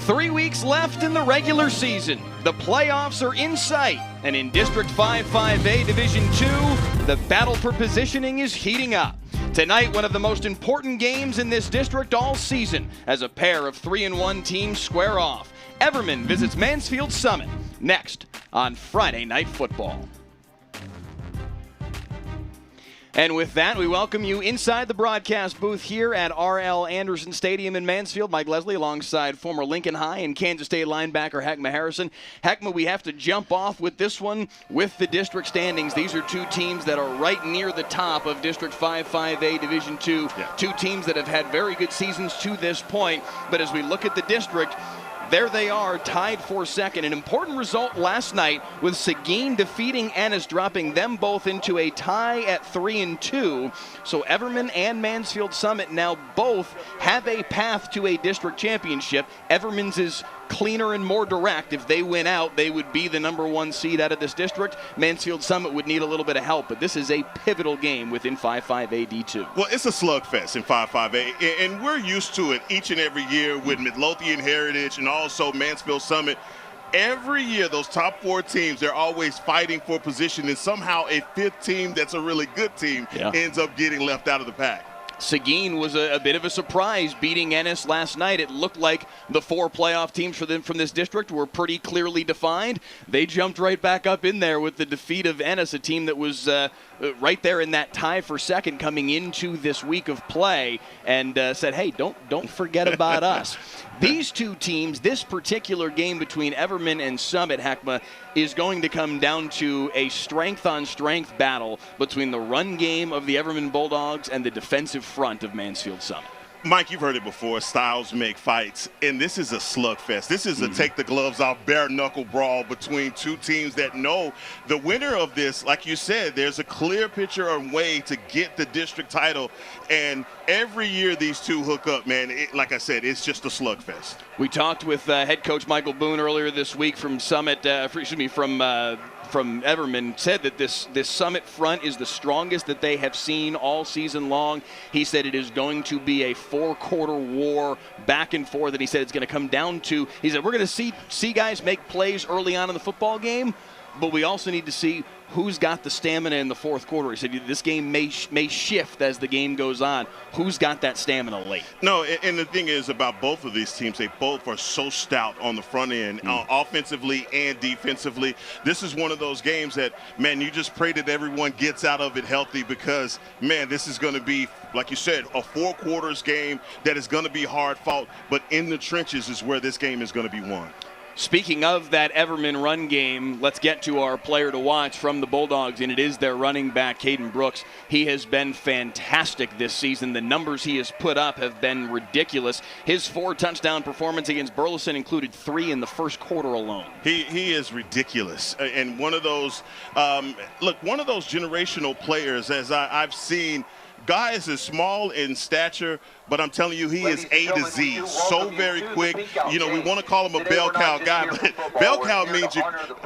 3 weeks left in the regular season. The playoffs are in sight, and in District 5-5A Division 2, the battle for positioning is heating up. Tonight, one of the most important games in this district all season, as a pair of 3-1 teams square off. Everman visits Mansfield Summit, next on Friday Night Football. And with that, we welcome you inside the broadcast booth here at R.L. Anderson Stadium in Mansfield. Mike Leslie alongside former Lincoln High and Kansas State linebacker Heckma Harrison. Heckma, we have to jump off with this one with the district standings. These are two teams that are right near the top of District 5-5A Division 2. Two teams that have had very good seasons to this point. But as we look at the district, there they are, tied for second. An important result last night with Seguin defeating Ennis, dropping them both into a tie at 3-2. So Everman and Mansfield Summit now both have a path to a district championship. Everman's is cleaner and more direct. If they win out, they would be the #1 seed out of this district. Mansfield Summit would need a little bit of help, but this is a pivotal game within 5-5A D2. Well, it's a slugfest in 5-5A, and we're used to it each and every year with Midlothian Heritage and also Mansfield Summit. Every year, those top four teams, they're always fighting for position, and somehow a fifth team that's a really good team ends up getting left out of the pack. Seguin was a bit of a surprise beating Ennis last night. It looked like the four playoff teams for them from this district were pretty clearly defined. They jumped right back up in there with the defeat of Ennis, a team that was right there in that tie for second coming into this week of play, and said, hey, don't forget about us. These two teams, this particular game between Everman and Summit, Heckma, is going to come down to a strength-on-strength battle between the run game of the Everman Bulldogs and the defensive front of Mansfield Summit. Mike, you've heard it before. Styles make fights, and this is a slugfest. This is a take-the-gloves-off, bare-knuckle brawl between two teams that know the winner of this, like you said, there's a clear picture and way to get the district title, and every year these two hook up, man. Like I said, it's just a slugfest. We talked with head coach Michael Boone earlier this week from Summit, from Everman, said that this Summit front is the strongest that they have seen all season long. He said it is going to be a four-quarter war back and forth, and he said it's going to come down to, he said, we're going to see guys make plays early on in the football game, but we also need to see who's got the stamina in the fourth quarter. He said this game may shift as the game goes on. Who's got that stamina late? No, and the thing is about both of these teams, they both are so stout on the front end, offensively and defensively. This is one of those games that, man, you just pray that everyone gets out of it healthy because, man, this is going to be, like you said, a four-quarters game that is going to be hard-fought, but in the trenches is where this game is going to be won. Speaking of that Everman run game, let's get to our player to watch from the Bulldogs, and it is their running back, Caden Brooks. He has been fantastic this season. The numbers he has put up have been ridiculous. His 4-touchdown performance against Burleson included 3 in the first quarter alone. He is ridiculous, and one of those, one of those generational players, as I've seen. Guy is small in stature, but I'm telling you, he is A to Z, so very quick. You know, we want to call him a bell cow guy, but bell cow means you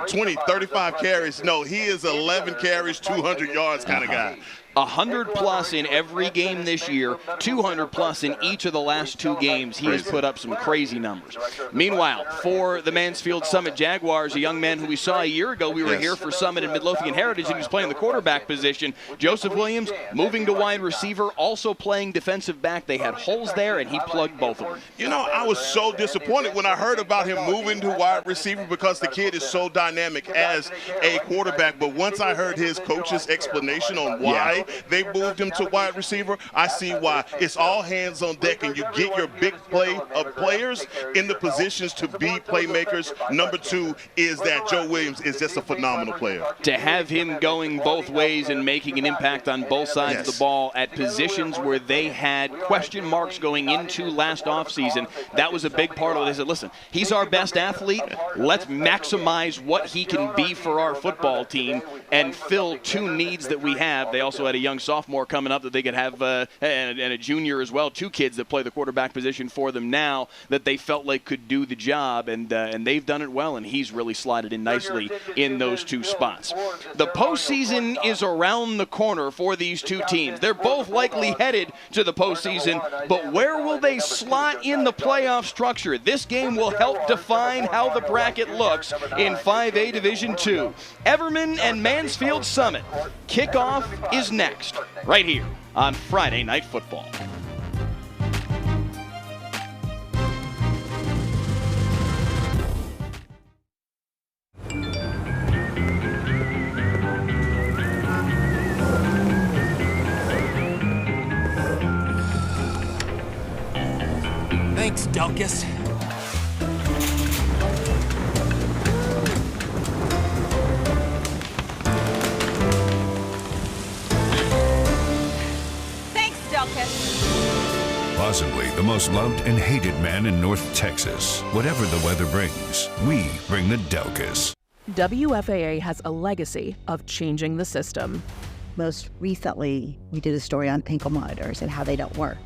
20, 35 carries. No, he is 11 carries, 200 yards kind of guy. 100+ in every game this year, 200+ in each of the last 2 games. He has put up some crazy numbers. Meanwhile, for the Mansfield Summit Jaguars, a young man who we saw a year ago, we were here for Summit and Midlothian Heritage, and he was playing the quarterback position. Joseph Williams moving to wide receiver, also playing defensive back. They had holes there, and he plugged both of them. You know, I was so disappointed when I heard about him moving to wide receiver because the kid is so dynamic as a quarterback. But once I heard his coach's explanation on why they moved him to wide receiver, I see why. It's all hands on deck, and you get your big players in the positions to be playmakers. Number 2 is that Joe Williams is just a phenomenal player. To have him going both ways and making an impact on both sides of the ball at positions where they had question marks going into last offseason, that was a big part of it. They said, listen, he's our best athlete. Let's maximize what he can be for our football team and fill 2 needs that we have. They also had a young sophomore coming up that they could have, and a junior as well, 2 kids that play the quarterback position for them now that they felt like could do the job, and they've done it well, and he's really slotted in nicely in those 2 spots. The postseason is around the corner for these 2 teams. They're both likely headed to the postseason, but where will they slot in the playoff structure? This game will help define how the bracket looks in 5A Division II. Everman and Mansfield Summit. Kickoff is next, right here on Friday Night Football. Thanks, Delkus. Possibly the most loved and hated man in North Texas. Whatever the weather brings, we bring the Delkus. WFAA has a legacy of changing the system. Most recently, we did a story on ankle monitors and how they don't work,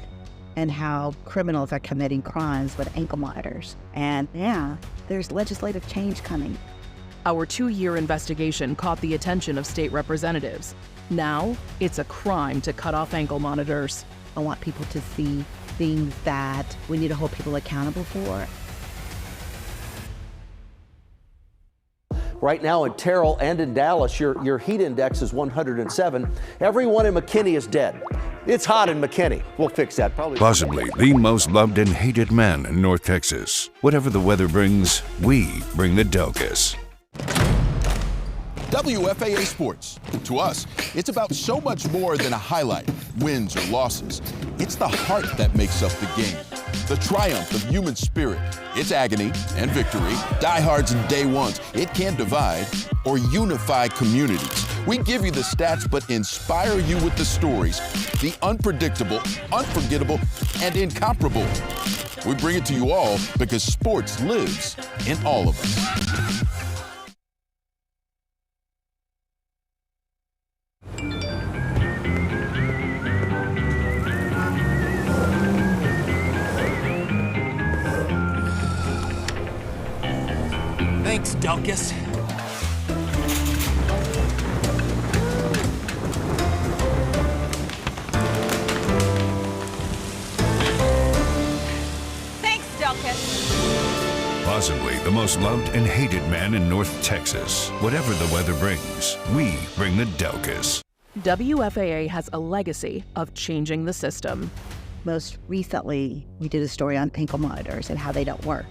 and how criminals are committing crimes with ankle monitors. And yeah, there's legislative change coming. Our 2-year investigation caught the attention of state representatives. Now, it's a crime to cut off ankle monitors. I want people to see things that we need to hold people accountable for. Right now in Terrell and in Dallas, your heat index is 107. Everyone in McKinney is dead. It's hot in McKinney. We'll fix that probably. Possibly the most loved and hated man in North Texas. Whatever the weather brings, we bring the Delkus. WFAA Sports. To us, it's about so much more than a highlight, wins or losses. It's the heart that makes up the game. The triumph of human spirit, its agony and victory, diehards and day ones. It can divide or unify communities. We give you the stats but inspire you with the stories, the unpredictable, unforgettable, and incomparable. We bring it to you all because sports lives in all of us. Thanks, Delkus. Thanks, Delkus. Possibly the most loved and hated man in North Texas. Whatever the weather brings, we bring the Delkus. WFAA has a legacy of changing the system. Most recently, we did a story on ankle monitors and how they don't work,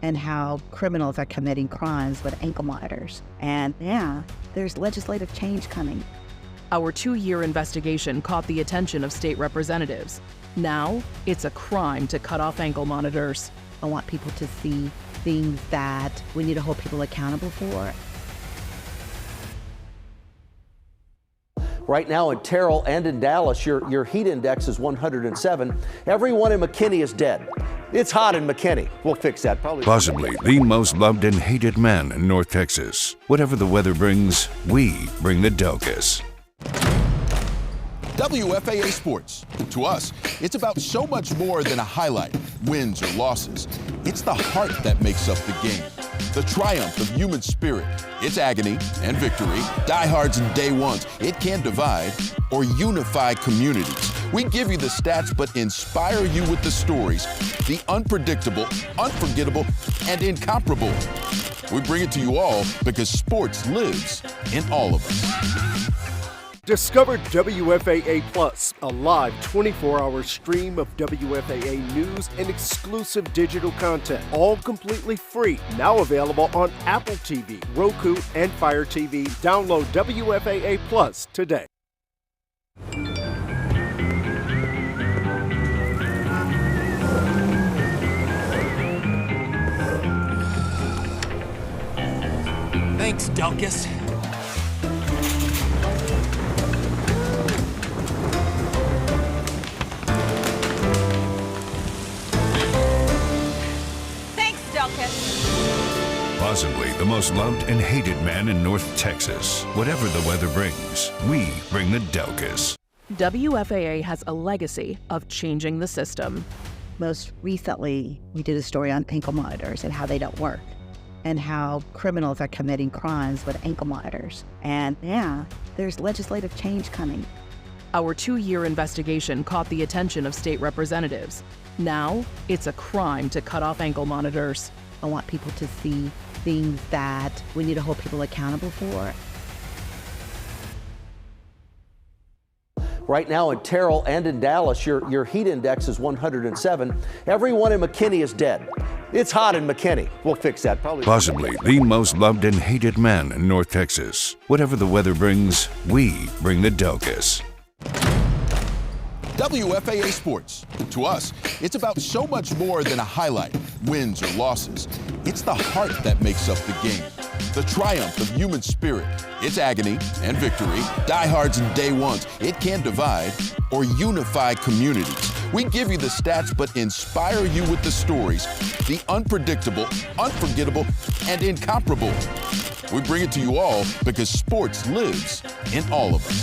and how criminals are committing crimes with ankle monitors. And yeah, there's legislative change coming. Our 2-year investigation caught the attention of state representatives. Now, it's a crime to cut off ankle monitors. I want people to see things that we need to hold people accountable for. Right now in Terrell and in Dallas, your heat index is 107. Everyone in McKinney is dead. It's hot in McKinney. We'll fix that probably. Possibly the most loved and hated man in North Texas. Whatever the weather brings, we bring the Delkus. WFAA Sports. To us, it's about so much more than a highlight, wins or losses. It's the heart that makes up the game. The triumph of human spirit, its agony and victory, diehards and day ones. It can divide or unify communities. We give you the stats but inspire you with the stories, the unpredictable, unforgettable, and incomparable. We bring it to you all because sports lives in all of us. Discover WFAA Plus, a live 24-hour stream of WFAA news and exclusive digital content, all completely free. Now available on Apple TV, Roku, and Fire TV. Download WFAA Plus today. Thanks, Delkus. Possibly the most loved and hated man in North Texas. Whatever the weather brings, we bring the Delkus. WFAA has a legacy of changing the system. Most recently, we did a story on ankle monitors and how they don't work, and how criminals are committing crimes with ankle monitors. And yeah, there's legislative change coming. Our 2-year investigation caught the attention of state representatives. Now, it's a crime to cut off ankle monitors. I want people to see things that we need to hold people accountable for. Right now in Terrell and in Dallas, your heat index is 107. Everyone in McKinney is dead. It's hot in McKinney. We'll fix that probably. Possibly the most loved and hated man in North Texas. Whatever the weather brings, we bring the Delcus. WFAA Sports. To us, it's about so much more than a highlight, wins or losses. It's the heart that makes up the game. The triumph of human spirit, its agony and victory, diehards and day ones. It can divide or unify communities. We give you the stats, but inspire you with the stories, the unpredictable, unforgettable, and incomparable. We bring it to you all because sports lives in all of us.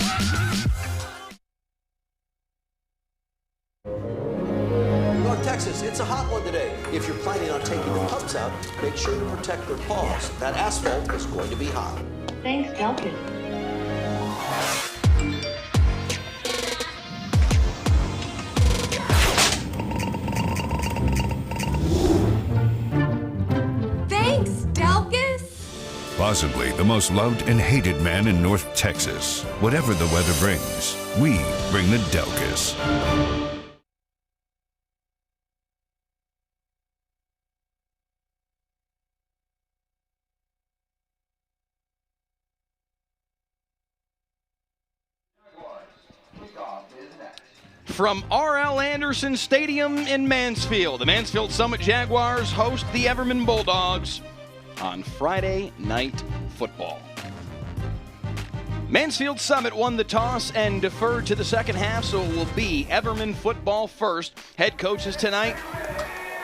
North Texas, it's a hot one today. If you're planning on taking your pups out, make sure to protect their paws. That asphalt is going to be hot. Thanks, Delkin. Thanks, Delkus. Possibly the most loved and hated man in North Texas. Whatever the weather brings, we bring the Delcus. From R.L. Anderson Stadium in Mansfield, the Mansfield Summit Jaguars host the Everman Bulldogs on Friday Night Football. Mansfield Summit won the toss and deferred to the second half, so it will be Everman football first. Head coaches tonight,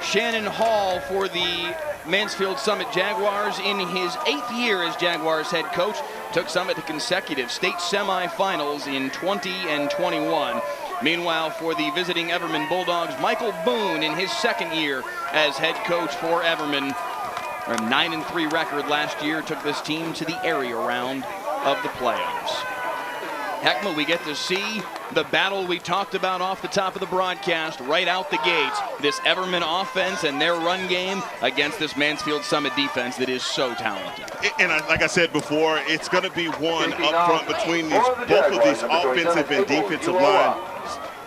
Shannon Hall for the Mansfield Summit Jaguars. In his 8th year as Jaguars head coach, took Summit to consecutive state semifinals in 20 and 21. Meanwhile, for the visiting Everman Bulldogs, Michael Boone in his 2nd year as head coach for Everman. A 9-3 record last year took this team to the area round of the playoffs. Heckma, we get to see the battle we talked about off the top of the broadcast right out the gates. This Everman offense and their run game against this Mansfield Summit defense that is so talented. And like I said before, it's going to be one up front between both of these offensive and defensive lines.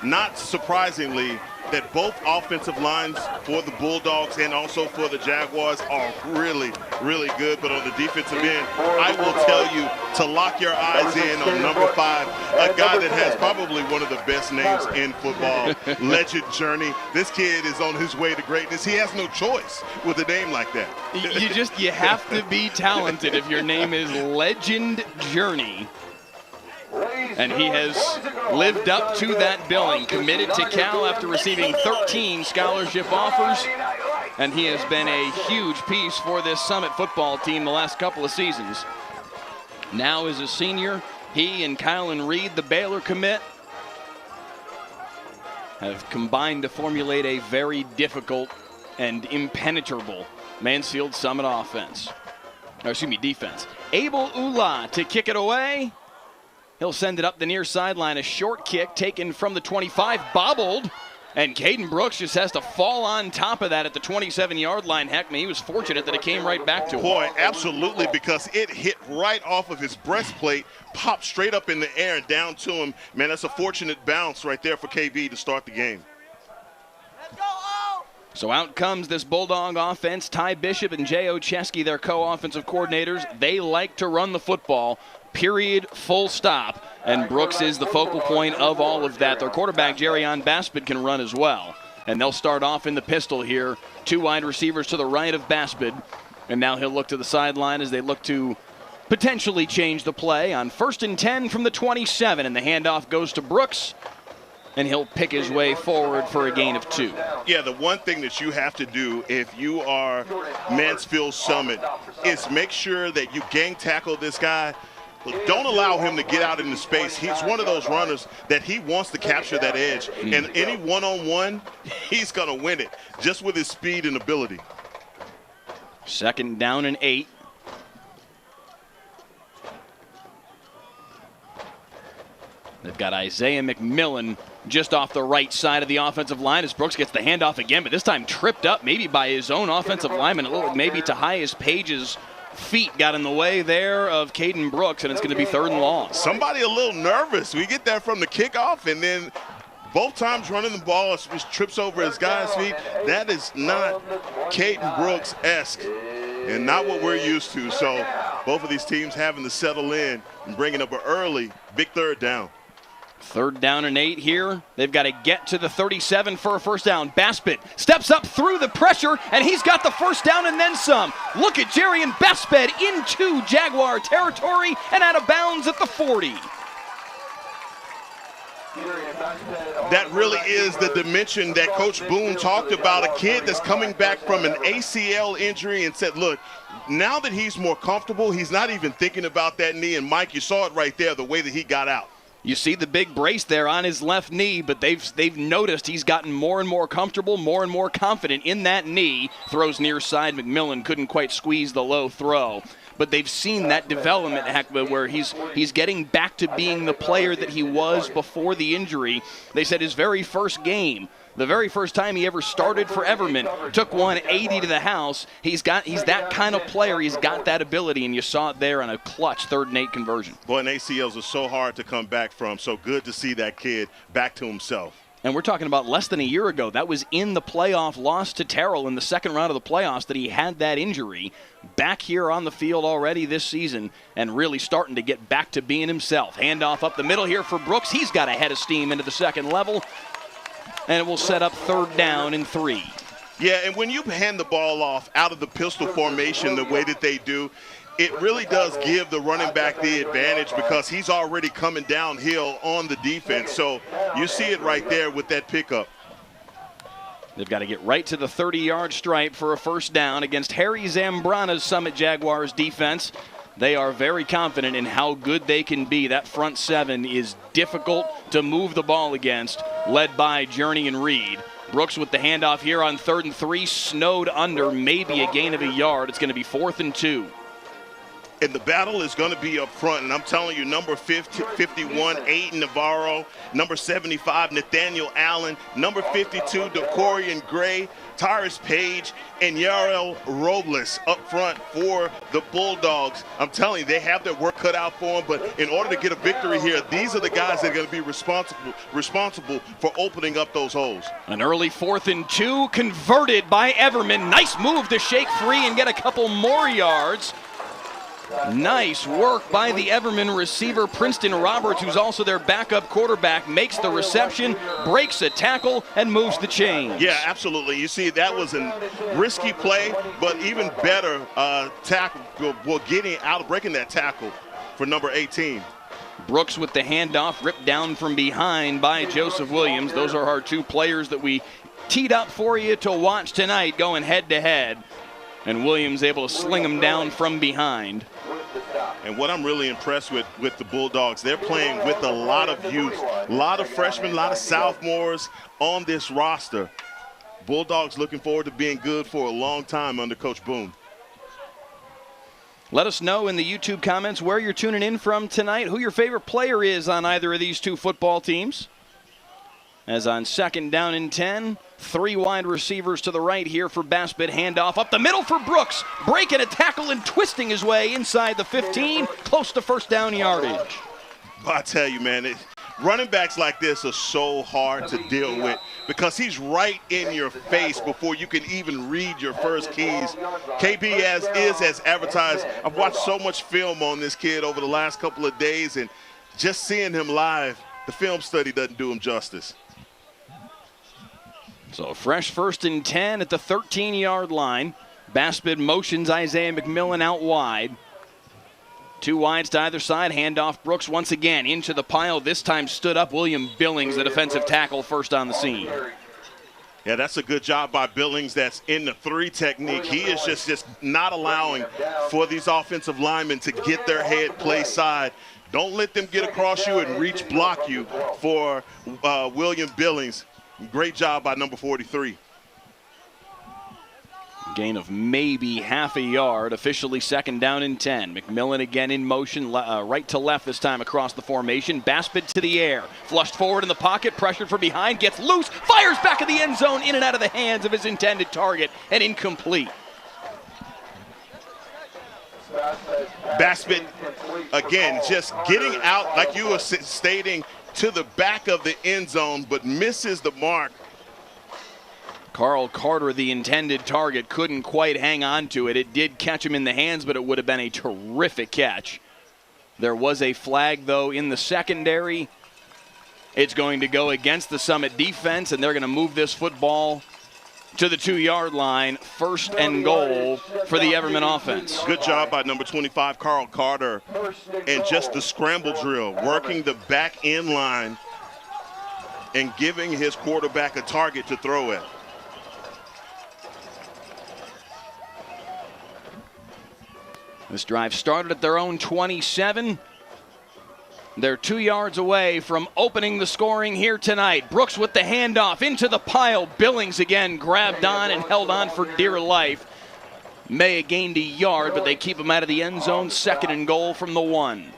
Not surprisingly, that both offensive lines for the Bulldogs and also for the Jaguars are really, really good. But on the defensive end, I will tell you to lock your eyes in on number 5, a guy that has probably one of the best names in football, Legend Journey. This kid is on his way to greatness. He has no choice with a name like that. You have to be talented if your name is Legend Journey. And he has lived up to that billing, committed to Cal after receiving 13 scholarship offers. And he has been a huge piece for this Summit football team the last couple of seasons. Now as a senior, he and Kylan Reed, the Baylor commit, have combined to formulate a very difficult and impenetrable Mansfield Summit offense. Or excuse me, defense. Abel Ula to kick it away. He'll send it up the near sideline. A short kick taken from the 25, bobbled. And Caden Brooks just has to fall on top of that at the 27-yard line. Heck, he was fortunate that it came right back to him. Boy, absolutely, because it hit right off of his breastplate, popped straight up in the air and down to him. Man, that's a fortunate bounce right there for KB to start the game. So out comes this Bulldog offense. Ty Bishop and Jay Ocheski, their co-offensive coordinators. They like to run the football, period, full stop. And Brooks is the focal point of all of that. Their quarterback, Jerryon Baspid, can run as well. And they'll start off in the pistol here. 2 wide receivers to the right of Baspid. And now he'll look to the sideline as they look to potentially change the play on 1st and 10 from the 27. And the handoff goes to Brooks. And he'll pick his way forward for a gain of 2. Yeah, the one thing that you have to do if you are Mansfield Summit is make sure that you gang tackle this guy don't allow him to get out into space. He's one of those runners that he wants to capture that edge. And any one-on-one, he's going to win it just with his speed and ability. 2nd down and 8. They've got Isaiah McMillan just off the right side of the offensive line as Brooks gets the handoff again, but this time tripped up maybe by his own offensive lineman. A little maybe Tahias Page's feet got in the way there of Caden Brooks, and it's going to be 3rd and long. Somebody a little nervous. We get that from the kickoff, and then both times running the ball, just trips over his guy's feet. That is not Caden Brooks-esque and not what we're used to. So both of these teams having to settle in and bringing up an early, big 3rd down. 3rd down and 8 here. They've got to get to the 37 for a first down. Baspet steps up through the pressure, and he's got the first down and then some. Look at Jarian Baspet into Jaguar territory and out of bounds at the 40. That really is the dimension that Coach Boone talked about, a kid that's coming back from an ACL injury and said, look, now that he's more comfortable, he's not even thinking about that knee. And, Mike, you saw it right there, the way that he got out. You see the big brace there on his left knee, but they've noticed he's gotten more and more comfortable, more and more confident in that knee. Throws near side. McMillan couldn't quite squeeze the low throw. But they've seen that development, Heckma, where he's getting back to being the player that he was before the injury. They said his very first game, the very first time he ever started for Everman, took 180 to the house. He's that kind of player. He's got that ability, and you saw it there on a clutch 3rd and 8 conversion. Boy, and ACLs are so hard to come back from. So good to see that kid back to himself. And we're talking about less than a year ago. That was in the playoff loss to Terrell in the 2nd round of the playoffs that he had that injury. Back here on the field already this season and really starting to get back to being himself. Handoff up the middle here for Brooks. He's got a head of steam into the 2nd level. And it will set up 3rd down and 3. Yeah, and when you hand the ball off out of the pistol formation the way that they do, it really does give the running back the advantage because he's already coming downhill on the defense. So you see it right there with that pickup. They've got to get right to the 30-yard stripe for a first down against Harry Zambrana's Summit Jaguars defense. They are very confident in how good they can be. That front 7 is difficult to move the ball against, led by Journey and Reed. Brooks with the handoff here on 3rd and 3, snowed under, maybe a gain of a yard. It's going to be 4th and 2. And the battle is going to be up front. And I'm telling you, number 51, Aiden Navarro. Number 75, Nathaniel Allen. Number 52, DeCorian Gray. Tyrus Page and Yarel Robles up front for the Bulldogs. I'm telling you, they have their work cut out for them. But in order to get a victory here, these are the guys that are going to be responsible for opening up those holes. An early 4th and 2 converted by Everman. Nice move to shake free and get a couple more yards. Nice work by the Everman receiver, Princeton Roberts, who's also their backup quarterback, makes the reception, breaks a tackle, and moves the chains. Yeah, absolutely. You see, that was a risky play, but even better tackle, breaking that tackle for number 18. Brooks with the handoff, ripped down from behind by Joseph Williams. Those are our 2 players that we teed up for you to watch tonight, going head-to-head. And Williams able to sling him down from behind. And what I'm really impressed with the Bulldogs, they're playing with a lot of youth, a lot of freshmen, a lot of sophomores on this roster. Bulldogs looking forward to being good for a long time under Coach Boone. Let us know in the YouTube comments where you're tuning in from tonight, who your favorite player is on either of these 2 football teams. As on 2nd down and 10, 3 wide receivers to the right here for Baspet. Handoff up the middle for Brooks. Breaking a tackle and twisting his way inside the 15, close to first down yardage. I tell you, man, running backs like this are so hard to deal with because he's right in your face before you can even read your first keys. KB is as advertised. I've watched so much film on this kid over the last couple of days, and just seeing him live, the film study doesn't do him justice. So a fresh 1st and 10 at the 13-yard line. Baspet motions Isaiah McMillan out wide. 2 wides to either side. Handoff Brooks once again into the pile. This time stood up William Billings, the defensive tackle, first on the scene. Yeah, that's a good job by Billings. That's in the 3 technique. He is just not allowing for these offensive linemen to get their head play side. Don't let them get across you and reach block you for William Billings. Great job by number 43. Gain of maybe half a yard, officially 2nd down and 10. McMillan again in motion, right to left this time across the formation. Baspett to the air, flushed forward in the pocket, pressured from behind, gets loose, fires back of the end zone, in and out of the hands of his intended target, and incomplete. Baspett, again, just getting out, like you were stating, to the back of the end zone, but misses the mark. Carl Carter, the intended target, couldn't quite hang on to it. It did catch him in the hands, but it would have been a terrific catch. There was a flag, though, in the secondary. It's going to go against the Summit defense, and they're going to move this football to the 2-yard line. 1st and goal for the Everman offense. Good job by number 25, Carl Carter, and just the scramble drill, working the back end line and giving his quarterback a target to throw at. This drive started at their own 27. They're 2 yards away from opening the scoring here tonight. Brooks with the handoff into the pile. Billings again grabbed on and held on for dear life. May have gained a yard, but they keep him out of the end zone. 2nd and goal from the 1.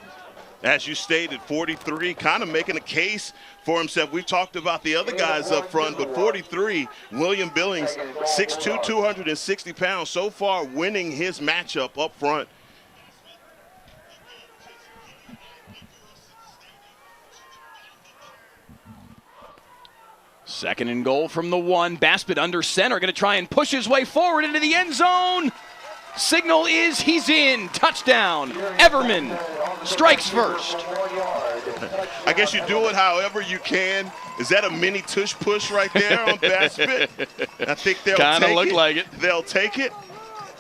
As you stated, 43 kind of making a case for himself. We talked about the other guys up front, but 43, William Billings, 6'2", 260 pounds, so far winning his matchup up front. Second and goal from the 1. Baspett under center, going to try and push his way forward into the end zone. Signal is he's in. Touchdown. Everman strikes first. I guess you do it however you can. Is that a mini tush push right there on Baspett? I think they'll Kinda take look it. like it. They'll take it,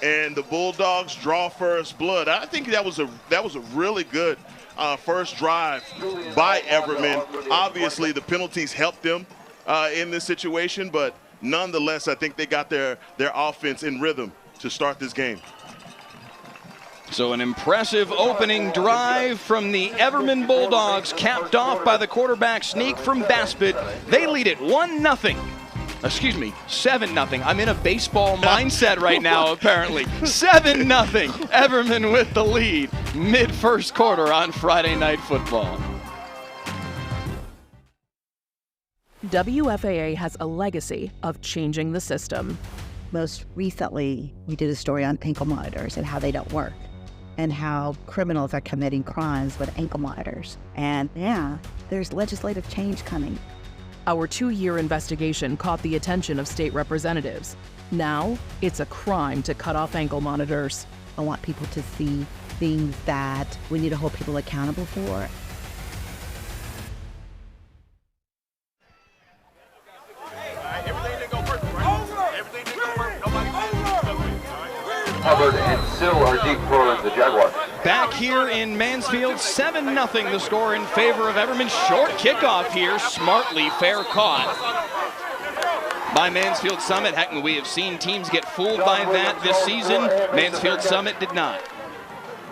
and the Bulldogs draw first blood. I think that was a really good first drive by Everman. Obviously, the penalties helped them in this situation, but nonetheless, I think they got their offense in rhythm to start this game. So an impressive opening drive from the Everman Bulldogs, capped off by the quarterback sneak from Baspett. They lead it 1-0. Excuse me, 7-0. I'm in a baseball mindset right now, apparently. 7-0. Everman with the lead mid-first quarter on Friday Night Football. WFAA has a legacy of changing the system. Most recently, we did a story on ankle monitors and how they don't work, and how criminals are committing crimes with ankle monitors. And yeah, there's legislative change coming. Our 2-year investigation caught the attention of state representatives. Now, it's a crime to cut off ankle monitors. I want people to see things that we need to hold people accountable for. Hubbard and Sill are deep for the Jaguars. Back here in Mansfield, 7-0 the score in favor of Everman. Short kickoff here, smartly fair caught by Mansfield Summit. Heck, we have seen teams get fooled by that this season. Mansfield Summit did not.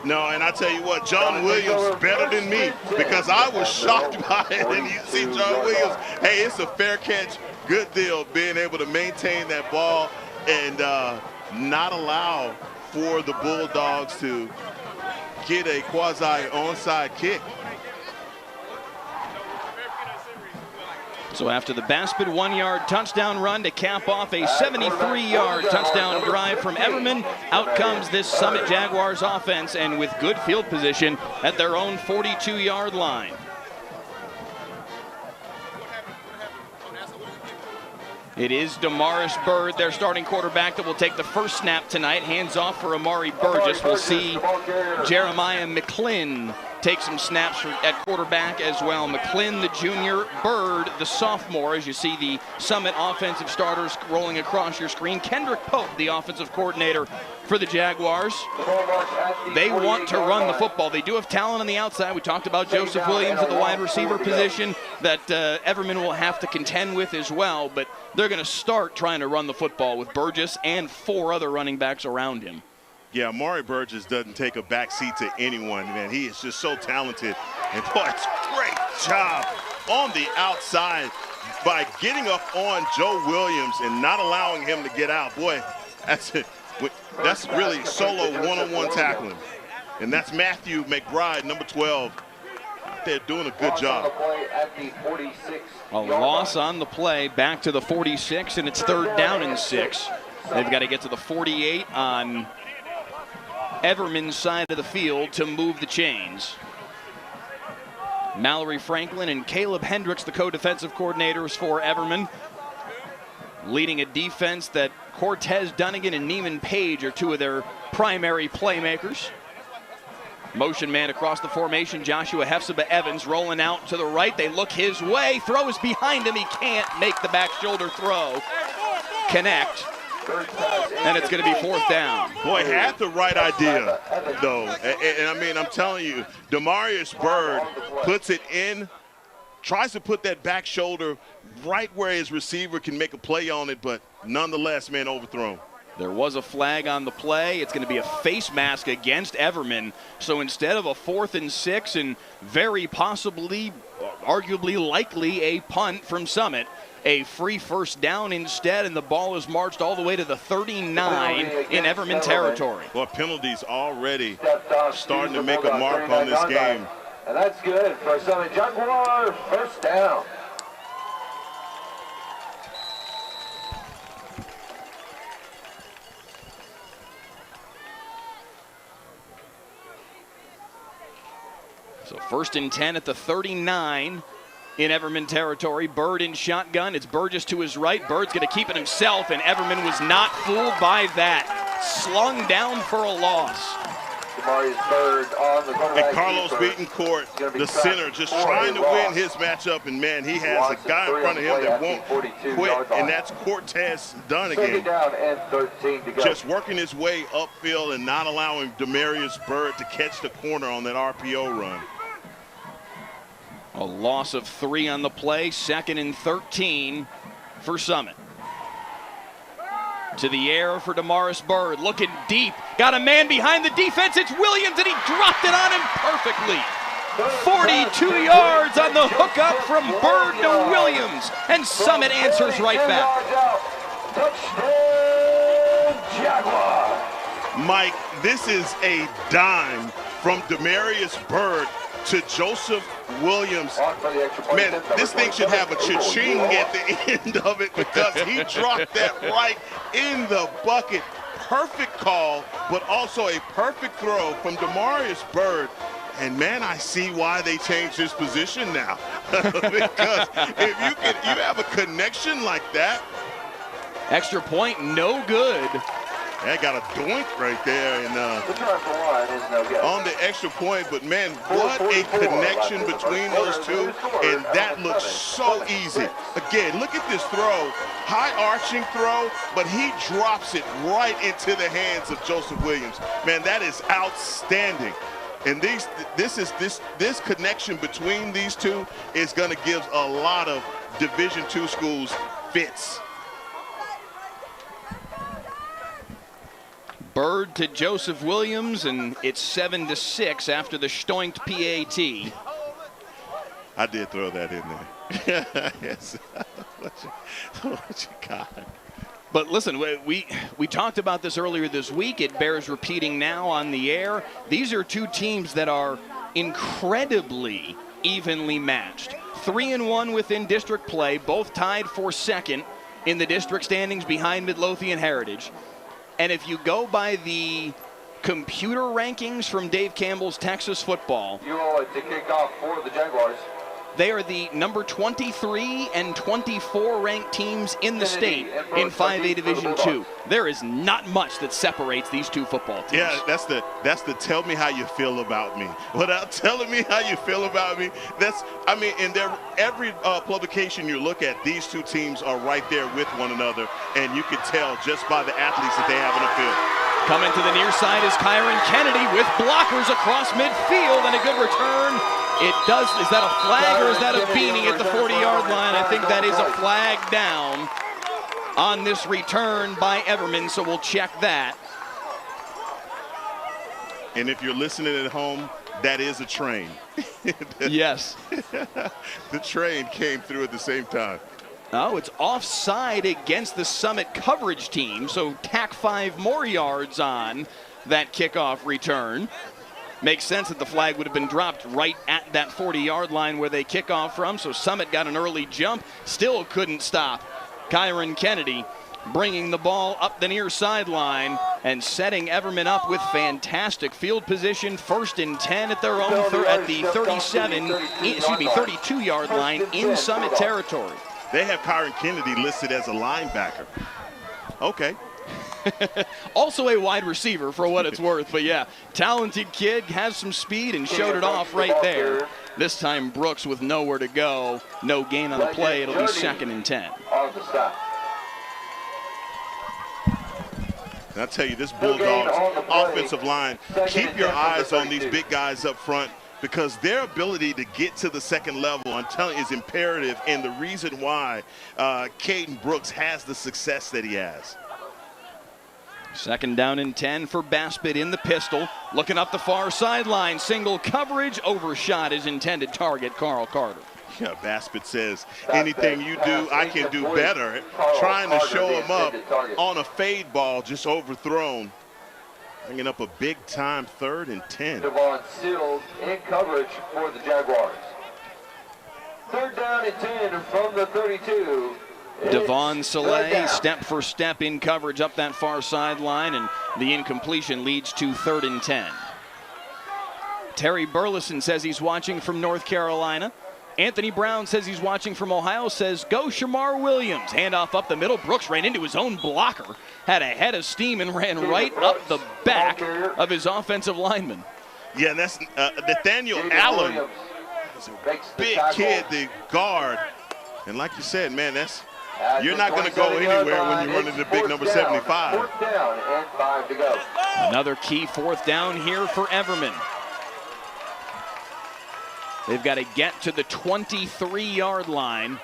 No, and I tell you what, John Williams better than me, because I was shocked by it. And you see John Williams, hey, it's a fair catch, good deal, being able to maintain that ball and not allow for the Bulldogs to get a quasi-onside kick. So after the Baspett 1-yard touchdown run to cap off a 73-yard touchdown drive from Everman, out comes this Summit Jaguars offense, and with good field position at their own 42-yard line. It is Damaris Bird, their starting quarterback, that will take the first snap tonight. Hands off for Amari Burgess. We'll see Jeremiah McClin take some snaps at quarterback as well. McClin, the junior, Bird, the sophomore, as you see the Summit offensive starters rolling across your screen. Kendrick Pope, the offensive coordinator for the Jaguars. They want to run the football. They do have talent on the outside. We talked about Joseph Williams at the wide receiver position that Everman will have to contend with as well, but they're going to start trying to run the football with Burgess and 4 other running backs around him. Yeah, Amari Burgess doesn't take a back seat to anyone, man. He is just so talented. And boy, it's a great job on the outside by getting up on Joe Williams and not allowing him to get out. Boy, that's it. That's really solo one-on-one tackling. And that's Matthew McBride, number 12. They're doing a good job. A loss on the play, back to the 46, and it's 3rd down and 6. They've got to get to the 48 on Everman's side of the field to move the chains. Mallory Franklin and Caleb Hendricks, the co-defensive coordinators for Everman, leading a defense that Cortez Dunnigan and Neiman Page are 2 of their primary playmakers. Motion man across the formation, Joshua Hefzibah Evans rolling out to the right. They look his way, throw is behind him. He can't make the back shoulder throw connect. And it's going to be 4th down. Boy, had the right idea, though. And I mean, I'm telling you, Demarius Byrd puts it in, tries to put that back shoulder right where his receiver can make a play on it, but nonetheless, man, overthrown. There was a flag on the play. It's going to be a face mask against Everman. So instead of a 4th and 6 and very possibly, arguably likely, a punt from Summit, a free 1st down instead, and the ball is marched all the way to the 39 in Everman territory. Well, penalties already starting to make a mark on this game. And that's good for Summit Jaguars, 1st down. So 1st and 10 at the 39 in Everman territory. Bird in shotgun. It's Burgess to his right. Bird's going to keep it himself, and Everman was not fooled by that. Slung down for a loss. And Carlos Betancourt, the center, just trying to win his matchup, and man, he has a guy in front of him that won't quit, and that's Cortez Dunnigan. Just working his way upfield and not allowing Demarius Byrd to catch the corner on that RPO run. A loss of 3 on the play, 2nd and 13 for Summit. To the air for Demarius Byrd, looking deep. Got a man behind the defense, it's Williams, and he dropped it on him perfectly. 42 yards on the hookup from Byrd to Williams, and Summit answers right back. Mike, this is a dime from Demarius Byrd to Joseph Williams. Man, this thing should have a cha-ching at the end of it because he dropped that right in the bucket. Perfect call, but also a perfect throw from Demarius Byrd. And man, I see why they changed his position now. Because if you have a connection like that. Extra point, no good. That got a doink right there, and on the extra point, but man, what a connection between those two, and that looks so easy. Again, look at this throw, high arching throw, but he drops it right into the hands of Joseph Williams. Man, that is outstanding. And this connection between these two is going to give a lot of Division II schools fits. Bird to Joseph Williams, and it's 7-6 after the Stoinked PAT. I did throw that in there. Yes. what you got? But listen, we talked about this earlier this week. It bears repeating now on the air. These are 2 teams that are incredibly evenly matched. 3-1 within district play, both tied for 2nd in the district standings behind Midlothian Heritage. And if you go by the computer rankings from Dave Campbell's Texas Football, to kick off for the Jaguars. They are the number 23 and 24 ranked teams in the state in 5A Division II. There is not much that separates these two football teams. Yeah, that's the tell me how you feel about me. Without telling me how you feel about me, in every publication you look at, these two teams are right there with one another, and you can tell just by the athletes that they have on the field. Coming to the near side is Kyron Kennedy with blockers across midfield and a good return. Is that a flag or is that a beanie at the 40-yard line? I think that is a flag down on this return by Everman, so we'll check that. And if you're listening at home, that is a train. Yes. The train came through at the same time. Oh, it's offside against the Summit coverage team, so tack 5 more yards on that kickoff return. Makes sense that the flag would have been dropped right at that 40-yard line where they kick off from, so Summit got an early jump, still couldn't stop Kyron Kennedy, bringing the ball up the near sideline and setting Everman up with fantastic field position. 1st and 10 at their own at the 32-yard line in Summit territory. They have Kyron Kennedy listed as a linebacker. Okay. Also a wide receiver for what it's worth, but yeah, talented kid, has some speed and showed it off right there. This time Brooks with nowhere to go, no gain on the play. It'll be 2nd and 10. And I tell you, this Bulldogs offensive line, keep your eyes on these big guys up front, because their ability to get to the second level, I'm telling you, is imperative, and the reason why Caden Brooks has the success that he has. 2nd down and 10 for Baspett in the pistol. Looking up the far sideline, single coverage, overshot his intended target, Carl Carter. Yeah, Baspett says, anything you do, I can do better. Trying to show him up on a fade ball, just overthrown. Bringing up a big-time 3rd and 10. Devon sealed in coverage for the Jaguars. 3rd down and 10 from the 32. Devon Soleil, step for step in coverage up that far sideline, and the incompletion leads to 3rd and 10. Terry Burleson says he's watching from North Carolina. Anthony Brown says he's watching from Ohio, says go Shamar Williams. Handoff up the middle. Brooks ran into his own blocker, had a head of steam and ran right up the back of his offensive lineman. Yeah, and that's Nathaniel Allen. He's a big kid, the guard. And like you said, man, you're not going to go anywhere when you run into big number 75. 4th down and 5 to go. Another key 4th down here for Everman. They've got to get to the 23-yard line,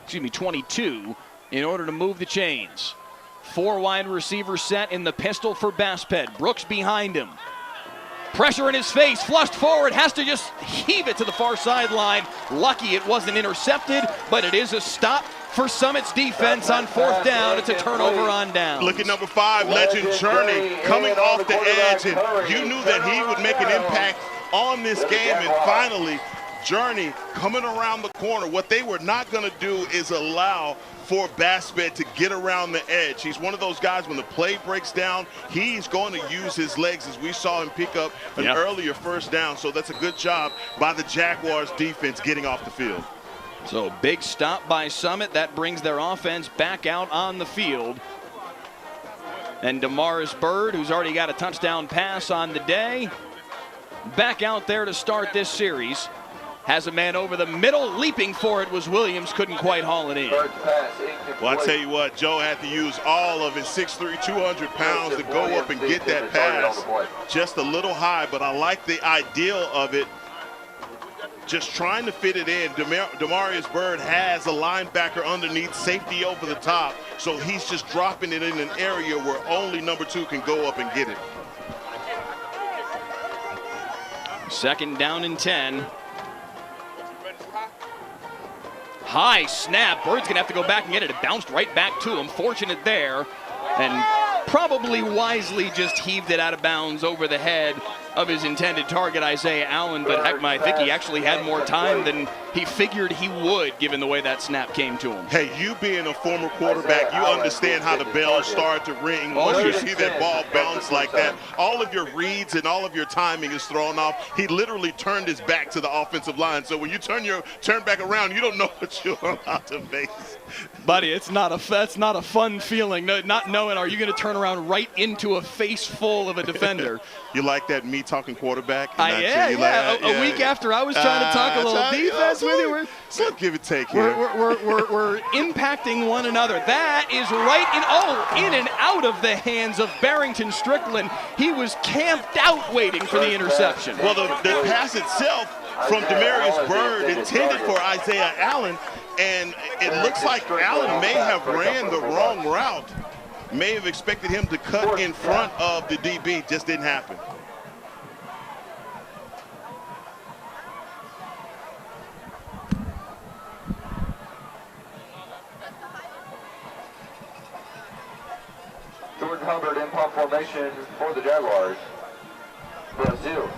22, in order to move the chains. 4 wide receivers set in the pistol for Baspett. Brooks behind him. Pressure in his face, flushed forward, has to just heave it to the far sideline. Lucky it wasn't intercepted, but it is a stop for Summit's defense on 4th down. It's a turnover on down. Look at number 5, Legend Journey, coming off the edge, and you knew that he would make an impact on this game, and finally, Journey coming around the corner. What they were not going to do is allow for Baspett to get around the edge. He's one of those guys, when the play breaks down, he's going to use his legs, as we saw him pick up an earlier 1st down. So that's a good job by the Jaguars defense getting off the field. So big stop by Summit. That brings their offense back out on the field. And Damaris Bird, who's already got a touchdown pass on the day, back out there to start this series. Has a man over the middle, leaping for it was Williams, couldn't quite haul it in. Well, I tell you what, Joe had to use all of his 6'3", 200 pounds to go up and get that pass. Just a little high, but I like the ideal of it. Just trying to fit it in. Demarius Bird has a linebacker underneath, safety over the top, so he's just dropping it in an area where only number 2 can go up and get it. 2nd down and 10. High snap. Bird's going to have to go back and get it. It bounced right back to him. Fortunate there. And probably wisely just heaved it out of bounds over the head of his intended target, Isaiah Allen, but Heckma, I think he actually had more time than he figured he would, given the way that snap came to him. Hey, you being a former quarterback, you understand how the bells start to ring once you see that ball bounce like that. All of your reads and all of your timing is thrown off. He literally turned his back to the offensive line. So when you turn back around, you don't know what you're about to face. Buddy, that's not a fun feeling. No, not knowing, are you going to turn around right into a face full of a defender? You like that me talking quarterback? Yeah. A week after I was trying to talk a little defense with you. We're give and take here. We're impacting one another. That is right in and out of the hands of Barrington Strickland. He was camped out waiting for the interception. Well, the pass itself from Demarius Byrd intended for Isaiah Allen, and it looks like Allen may have ran the wrong route. May have expected him to cut in front of the DB. Just didn't happen. Jordan Hubbard in pump formation for the Jaguars. Brazil.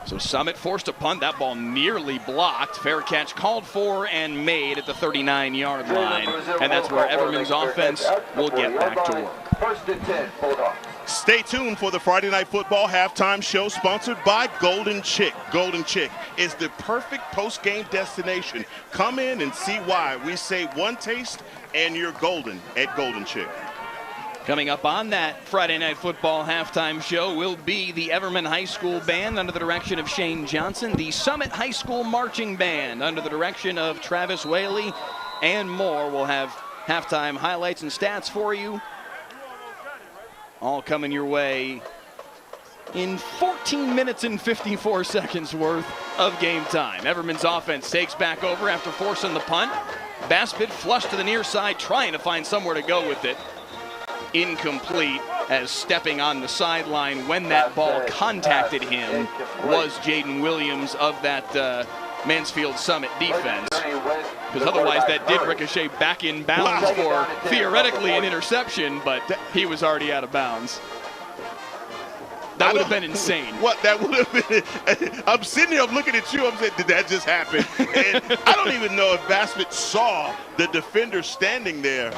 So Summit forced a punt. That ball nearly blocked. Fair catch called for and made at the 39-yard line. And that's where Everman's offense will get back to work. 1st and 10, Bulldogs. Stay tuned for the Friday Night Football halftime show sponsored by Golden Chick. Golden Chick is the perfect post-game destination. Come in and see why. We say one taste and you're golden at Golden Chick. Coming up on that Friday Night Football halftime show will be the Everman High School Band under the direction of Shane Johnson, the Summit High School Marching Band under the direction of Travis Whaley, and more. We'll have halftime highlights and stats for you, all coming your way in 14 minutes and 54 seconds worth of game time. Everman's offense takes back over after forcing the punt. Baspid flushed to the near side, trying to find somewhere to go with it. Incomplete, as stepping on the sideline when that ball contacted him was Jaden Williams of that Mansfield Summit defense. Because otherwise that did ricochet back in bounds for theoretically an interception, but he was already out of bounds. That would have been insane. What that would have been. I'm sitting here, I'm looking at you, I'm saying, did that just happen? And I don't even know if Baspid saw the defender standing there.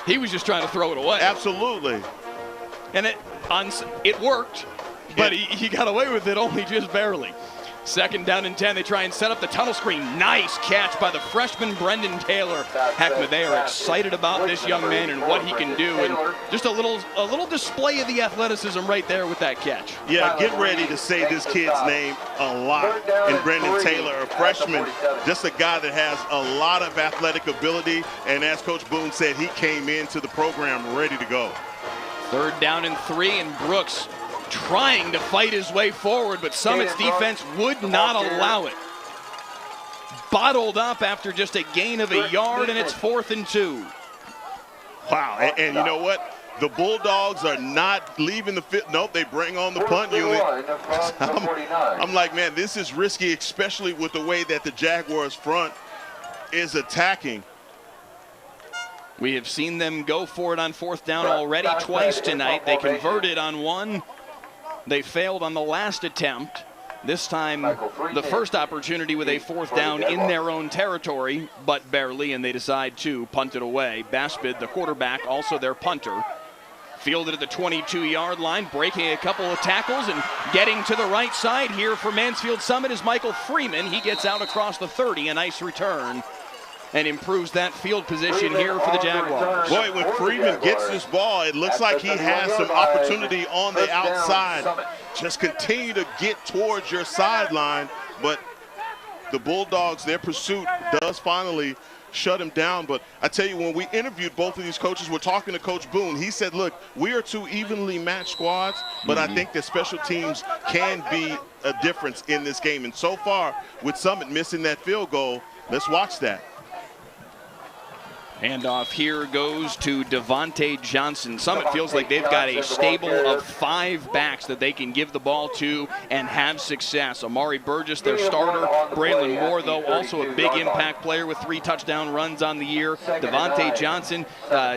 He was just trying to throw it away. Absolutely. And it worked, but he got away with it only just barely. 2nd down and 10. They try and set up the tunnel screen. Nice catch by the freshman Brendan Taylor. Heckma, they are excited about this young man and what he can do. And just a little display of the athleticism right there with that catch. Yeah, get ready to say this kid's name a lot. And Brendan Taylor, a freshman, just a guy that has a lot of athletic ability. And as Coach Boone said, he came into the program ready to go. 3rd down and 3, and Brooks trying to fight his way forward, but Summit's defense would not allow it. Bottled up after just a gain of a yard, and it's 4th and 2. Wow, and you know what? The Bulldogs are not leaving the field. Nope, they bring on the punt unit. I'm like, man, this is risky, especially with the way that the Jaguars front is attacking. We have seen them go for it on 4th down already twice tonight. They converted on one. They failed on the last attempt. This time, the first opportunity with a 4th down in their own territory, but barely, and they decide to punt it away. Baspid, the quarterback, also their punter, fielded at the 22-yard line, breaking a couple of tackles and getting to the right side here for Mansfield Summit is Michael Freeman. He gets out across the 30, a nice return, and improves that field position here for the Jaguars. Boy, when Freeman gets this ball, it looks like he has some opportunity on the outside. Just continue to get towards your sideline, but the Bulldogs, their pursuit does finally shut him down. But I tell you, when we interviewed both of these coaches, we're talking to Coach Boone. He said, look, we are 2 evenly matched squads, but I think that special teams can be a difference in this game. And so far, with Summit missing that field goal, let's watch that. Handoff here goes to Devontae Johnson. Summit feels like they've got a stable of 5 backs that they can give the ball to and have success. Amari Burgess, their starter. Braylon Moore, though, also a big impact player with 3 touchdown runs on the year. Devontae Johnson,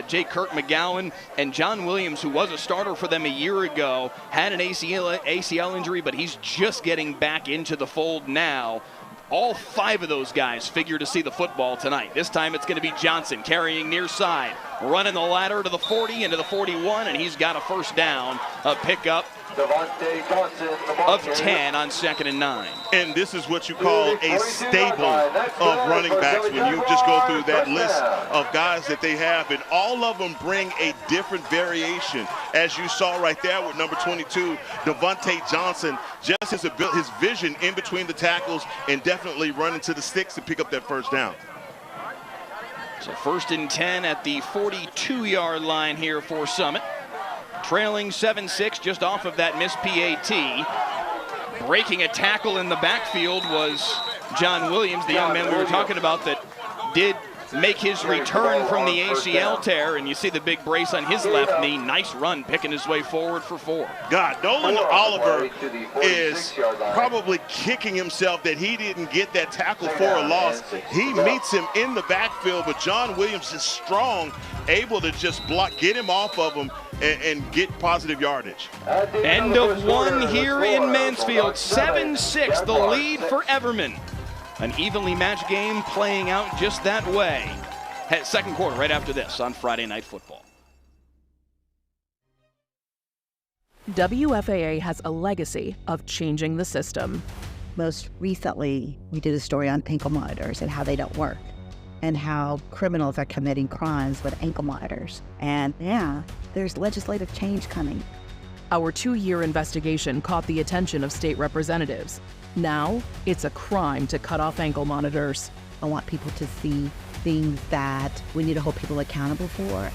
J. Kirk McGowan, and John Williams, who was a starter for them a year ago, had an ACL injury, but he's just getting back into the fold now. All 5 of those guys figure to see the football tonight. This time it's going to be Johnson carrying near side, running the ladder to the 40 into the 41, and he's got a first down, a pickup of 10 on 2nd and 9. And this is what you call a stable of running backs when you just go through that list of guys that they have, and all of them bring a different variation. As you saw right there with number 22, Devontae Johnson, just his vision in between the tackles and definitely running to the sticks to pick up that first down. So 1st and 10 at the 42-yard line here for Summit. Trailing 7-6 just off of that missed PAT. Breaking a tackle in the backfield was John Williams, the young man we were talking about that did make his return from the ACL tear, and you see the big brace on his left knee. Nice run, picking his way forward for 4. God, Nolan Oliver is probably kicking himself that he didn't get that tackle for a loss. He meets him in the backfield, but John Williams is strong, able to just block, get him off of him, and get positive yardage. End of 1 here in Mansfield. 7-6, the lead for Everman. An evenly matched game playing out just that way. Second quarter right after this on Friday Night Football. WFAA has a legacy of changing the system. Most recently, we did a story on ankle monitors and how they don't work, and how criminals are committing crimes with ankle monitors. And yeah, there's legislative change coming. Our 2-year investigation caught the attention of state representatives. Now, it's a crime to cut off ankle monitors. I want people to see things that we need to hold people accountable for.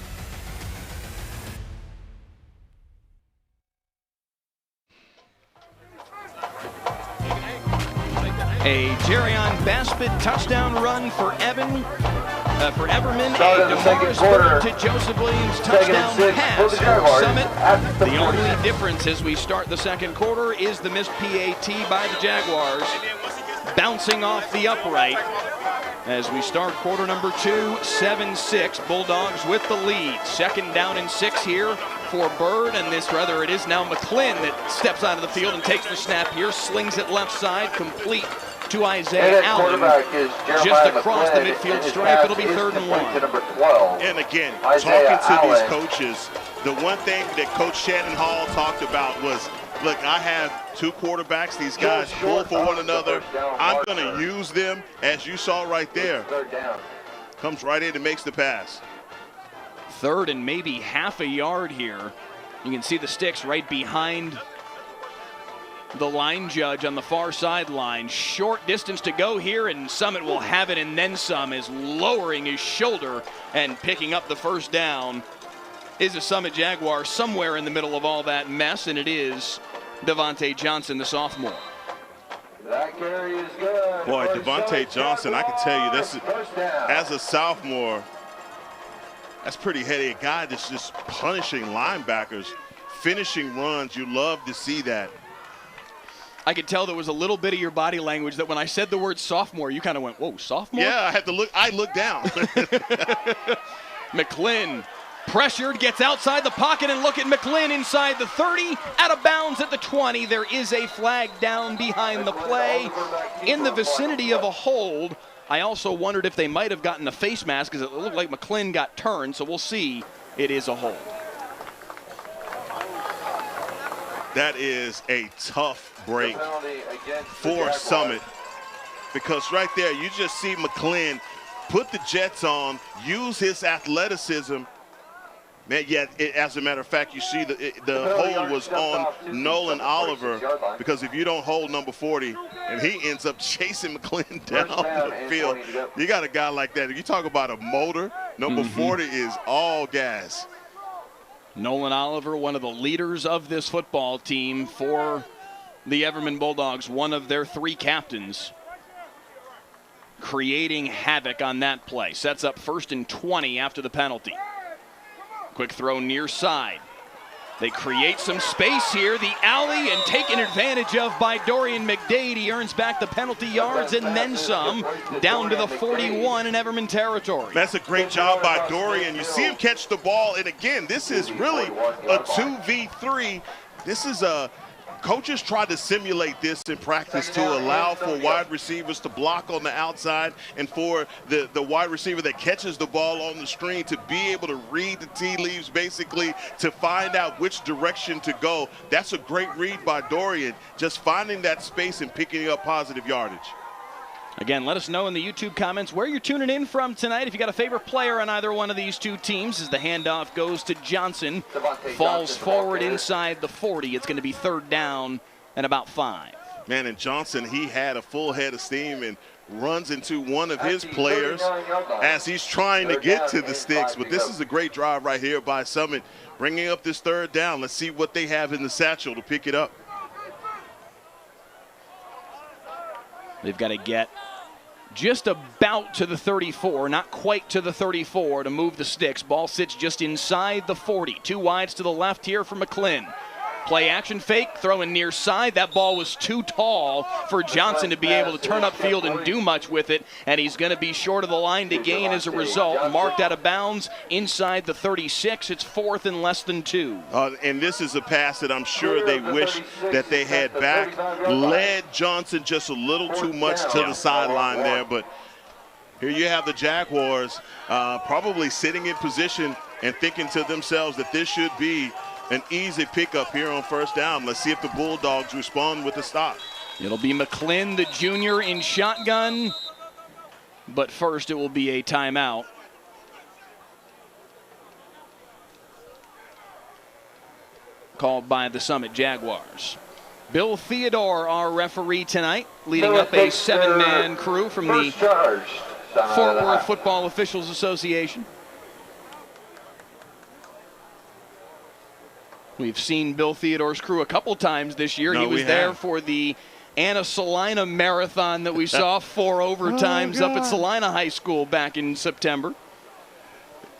A Jerion Baspett touchdown run for Everman. A DeMarcus Bird to Joseph Williams touchdown pass for Summit. The only difference as we start the second quarter is the missed PAT by the Jaguars, bouncing off the upright. As we start quarter number 2, 7-6, Bulldogs with the lead. 2nd down and 6 here for Bird, and it is now McClin that steps out of the field and takes the snap here, slings it left side, complete to Isaiah Allen, just across the midfield stripe. It'll be 3rd and 1. And again, talking to these coaches, the one thing that Coach Shannon Hall talked about was, look, I have 2 quarterbacks. These guys pull for one another. I'm going to use them, as you saw right there. Comes right in and makes the pass. 3rd and maybe half a yard here. You can see the sticks right behind the line judge on the far sideline. Short distance to go here, and Summit will have it and then some, is lowering his shoulder and picking up the first down is a Summit Jaguar somewhere in the middle of all that mess, and it is Devontae Johnson, the sophomore. That carry is good. Boy, Devontae Johnson, I can tell you this, as a sophomore, that's pretty heady. A guy that's just punishing linebackers, finishing runs. You love to see that. I could tell there was a little bit of your body language that when I said the word sophomore, you kind of went, whoa, sophomore? Yeah, I had to look. I looked down. McClin pressured, gets outside the pocket, and look at McClin inside the 30, out of bounds at the 20. There is a flag down behind the play in the vicinity of a hold. I also wondered if they might have gotten a face mask because it looked like McClin got turned, so we'll see. It is a hold. That is a tough break for Summit, because right there you just see McClin put the Jets on, use his athleticism. Man, yeah, as a matter of fact, you see the hold was on Nolan Oliver, because if you don't hold number 40 and he ends up chasing McClin down the field, you got a guy like that. If you talk about a motor, number 40 is all gas. Nolan Oliver, one of the leaders of this football team for the Everman Bulldogs, one of their 3 captains. creating havoc on that play. Sets up 1st and 20 after the penalty. Quick throw near side. They create some space here, the alley, and taken advantage of by Dorian McDade. He earns back the penalty yards and then some, down to the 41 in Everman territory. That's a great job by Dorian. You see him catch the ball, and again, this is really a 2v3. This is coaches try to simulate this in practice to allow for wide receivers to block on the outside and for the wide receiver that catches the ball on the screen to be able to read the tea leaves, basically to find out which direction to go. That's a great read by Dorian, just finding that space and picking up positive yardage. Again, let us know in the YouTube comments where you're tuning in from tonight. If you got a favorite player on either one of these two teams, as the handoff goes to Johnson, falls forward inside the 40. It's going to be 3rd down and about 5. Man, and Johnson, he had a full head of steam and runs into one of his players as he's trying to get to the sticks. But this is a great drive right here by Summit, bringing up this 3rd down. Let's see what they have in the satchel to pick it up. They've got to get just about to the 34, not quite to the 34 to move the sticks. Ball sits just inside the 40. 2 wides to the left here for McClin. Play action fake, throwing near side. That ball was too tall for Johnson to be able to turn upfield and do much with it, and he's going to be short of the line to gain as a result. Marked out of bounds inside the 36. It's 4th and less than 2. And this is a pass that I'm sure they wish that they had back. Led Johnson just a little too much to the sideline there, but here you have the Jaguars probably sitting in position and thinking to themselves that this should be an easy pickup here on 1st down. Let's see if the Bulldogs respond with a stop. It'll be McClin, the junior, in shotgun. But first, it will be a timeout. Called by the Summit Jaguars. Bill Theodore, our referee tonight, leading up a 7-man crew from the Fort Worth Football Officials Association. We've seen Bill Theodore's crew a couple times this year. He was there for the Anna Salina Marathon that we saw 4 overtimes up at Salina High School back in September.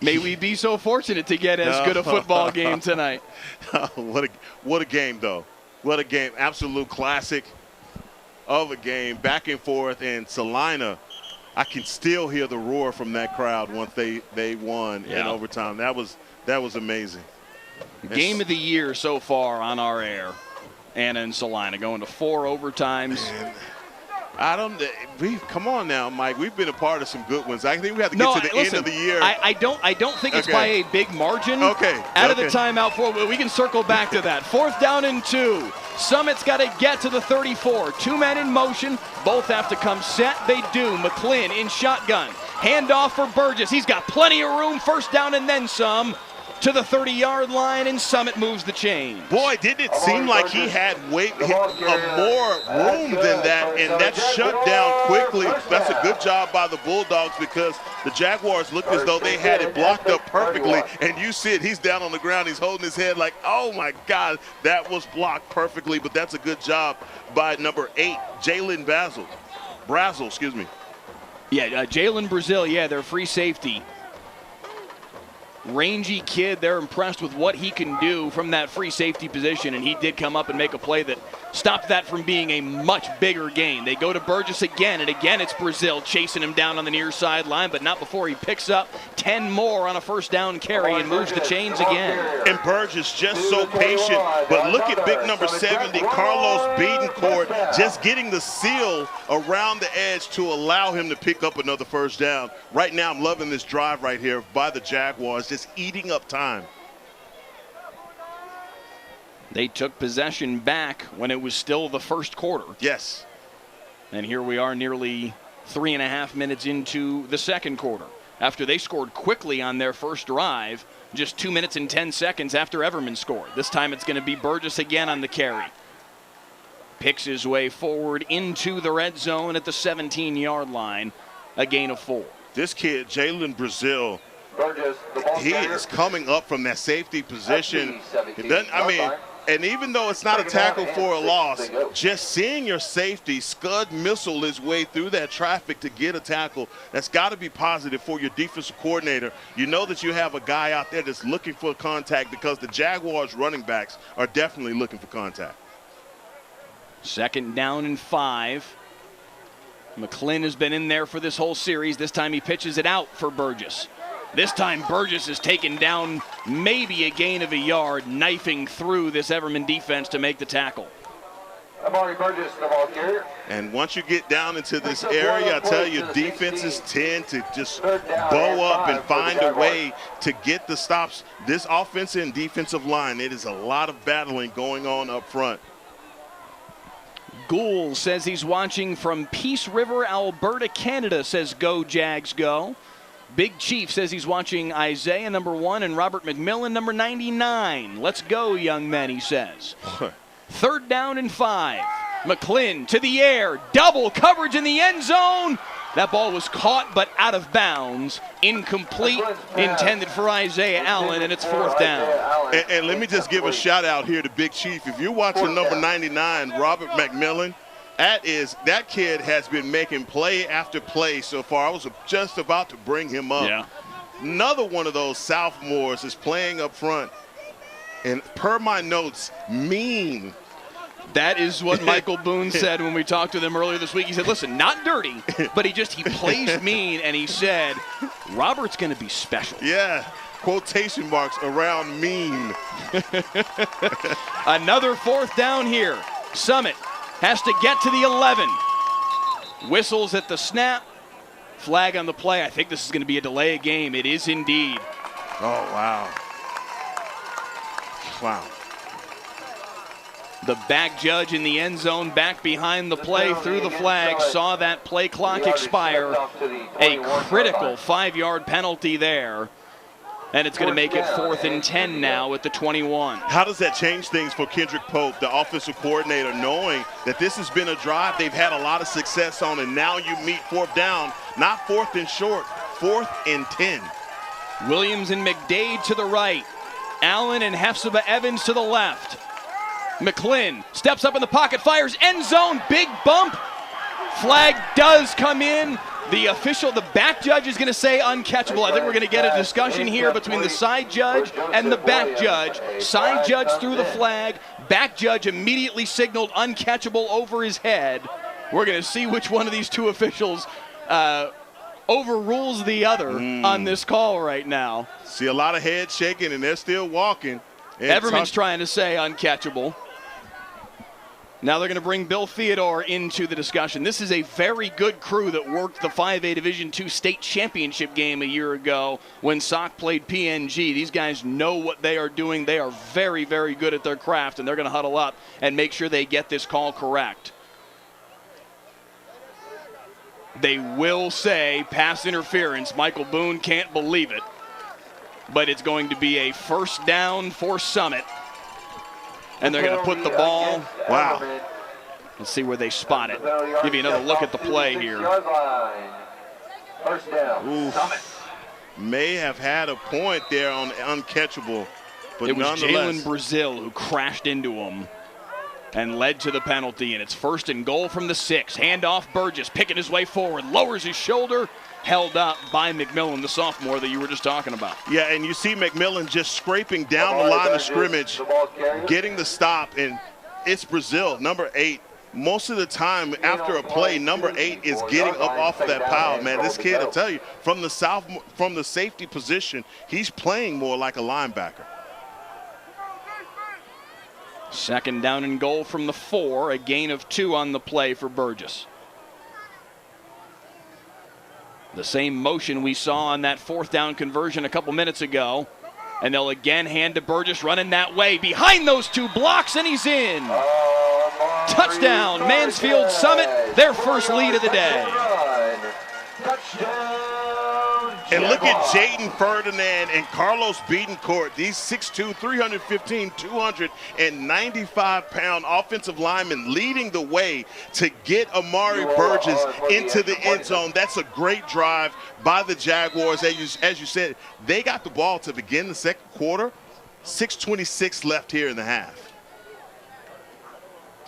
May we be so fortunate to get as good a football game tonight. What a game, though. What a game. Absolute classic of a game. Back and forth. And Salina, I can still hear the roar from that crowd once they won in overtime. That was amazing. Game of the year so far on our air. Anna and Salina going to 4 overtimes. Man, come on now, Mike. We've been a part of some good ones. I think we have to get to the end of the year. I don't think it's by a big margin. Out of the timeout, we can circle back to that. 4th down and 2. Summit's got to get to the 34. 2 men in motion. Both have to come set. They do. McClin in shotgun. Handoff for Burgess. He's got plenty of room. 1st down and then some. To the 30-yard line, and Summit moves the chain. Boy, didn't it seem like he had more room than that, and that shut down quickly. That's a good job by the Bulldogs because the Jaguars looked as though they had it blocked up perfectly, and you see it, he's down on the ground, he's holding his head like, oh my God, that was blocked perfectly, but that's a good job by number 8, Jalen Brazel, excuse me. Yeah, Jalen Brazil, their free safety. Rangy kid, they're impressed with what he can do from that free safety position, and he did come up and make a play that stopped that from being a much bigger gain. They go to Burgess again, and again it's Brazil chasing him down on the near sideline, but not before he picks up 10 more on a 1st down carry and moves the chains again. And Burgess just so patient, but look at big number 70, Carlos Betancourt, just getting the seal around the edge to allow him to pick up another 1st down. Right now I'm loving this drive right here by the Jaguars, just eating up time. They took possession back when it was still the 1st quarter. Yes. And here we are nearly 3.5 minutes into the 2nd quarter. After they scored quickly on their first drive, just 2 minutes and 10 seconds after Everman scored. This time it's going to be Burgess again on the carry. Picks his way forward into the red zone at the 17-yard line. A gain of 4. This kid, Jalen Brazil, he is coming up from that safety position. And even though it's not a tackle for a loss, just seeing your safety scud missile his way through that traffic to get a tackle, that's got to be positive for your defensive coordinator. You know that you have a guy out there that's looking for contact because the Jaguars running backs are definitely looking for contact. 2nd down and 5. McClin has been in there for this whole series. This time he pitches it out for Burgess. This time Burgess is taken down maybe a gain of a yard, knifing through this Everman defense to make the tackle. Amari Burgess, the ball carrier. And once you get down into this area, I tell you, defenses tend to just bow up and find a way to get the stops. This offensive and defensive line, it is a lot of battling going on up front. Gould says he's watching from Peace River, Alberta, Canada, says go Jags go. Big Chief says he's watching Isaiah, number 1, and Robert McMillan, number 99. Let's go, young men, he says. 3rd down and 5. McClin to the air. Double coverage in the end zone. That ball was caught but out of bounds. Incomplete, intended for Isaiah Allen, and it's 4th down. And let me just give a shout out here to Big Chief. If you're watching number 99, Robert McMillan, that kid has been making play after play so far. I was just about to bring him up. Yeah. Another one of those sophomores is playing up front. And per my notes, mean. That is what Michael Boone said when we talked to them earlier this week. He said, listen, not dirty, but he plays mean, and he said, Robert's going to be special. Yeah, quotation marks around mean. Another 4th down here. Summit has to get to the 11. Whistles at the snap. Flag on the play. I think this is going to be a delay of game. It is indeed. Oh, wow. Wow. The back judge in the end zone, back behind the play, through the flag, saw that play clock expire. A critical 5-yard penalty there. And it's going to make it 4th and 10 now at the 21. How does that change things for Kendrick Pope, the offensive coordinator, knowing that this has been a drive they've had a lot of success on, and now you meet 4th down, not 4th and short, 4th and 10. Williams and McDade to the right. Allen and Hephzibah Evans to the left. McClin steps up in the pocket, fires, end zone, big bump. Flag does come in. The back judge is going to say uncatchable. I think we're going to get a discussion here between the side judge and the back judge. Side judge threw the flag. Back judge immediately signaled uncatchable over his head. We're going to see which one of these two officials overrules the other on this call right now. See a lot of head shaking, and they're still walking. Everman's trying to say uncatchable. Now they're going to bring Bill Theodore into the discussion. This is a very good crew that worked the 5A Division II state championship game a year ago when Sock played PNG. These guys know what they are doing. They are very, very good at their craft, and they're going to huddle up and make sure they get this call correct. They will say pass interference. Michael Boone can't believe it. But it's going to be a 1st down for Summit. And they're going to put the ball. Wow. Let's see where they spot it. Give you another look at the play here. 1st down. Summit. May have had a point there on uncatchable, but it was nonetheless. Jalen Brazil who crashed into him and led to the penalty. And it's 1st and goal from the 6. Handoff Burgess, picking his way forward, lowers his shoulder. Held up by McMillan, the sophomore that you were just talking about. Yeah, and you see McMillan just scraping down the line of scrimmage, getting the stop, and it's Brazil, number 8. Most of the time after a play, number 8 is getting up off of that pile. Man, this kid, I'll tell you, from the safety position, he's playing more like a linebacker. 2nd down and goal from the 4, a gain of 2 on the play for Burgess. The same motion we saw on that 4th down conversion a couple minutes ago. And they'll again hand to Burgess, running that way. Behind those 2 blocks, and he's in. Touchdown, Mansfield Summit, their first lead of the day. And look at Jaden Ferdinand and Carlos Betancourt, these 6'2", 315, 295-pound offensive linemen leading the way to get Amari Burgess into the end zone. That's a great drive by the Jaguars. As you said, they got the ball to begin the 2nd quarter. 6:26 left here in the half.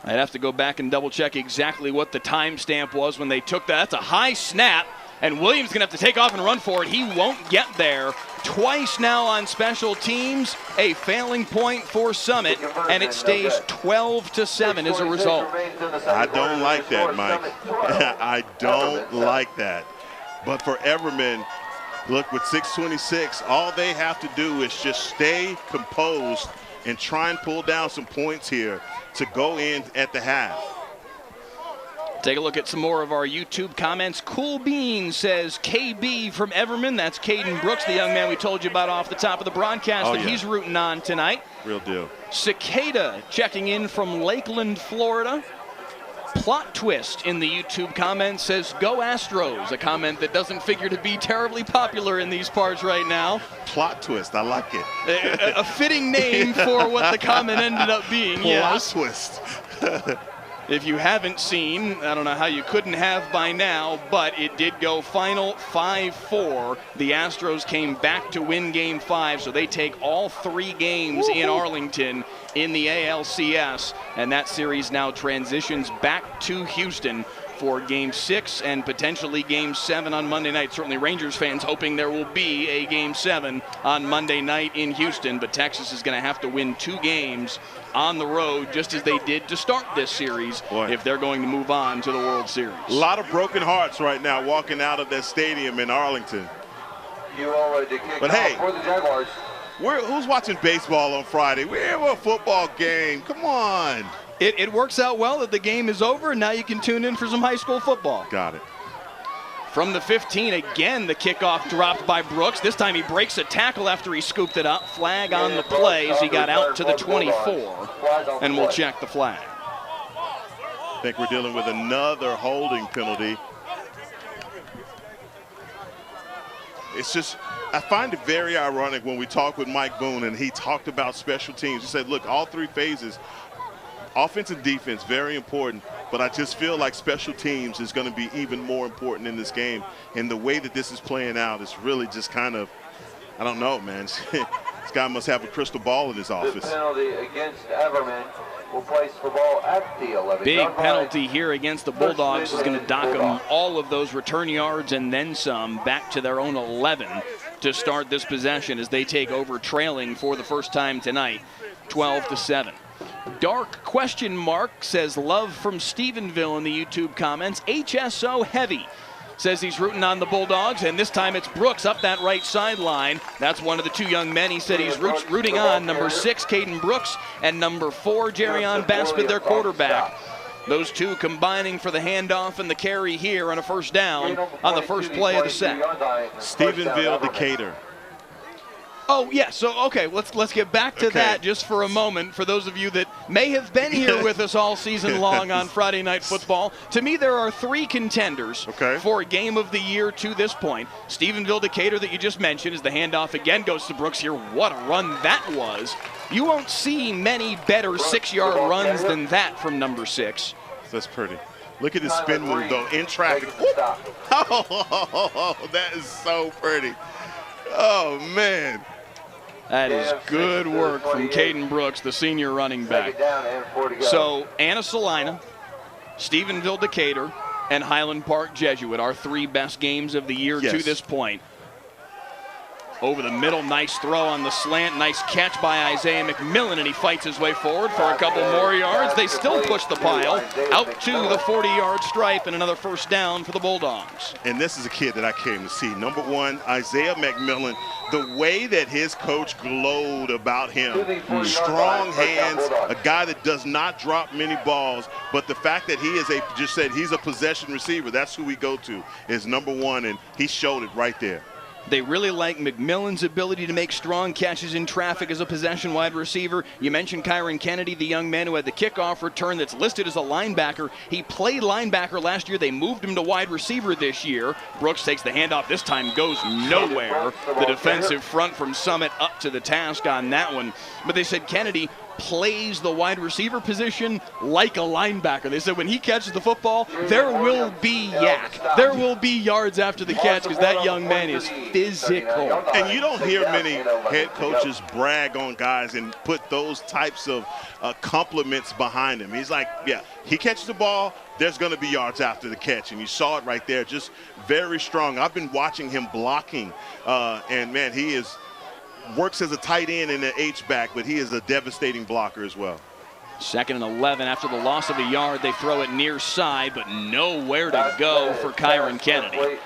I'd have to go back and double-check exactly what the timestamp was when they took that. That's a high snap, and Williams is going to have to take off and run for it. He won't get there. Twice now on special teams, a failing point for Summit, and it stays 12-7 as a result. I don't like that, Mike. I don't like that. But for Everman, look, with 6:26, all they have to do is just stay composed and try and pull down some points here to go in at the half. Take a look at some more of our YouTube comments. Cool Bean says KB from Everman. That's Caden Brooks, the young man we told you about off the top of the broadcast he's rooting on tonight. Real deal. Cicada checking in from Lakeland, Florida. Plot Twist in the YouTube comments says, "Go Astros," a comment that doesn't figure to be terribly popular in these parts right now. Plot Twist, I like it. A fitting name for what the comment ended up being. Plot Twist. If you haven't seen, I don't know how you couldn't have by now, but it did go final 5-4. The Astros came back to win Game 5, so they take all 3 games in Arlington in the ALCS, and that series now transitions back to Houston for Game 6 and potentially Game 7 on Monday night. Certainly Rangers fans hoping there will be a Game 7 on Monday night in Houston, but Texas is going to have to win 2 games on the road, just as they did to start this series, if they're going to move on to the World Series. A lot of broken hearts right now walking out of that stadium in Arlington. But hey, for the Jaguars. Who's watching baseball on Friday? We have a football game. Come on. It works out well that the game is over, and now you can tune in for some high school football. Got it. From the 15, again, the kickoff dropped by Brooks. This time he breaks a tackle after he scooped it up. Flag on the play as he got out to the 24, and we'll check the flag. I think we're dealing with another holding penalty. It's just, I find it very ironic when we talk with Mike Boone and he talked about special teams. He said, look, all 3 phases, offense and defense, very important, but I just feel like special teams is going to be even more important in this game. And the way that this is playing out is really just kind of, I don't know, man. This guy must have a crystal ball in his office. This penalty against Everman will place the ball at the 11. Big penalty here against the Bulldogs is going to dock them all of those return yards and then some back to their own 11 to start this possession as they take over trailing for the first time tonight, 12-7. Dark question mark says love from Stephenville in the YouTube comments. HSO Heavy says he's rooting on the Bulldogs, and this time it's Brooks up that right sideline. That's one of the 2 young men he said he's rooting on, number 6, Caden Brooks, and number 4, Jerion Baspett, their quarterback. Those 2 combining for the handoff and the carry here on a first down on the first play of the set. Stephenville, Decatur. Oh, yeah, so, okay, let's get back to that just for a moment. For those of you that may have been here with us all season long on Friday Night Football, to me there are 3 contenders for Game of the Year to this point. Stephenville, Decatur that you just mentioned, as the handoff again goes to Brooks here. What a run that was. You won't see many better 6-yard runs than that from number 6. That's pretty. Look at his spin move, though, in traffic. Oh, that is so pretty. Oh, man. That is good work from Caden Brooks, the senior running back. So Anna Salina, Stephenville Decatur, and Highland Park Jesuit, our 3 best games of the year to this point. Over the middle, nice throw on the slant, nice catch by Isaiah McMillan, and he fights his way forward for a couple more yards. They still push the pile out to the 40-yard stripe, and another first down for the Bulldogs. And this is a kid that I came to see. Number 1, Isaiah McMillan. The way that his coach glowed about him, strong hands, a guy that does not drop many balls, but the fact that he is he's a possession receiver, that's who we go to, is number 1, and he showed it right there. They really like McMillan's ability to make strong catches in traffic as a possession wide receiver. You mentioned Kyron Kennedy, the young man who had the kickoff return that's listed as a linebacker. He played linebacker last year. They moved him to wide receiver this year. Brooks takes the handoff. This time goes nowhere. The defensive front from Summit up to the task on that one. But they said Kennedy plays the wide receiver position like a linebacker. They said when he catches the football, there will be yak. There will be yards after the catch because that young man is physical. And you don't hear many head coaches brag on guys and put those types of compliments behind him. He's like, yeah, he catches the ball, there's going to be yards after the catch. And you saw it right there, just very strong. I've been watching him blocking, and, man, he works as a tight end and an H-back, but he is a devastating blocker as well. 2nd and 11 after the loss of a yard. They throw it near side, but nowhere to go for Kyron Kennedy.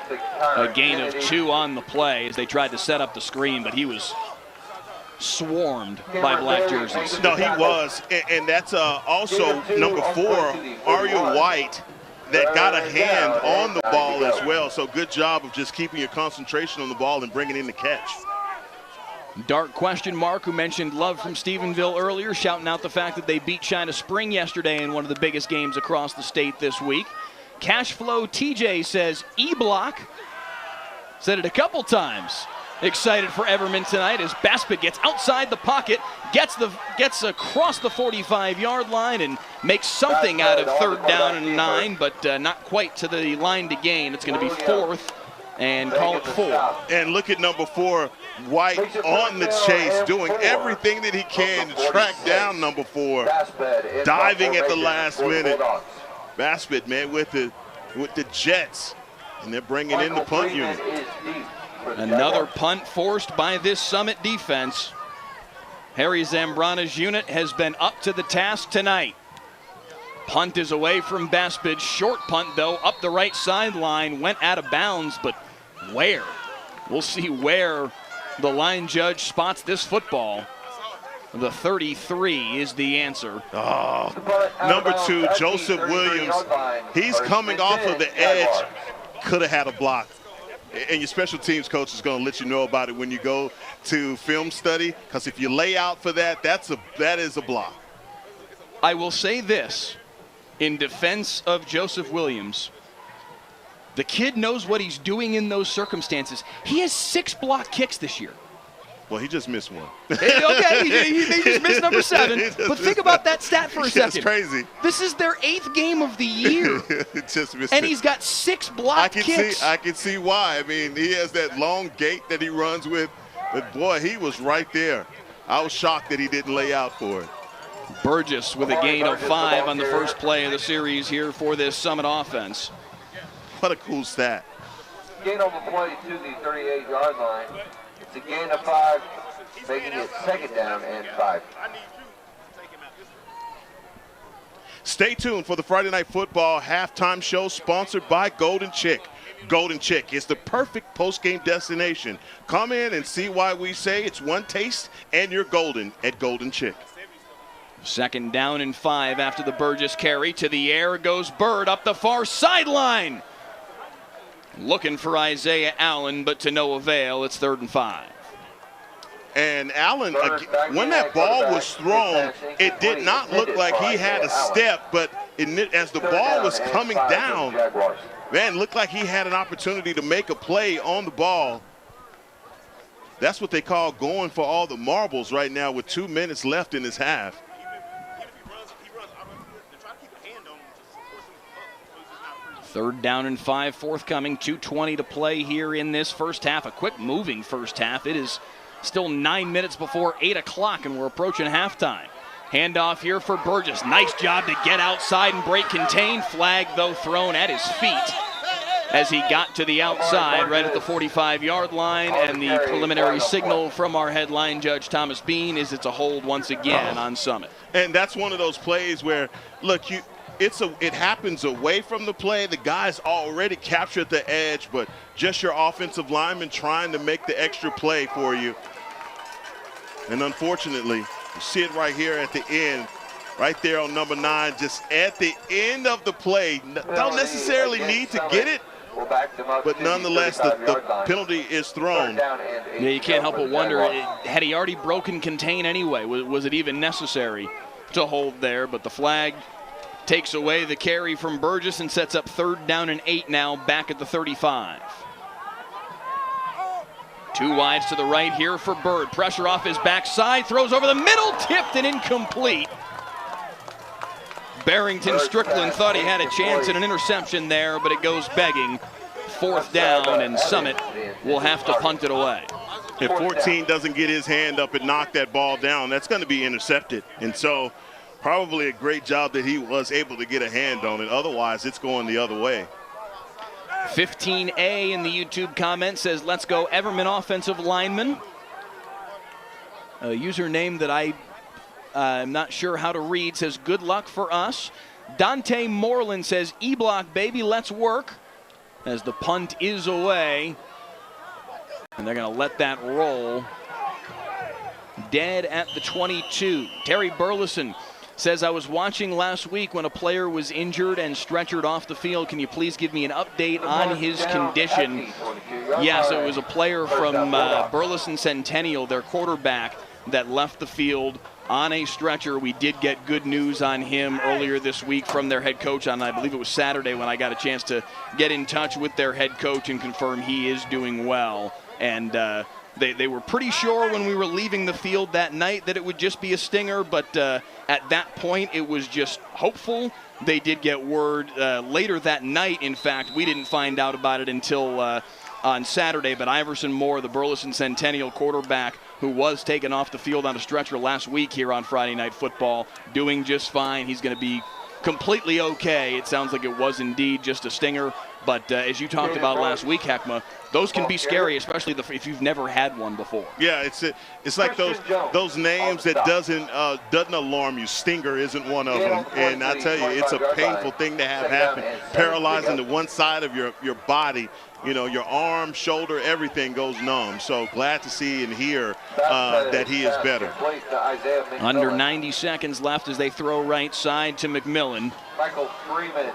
A gain of 2 on the play as they tried to set up the screen, but he was swarmed by black jerseys. No, he was, and that's also number 4, Aria White, that got a hand on the ball as well. So good job of just keeping your concentration on the ball and bringing in the catch. Dark question mark, who mentioned love from Stephenville earlier, shouting out the fact that they beat China Spring yesterday in one of the biggest games across the state this week. Cashflow TJ says E-block. Said it a couple times. Excited for Everman tonight as Baspet gets outside the pocket, gets across the 45-yard line and makes something out of 3rd down and 9, but not quite to the line to gain. It's going to be 4th. And call it 4. And look at number 4, White on the chase, doing everything that he can to track down number 4, diving at the last minute. Baspet, man, with the Jets, and they're bringing in the punt unit. Another punt forced by this Summit defense. Harry Zambrana's unit has been up to the task tonight. Punt is away from Baspet. Short punt, though, up the right sideline. Went out of bounds, but where? We'll see where the line judge spots this football. The 33 is the answer. Oh, number 2, Joseph Williams. He's coming off of the edge. Could have had a block. And your special teams coach is going to let you know about it when you go to film study, because if you lay out for that, that is a block. I will say this. In defense of Joseph Williams, the kid knows what he's doing in those circumstances. He has 6 block kicks this year. Well, he just missed one. Okay, he just missed number 7. But think about that stat for a second. It's crazy. This is their 8th game of the year. Just missed and it. He's got 6 block kicks. I can see why. I mean, he has that long gait that he runs with. But, boy, he was right there. I was shocked that he didn't lay out for it. Burgess with a gain of 5 on the first play of the series here for this Summit offense. What a cool stat. Gain on the play to the 38-yard line. It's a gain of 5, making it 2nd down and 5. Stay tuned for the Friday Night Football halftime show sponsored by Golden Chick. Golden Chick is the perfect post-game destination. Come in and see why we say it's one taste and you're golden at Golden Chick. 2nd down and 5 after the Burgess carry. To the air goes Bird up the far sideline. Looking for Isaiah Allen, but to no avail. It's 3rd and 5. And Allen, when that ball was thrown, it did not look like he had a step, but as the ball was coming down, man, looked like he had an opportunity to make a play on the ball. That's what they call going for all the marbles right now with 2 minutes left in his half. Third down and 5 forthcoming. 2:20 to play here in this first half. A quick moving first half. It is still 9 minutes before 8 o'clock, and we're approaching halftime. Handoff here for Burgess. Nice job to get outside and break contain. Flag, though, thrown at his feet as he got to the outside right at the 45-yard line. And the preliminary signal from our headline judge, Thomas Bean, is it's a hold once again on Summit. And that's one of those plays where, look, it happens away from the play. The guy's already captured the edge, but just your offensive lineman trying to make the extra play for you. And unfortunately, you see it right here at the end, right there on number 9, just at the end of the play. Don't necessarily need to get it, but nonetheless, the penalty is thrown. Yeah, you can't help but wonder, had he already broken contain anyway? Was it even necessary to hold there? But the flag takes away the carry from Burgess and sets up 3rd down and 8 now back at the 35. Two wides to the right here for Bird. Pressure off his backside, throws over the middle, tipped and incomplete. Barrington Strickland thought he had a chance at an interception there, but it goes begging. Fourth down, and Summit will have to punt it away. If 14 doesn't get his hand up and knock that ball down, that's going to be intercepted. And so probably a great job that he was able to get a hand on it. Otherwise, it's going the other way. 15A in the YouTube comment says, let's go Everman offensive lineman. A username that I'm not sure how to read says, good luck for us. Dante Moreland says, E-block, baby, let's work. As the punt is away. And they're going to let that roll. Dead at the 22. Terry Burleson says, I was watching last week when a player was injured and stretchered off the field. Can you please give me an update on his condition? Yes, it was a player from Burleson Centennial, their quarterback, that left the field on a stretcher. We did get good news on him earlier this week from their head coach on, I believe it was Saturday, when I got a chance to get in touch with their head coach and confirm he is doing well. And they were pretty sure when we were leaving the field that night that it would just be a stinger, but at that point it was just hopeful. They did get word later that night, in fact. We didn't find out about it until on Saturday, but Iverson Moore, the Burleson Centennial quarterback, who was taken off the field on a stretcher last week here on Friday Night Football, doing just fine. He's going to be completely okay. It sounds like it was indeed just a stinger, but as you talked about last week, Heckma, those can be scary, especially if you've never had one before. Yeah, it's like those names that doesn't alarm you. Stinger isn't one of them, and I tell you, it's a painful thing to have happen, paralyzing to one side of your body. You know, your arm, shoulder, everything goes numb. So glad to see and hear that he is better. Under 90 seconds left as they throw right side to McMillan.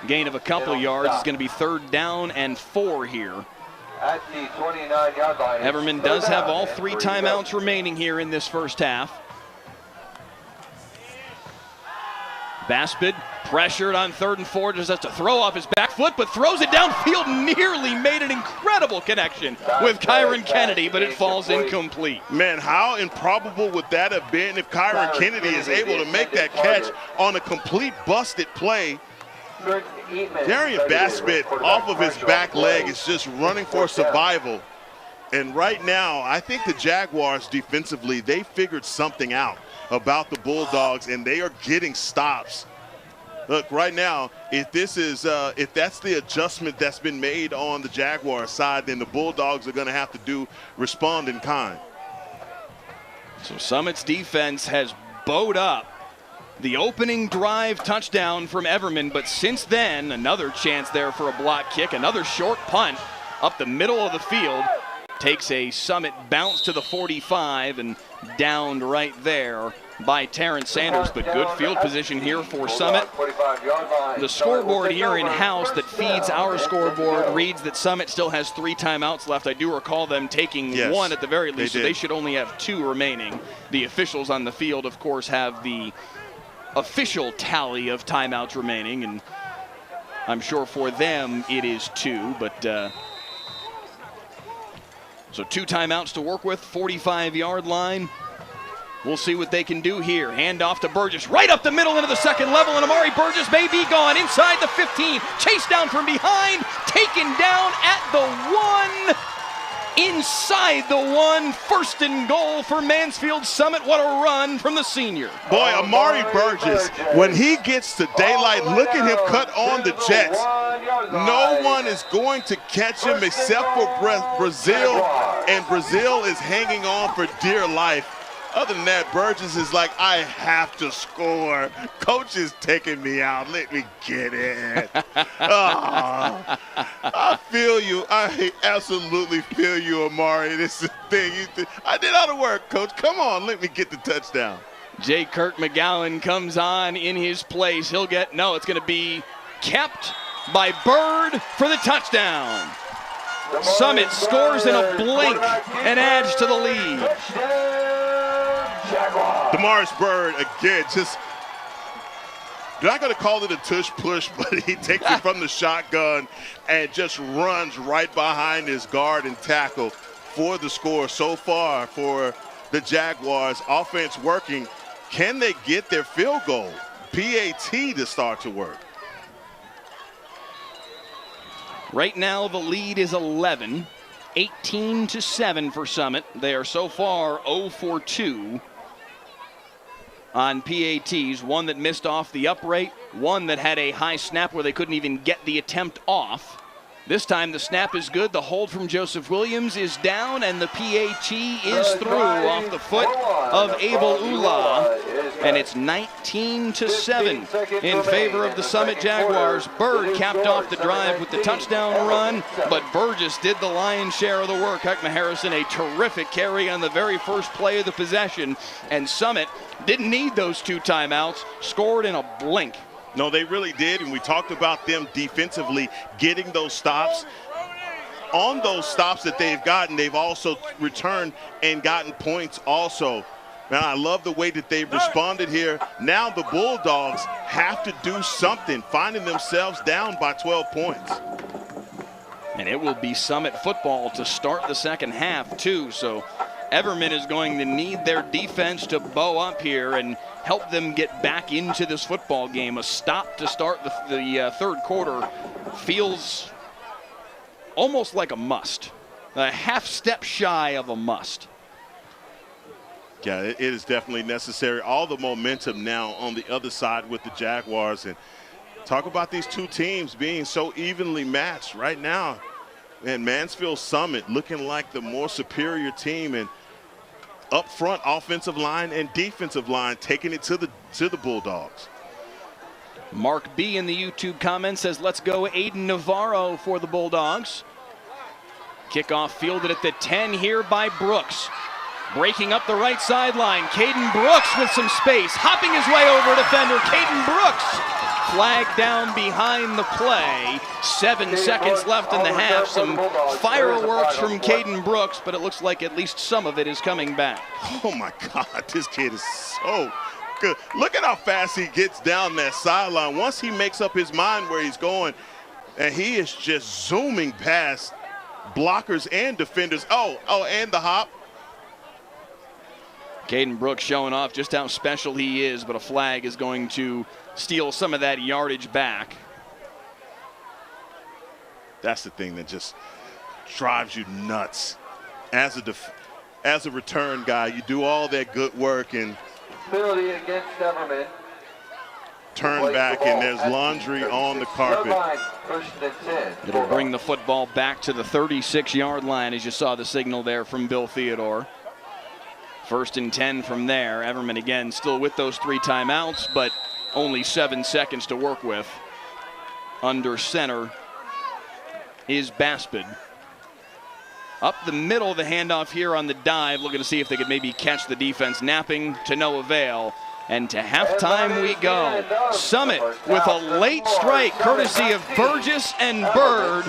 Gain of a couple yards. It's going to be 3rd down and 4 here. At the 29-yard line. Everman does have all 3 timeouts remaining here in this first half. Baspid pressured on 3rd and 4, just has to throw off his back foot, but throws it downfield, nearly made an incredible connection with Kyron Kennedy, but it falls incomplete. Man, how improbable would that have been if Kyron Kennedy is able to make that catch on a complete busted play? Darian Baspid off of his back leg is just running for survival. And right now, I think the Jaguars defensively, they figured something out about the Bulldogs, and they are getting stops. Look, right now, if that's the adjustment that's been made on the Jaguar side, then the Bulldogs are going to have to respond in kind. So Summit's defense has bowed up the opening drive touchdown from Everman, but since then, another chance there for a block kick, another short punt up the middle of the field. Takes a Summit bounce to the 45 and downed right there by Terrence Sanders, but good field position here for Summit. The scoreboard here in-house that feeds our scoreboard reads that Summit still has 3 timeouts left. I do recall them taking one at the very least, so they should only have 2 remaining. The officials on the field, of course, have the official tally of timeouts remaining, and I'm sure for them it is 2, but so 2 timeouts to work with, 45-yard line. We'll see what they can do here. Hand off to Burgess, right up the middle into the second level, and Amari Burgess may be gone inside the 15. Chased down from behind, taken down at the 1. Inside the 1, 1st and goal for Mansfield Summit. What a run from the senior. Boy, Amari Burgess, when he gets to daylight, look at him cut on the jets. No one is going to catch him except for Brazil, and Brazil is hanging on for dear life. Other than that, Burgess is like, I have to score. Coach is taking me out. Let me get it. Oh, I feel you. I absolutely feel you, Amari. This is the thing. I did all the work, Coach. Come on, let me get the touchdown. J. Kirk McGowan comes on in his place. He'll get, no, it's going to be kept by Bird for the touchdown. Summit scores in a blink and adds to the lead. Damaris Bird, again, just, you're not going to call it a tush-push, but he takes it from the shotgun and just runs right behind his guard and tackle. for the score so far for the Jaguars. Offense working. Can they get their field goal, PAT, to start to work? Right now the lead is 11, 18-7 for Summit. They are so far 0 for 2 on PATs. One that missed off the upright, one that had a high snap where they couldn't even get the attempt off. This time the snap is good. The hold from Joseph Williams is down, and the PAT is through off the foot of Abel Ula. And it's 19-7 in favor of the Summit Jaguars. Bird capped off the drive with the touchdown run, but Burgess did the lion's share of the work. Heckma Harrison, a terrific carry on the very first play of the possession, and Summit didn't need those 2 timeouts, scored in a blink. No, they really did, and we talked about them defensively getting those stops. On those stops that they've gotten, they've also returned and gotten points also. Man, I love the way that they've responded here. Now the Bulldogs have to do something, finding themselves down by 12 points. And it will be Summit football to start the second half, too. So Everman is going to need their defense to bow up here and help them get back into this football game. A stop to start the third quarter feels almost like a must. A half step shy of a must. Yeah, it is definitely necessary. All the momentum now on the other side with the Jaguars. And talk about these two teams being so evenly matched right now. And Mansfield Summit looking like the more superior team, and up front, offensive line and defensive line taking it to the Bulldogs. Mark B in the YouTube comments says, let's go Aiden Navarro for the Bulldogs. Kickoff fielded at the 10 here by Brooks. Breaking up the right sideline, Caden Brooks with some space, hopping his way over defender, Caden Brooks. Flag down behind the play. 7 seconds left in the half. Some fireworks from Caden Brooks, but it looks like at least some of it is coming back. Oh my God, this kid is so good. Look at how fast he gets down that sideline. Once he makes up his mind where he's going, and he is just zooming past blockers and defenders. Oh, and the hop. Caden Brooks showing off just how special he is, but a flag is going to steal some of that yardage back. That's the thing that just drives you nuts. As a return guy, you do all that good work and penalty against Everman. Turn back and there's laundry on the carpet. It'll bring the football back to the 36-yard line, as you saw the signal there from Bill Theodore. 1st and 10 from there. Everman again still with those 3 timeouts, but only 7 seconds to work with. Under center is Baspid. Up the middle, the handoff here on the dive, looking to see if they could maybe catch the defense napping, to no avail. And to halftime we go. Summit with a late strike courtesy of Burgess and Bird.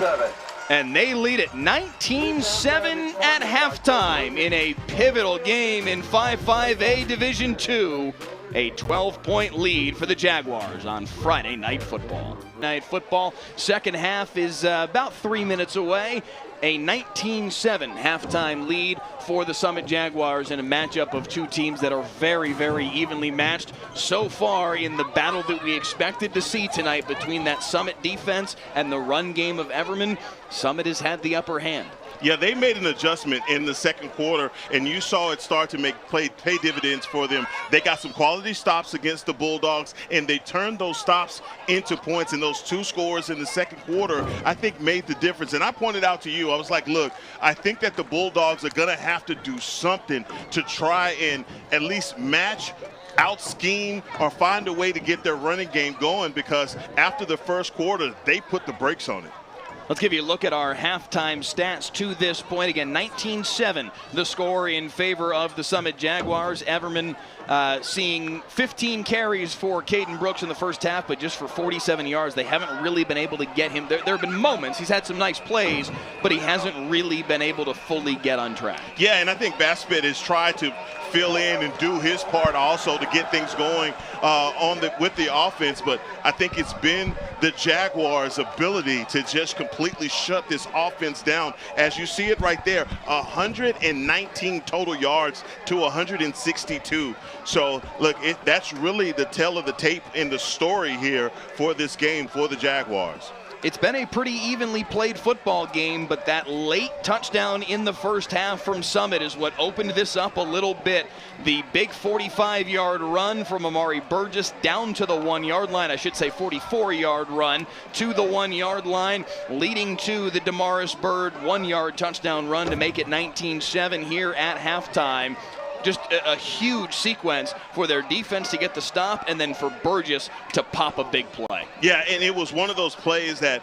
And they lead it 19-7 at halftime in a pivotal game in 5-5A Division II. A 12-point lead for the Jaguars on Friday Night Football. Night Football, second half is about 3 minutes away. A 19-7 halftime lead for the Summit Jaguars in a matchup of two teams that are very, very evenly matched so far in the battle that we expected to see tonight between that Summit defense and the run game of Everman. Summit has had the upper hand. Yeah, they made an adjustment in the second quarter, and you saw it start to pay dividends for them. They got some quality stops against the Bulldogs, and they turned those stops into points, and those 2 scores in the second quarter, I think, made the difference. And I pointed out to you, I was like, look, I think that the Bulldogs are going to have to do something to try and at least match, out-scheme, or find a way to get their running game going, because after the first quarter, they put the brakes on it. Let's give you a look at our halftime stats to this point. Again, 19-7, the score in favor of the Summit Jaguars. Everman seeing 15 carries for Caden Brooks in the first half, but just for 47 yards. They haven't really been able to get him. There have been moments. He's had some nice plays, but he hasn't really been able to fully get on track. Yeah, and I think Baspid has tried to fill in and do his part also to get things going with the offense. But I think it's been the Jaguars' ability to just completely shut this offense down. As you see it right there, 119 total yards to 162. So, look, that's really the tale of the tape in the story here for this game for the Jaguars. It's been a pretty evenly played football game, but that late touchdown in the first half from Summit is what opened this up a little bit. The big 45-yard run from Amari Burgess down to the 1-yard line, I should say 44-yard run to the 1-yard line, leading to the Damaris Bird 1-yard touchdown run to make it 19-7 here at halftime. Just a huge sequence for their defense to get the stop and then for Burgess to pop a big play. Yeah, and it was one of those plays that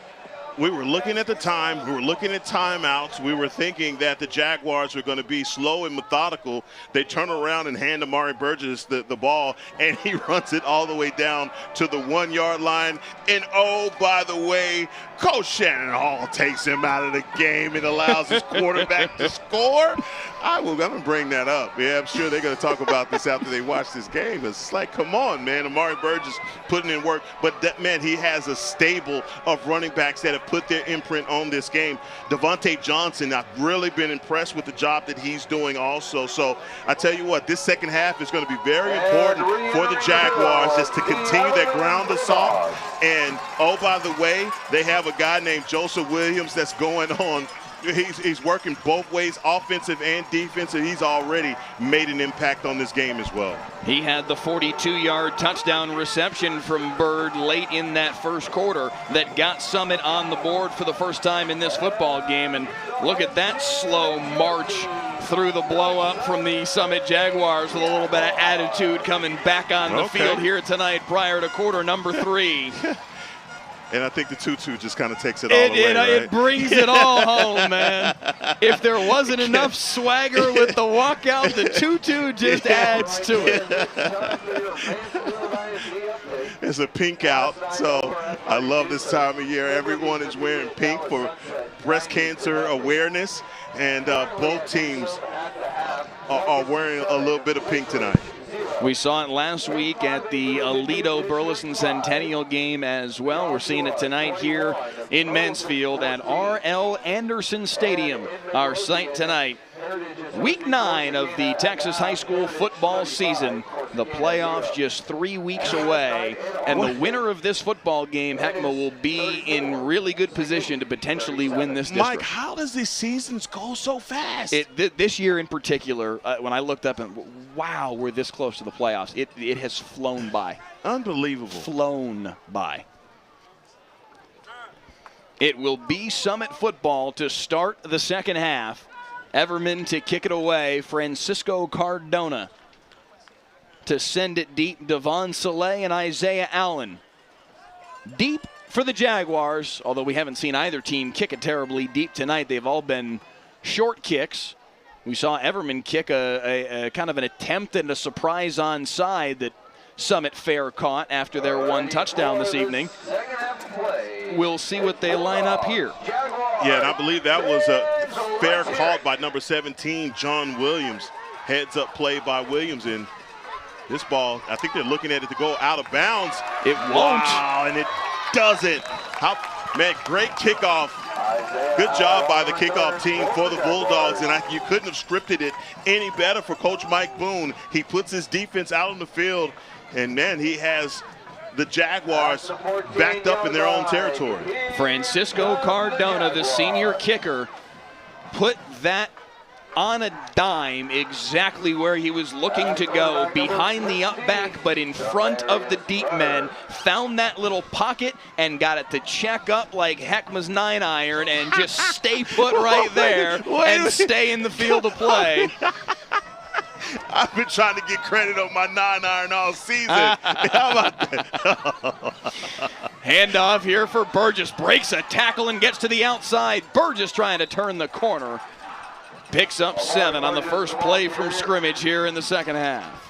we were looking at the time, we were looking at timeouts, we were thinking that the Jaguars were going to be slow and methodical. They turn around and hand Amari Burgess the ball, and he runs it all the way down to the 1-yard line. And oh, by the way, Coach Shannon Hall takes him out of the game and allows his quarterback to score. I'm going to bring that up. Yeah, I'm sure they're going to talk about this after they watch this game. It's like, come on, man. Amari Burgess putting in work. But that, man, he has a stable of running backs that have put their imprint on this game. Devontae Johnson, I've really been impressed with the job that he's doing also. So I tell you what, this second half is going to be very important for the Jaguars just to continue that ground assault. And, oh, by the way, they have a guy named Joseph Williams that's going on. He's working both ways, offensive and defensive. He's already made an impact on this game as well. He had the 42-yard touchdown reception from Bird late in that first quarter that got Summit on the board for the first time in this football game. And look at that slow march through the blow-up from the Summit Jaguars with a little bit of attitude coming back on the field here tonight prior to quarter number 3. And I think the tutu just kind of takes it all away, right? It brings it all home, man. If there wasn't enough swagger with the walkout, the tutu just adds to it. It's a pink out, so I love this time of year. Everyone is wearing pink for breast cancer awareness, and both teams are wearing a little bit of pink tonight. We saw it last week at the Alito Burleson Centennial game as well. We're seeing it tonight here in Mansfield at R.L. Anderson Stadium, our site tonight. Week 9 of the Texas high school football season. The playoffs just 3 weeks away. And the winner of this football game, Heckma, will be in really good position to potentially win this district. Mike, how does these seasons go so fast? This year in particular, when I looked up and, wow, we're this close to the playoffs. It has flown by. Unbelievable. Flown by. It will be Summit football to start the second half. Everman to kick it away. Francisco Cardona to send it deep. Devon Soleil and Isaiah Allen. Deep for the Jaguars, although we haven't seen either team kick it terribly deep tonight. They've all been short kicks. We saw Everman kick a kind of an attempt and a surprise onside that Summit Fair caught after their one touchdown this evening. We'll see what they line up here. Yeah, and I believe that was a fair call by number 17, John Williams. Heads up play by Williams, and this ball, I think they're looking at it to go out of bounds. It won't. Wow, and it doesn't. Man, great kickoff. Good job by the kickoff team for the Bulldogs, and you couldn't have scripted it any better for Coach Mike Boone. He puts his defense out on the field, and man, he has the Jaguars backed up in their own territory. Francisco Cardona, the senior kicker, put that on a dime exactly where he was looking to go, behind the up back but in front of the deep men, found that little pocket and got it to check up like Heckma's 9-iron and just stay put right there and stay in the field of play. I've been trying to get credit on my 9-iron all season. How about that? Handoff here for Burgess. Breaks a tackle and gets to the outside. Burgess trying to turn the corner. Picks up 7 on the first play from scrimmage here in the second half.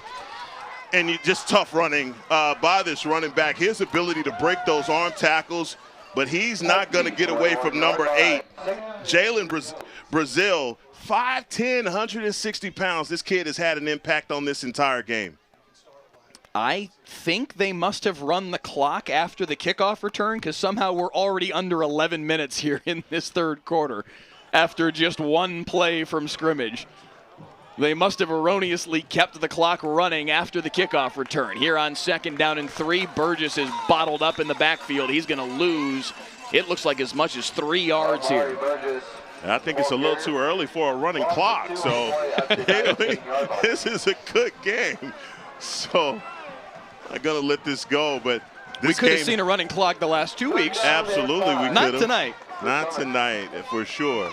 And just tough running by this running back. His ability to break those arm tackles but he's not going to get away from number 8, Jalen Brazil, 5'10", 160 pounds. This kid has had an impact on this entire game. I think they must have run the clock after the kickoff return because somehow we're already under 11 minutes here in this third quarter after just one play from scrimmage. They must have erroneously kept the clock running after the kickoff return. Here on 2nd down and 3, Burgess is bottled up in the backfield. He's going to lose, it looks like, as much as 3 yards here. I think it's a little too early for a running clock, so this is a good game. So I'm going to let this go, but we could have seen a running clock the last 2 weeks. Absolutely, we could have. Not tonight. Not tonight, for sure.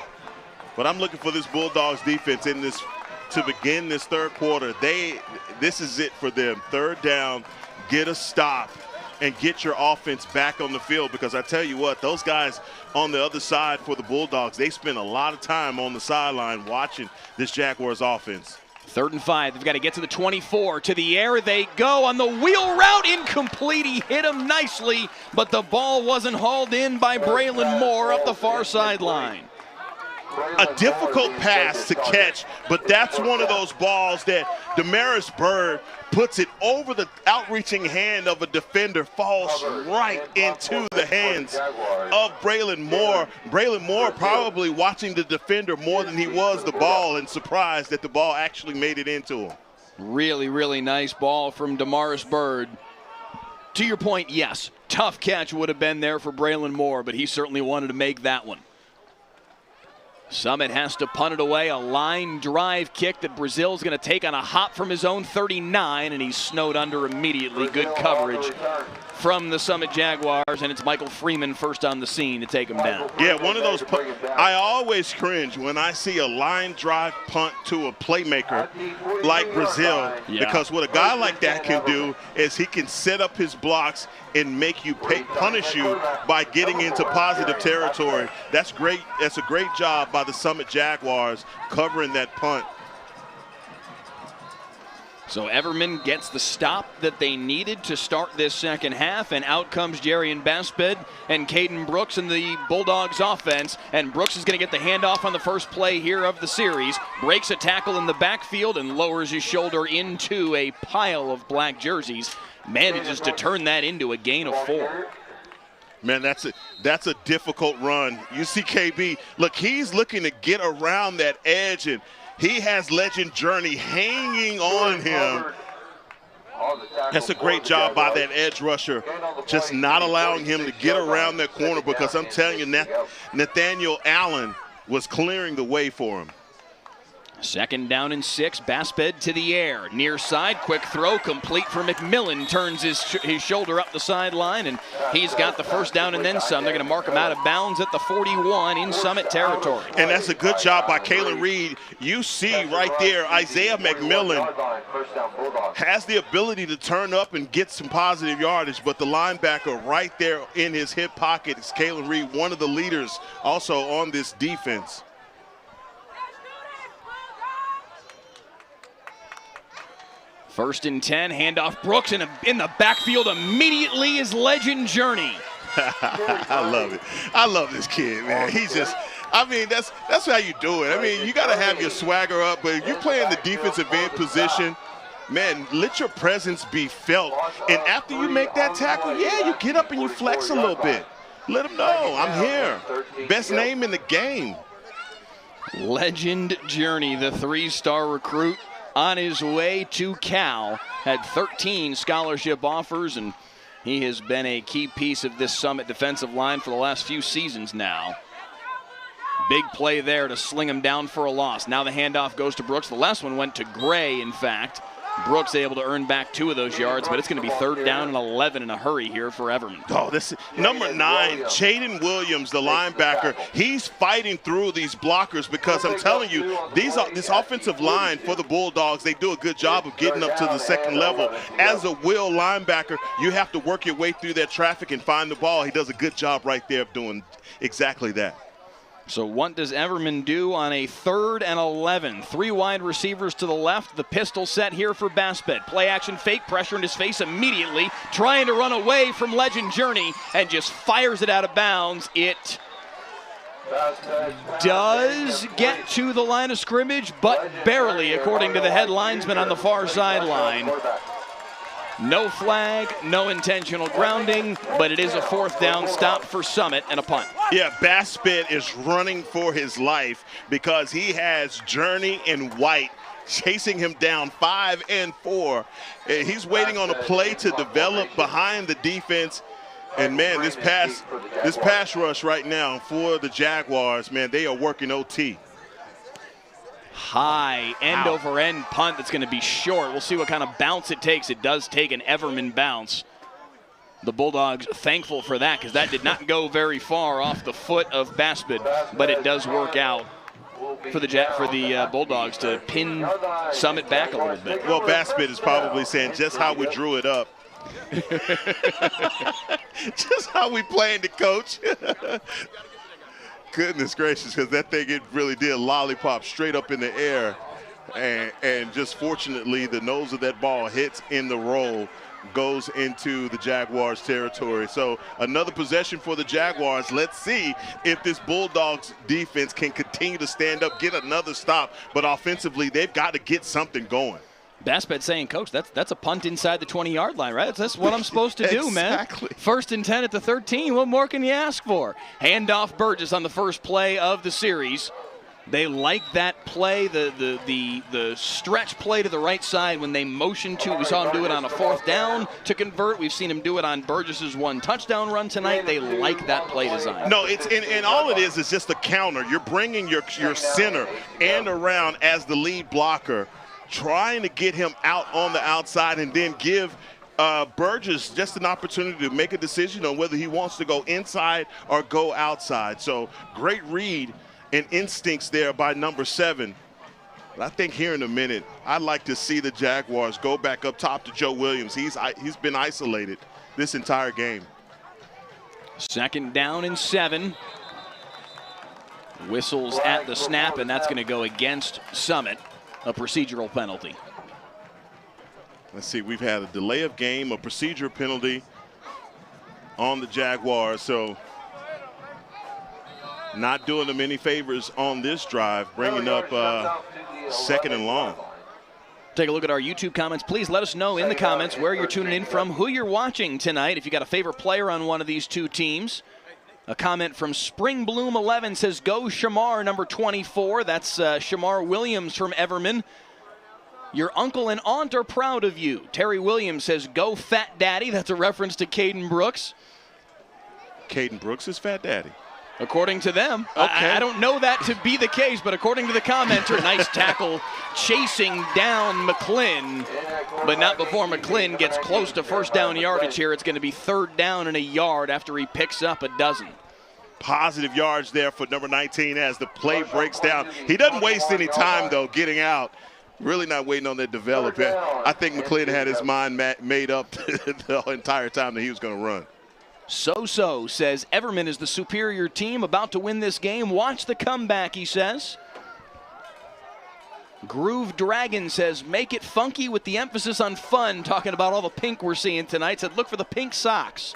But I'm looking for this Bulldogs defense to begin this third quarter. This is it for them. 3rd down, get a stop, and get your offense back on the field, because I tell you what, those guys on the other side for the Bulldogs, they spend a lot of time on the sideline watching this Jaguars offense. 3rd and 5. They've got to get to the 24. To the air they go on the wheel route. Incomplete. He hit him nicely, but the ball wasn't hauled in by Braylon Moore up the far sideline. A difficult pass to catch, but that's one of those balls that Damaris Bird puts it over the outreaching hand of a defender, falls right into the hands of Braylon Moore. Braylon Moore probably watching the defender more than he was the ball, and surprised that the ball actually made it into him. Really, really nice ball from Damaris Bird. To your point, yes, tough catch would have been there for Braylon Moore, but he certainly wanted to make that one. Summit has to punt it away. A line drive kick that Brazil's going to take on a hop from his own 39, and he's snowed under immediately. Good coverage from the Summit Jaguars, and it's Michael Freeman first on the scene to take him down. Yeah, one of those. I always cringe when I see a line drive punt to a playmaker like Brazil, because what a guy like that can do is he can set up his blocks and make you punish you by getting into positive territory. That's great. That's a great job by the Summit Jaguars covering that punt. So Everman gets the stop that they needed to start this second half, and out comes Jarian Basped and Caden Brooks in the Bulldogs offense. And Brooks is going to get the handoff on the first play here of the series, breaks a tackle in the backfield and lowers his shoulder into a pile of black jerseys. Manages to turn that into a gain of 4. Man, that's a difficult run. You see KB, look, he's looking to get around that edge, and he has Legend Journey hanging on him. That's a great job by that edge rusher, just not allowing him to get around that corner, because I'm telling you, Nathaniel Allen was clearing the way for him. 2nd down and 6, Basped to the air. Near side, quick throw, complete for McMillan. Turns his shoulder up the sideline, and he's got the first down and then some. They're going to mark him out of bounds at the 41 in Summit territory. And that's a good job by Kalen Reed. You see right there, Isaiah McMillan has the ability to turn up and get some positive yardage, but the linebacker right there in his hip pocket is Kalen Reed, one of the leaders also on this defense. First and 10, handoff Brooks in the backfield immediately is Legend Journey. I love it. I love this kid, man. He's just, I mean, that's how you do it. I mean, you got to have your swagger up, but if you're playing the defensive end position, man, let your presence be felt. And after you make that tackle, yeah, you get up and you flex a little bit. Let them know, I'm here. Best name in the game. Legend Journey, the 3-star recruit, on his way to Cal, had 13 scholarship offers, and he has been a key piece of this Summit defensive line for the last few seasons now. Big play there to sling him down for a loss. Now the handoff goes to Brooks. The last one went to Gray, in fact. Brooks able to earn back 2 of those yards, but it's going to be 3rd down and 11 in a hurry here for Everman. Oh, this is number 9, Jaden Williams, the linebacker. He's fighting through these blockers, because I'm telling you, this offensive line for the Bulldogs, they do a good job of getting up to the second level. As a will linebacker, you have to work your way through that traffic and find the ball. He does a good job right there of doing exactly that. So what does Everman do on a 3rd and 11? 3 wide receivers to the left. The pistol set here for Baspet. Play action fake, pressure in his face immediately. Trying to run away from Legend Journey and just fires it out of bounds. It does get to the line of scrimmage, but barely, according to the head linesman on the far sideline. No flag, no intentional grounding, but it is a 4th down stop for Summit and a punt. Yeah, Baspet is running for his life because he has Journey and White chasing him down 5 and 4. He's waiting on a play to develop behind the defense. And, man, this pass rush right now for the Jaguars, man, they are working OT. High end-over-end punt that's going to be short. We'll see what kind of bounce it takes. It does take an Everman bounce. The Bulldogs thankful for that because that did not go very far off the foot of Baspet, but it does work out for the Bulldogs to pin Summit back a little bit. Well, Baspet is probably saying just how we drew it up. Just how we planned it, coach. Goodness gracious, because that thing, it really did lollipop straight up in the air. And just fortunately, the nose of that ball hits in the roll, goes into the Jaguars' territory. So another possession for the Jaguars. Let's see if this Bulldogs defense can continue to stand up, get another stop. But offensively, they've got to get something going. Baspet saying, Coach, that's a punt inside the 20-yard line, right? That's what I'm supposed to do, man. Exactly. 1st and 10 at the 13. What more can you ask for? Handoff Burgess on the first play of the series. They like that play, the stretch play to the right side when they motion to. We saw him do it on a 4th down to convert. We've seen him do it on Burgess's 1 touchdown run tonight. They like that play design. No, it's and all it is just a counter. You're bringing your center and around as the lead blocker, trying to get him out on the outside and then give Burgess just an opportunity to make a decision on whether he wants to go inside or go outside. So great read and instincts there by number 7. But I think here in a minute, I'd like to see the Jaguars go back up top to Joe Williams. He's been isolated this entire game. 2nd down and 7. Whistles at the snap, and that's going to go against Summit. A procedural penalty. Let's see, we've had a delay of game, a procedure penalty on the Jaguars, so not doing them any favors on this drive, bringing up 2nd and long. Take a look at our YouTube comments. Please let us know in the comments where you're tuning in from, who you're watching tonight, if you got a favorite player on one of these two teams. A comment from Spring Bloom 11 says, go Shamar, number 24. That's Shamar Williams from Everman. Your uncle and aunt are proud of you. Terry Williams says, go Fat Daddy. That's a reference to Caden Brooks. Caden Brooks is Fat Daddy. According to them. Okay. I don't know that to be the case, but according to the commenter, nice tackle chasing down McClin, but not before McClin gets close to 1st down yardage here. It's going to be 3rd down and a yard after he picks up a dozen. Positive yards there for number 19 as the play breaks down. He doesn't waste any time, though, getting out. Really not waiting on that develop. I think McClin had his mind made up the entire time that he was going to run. So says Everman is the superior team, about to win this game. Watch the comeback, he says. Groove Dragon says, make it funky with the emphasis on fun, talking about all the pink we're seeing tonight. Said, look for the pink socks.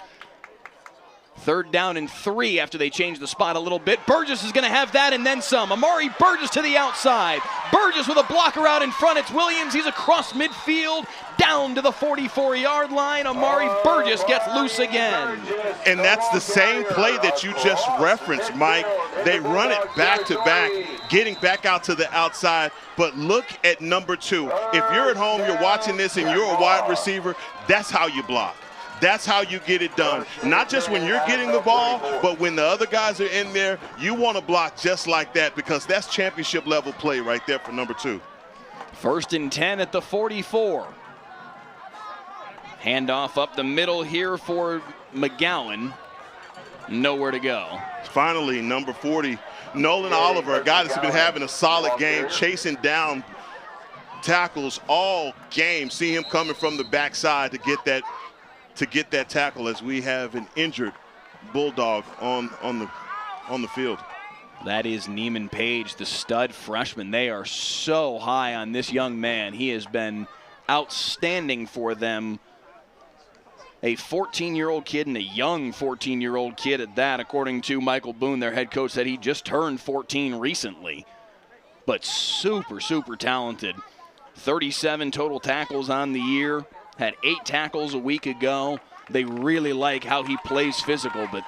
3rd down and 3 after they change the spot a little bit. Burgess is going to have that and then some. Amari Burgess to the outside. Burgess with a blocker out in front. It's Williams. He's across midfield, down to the 44-yard line. Amari Burgess gets loose again. And that's the same play that you just referenced, Mike. They run it back to back, getting back out to the outside. But look at number 2. If you're at home, you're watching this, and you're a wide receiver, that's how you block. That's how you get it done. Not just when you're getting the ball, but when the other guys are in there, you want to block just like that because that's championship level play right there for number 2. 1st and 10 at the 44. Handoff up the middle here for McGowan. Nowhere to go. Finally, number 40, Nolan Oliver, a guy that's been having a solid game, chasing down tackles all game. See him coming from the backside to get that tackle as we have an injured Bulldog on the field. That is Neiman Page, the stud freshman. They are so high on this young man. He has been outstanding for them. A 14-year-old kid and a young 14-year-old kid at that, according to Michael Boone, their head coach, said he just turned 14 recently. But super, super talented. 37 total tackles on the year. Had 8 tackles a week ago. They really like how he plays physical, but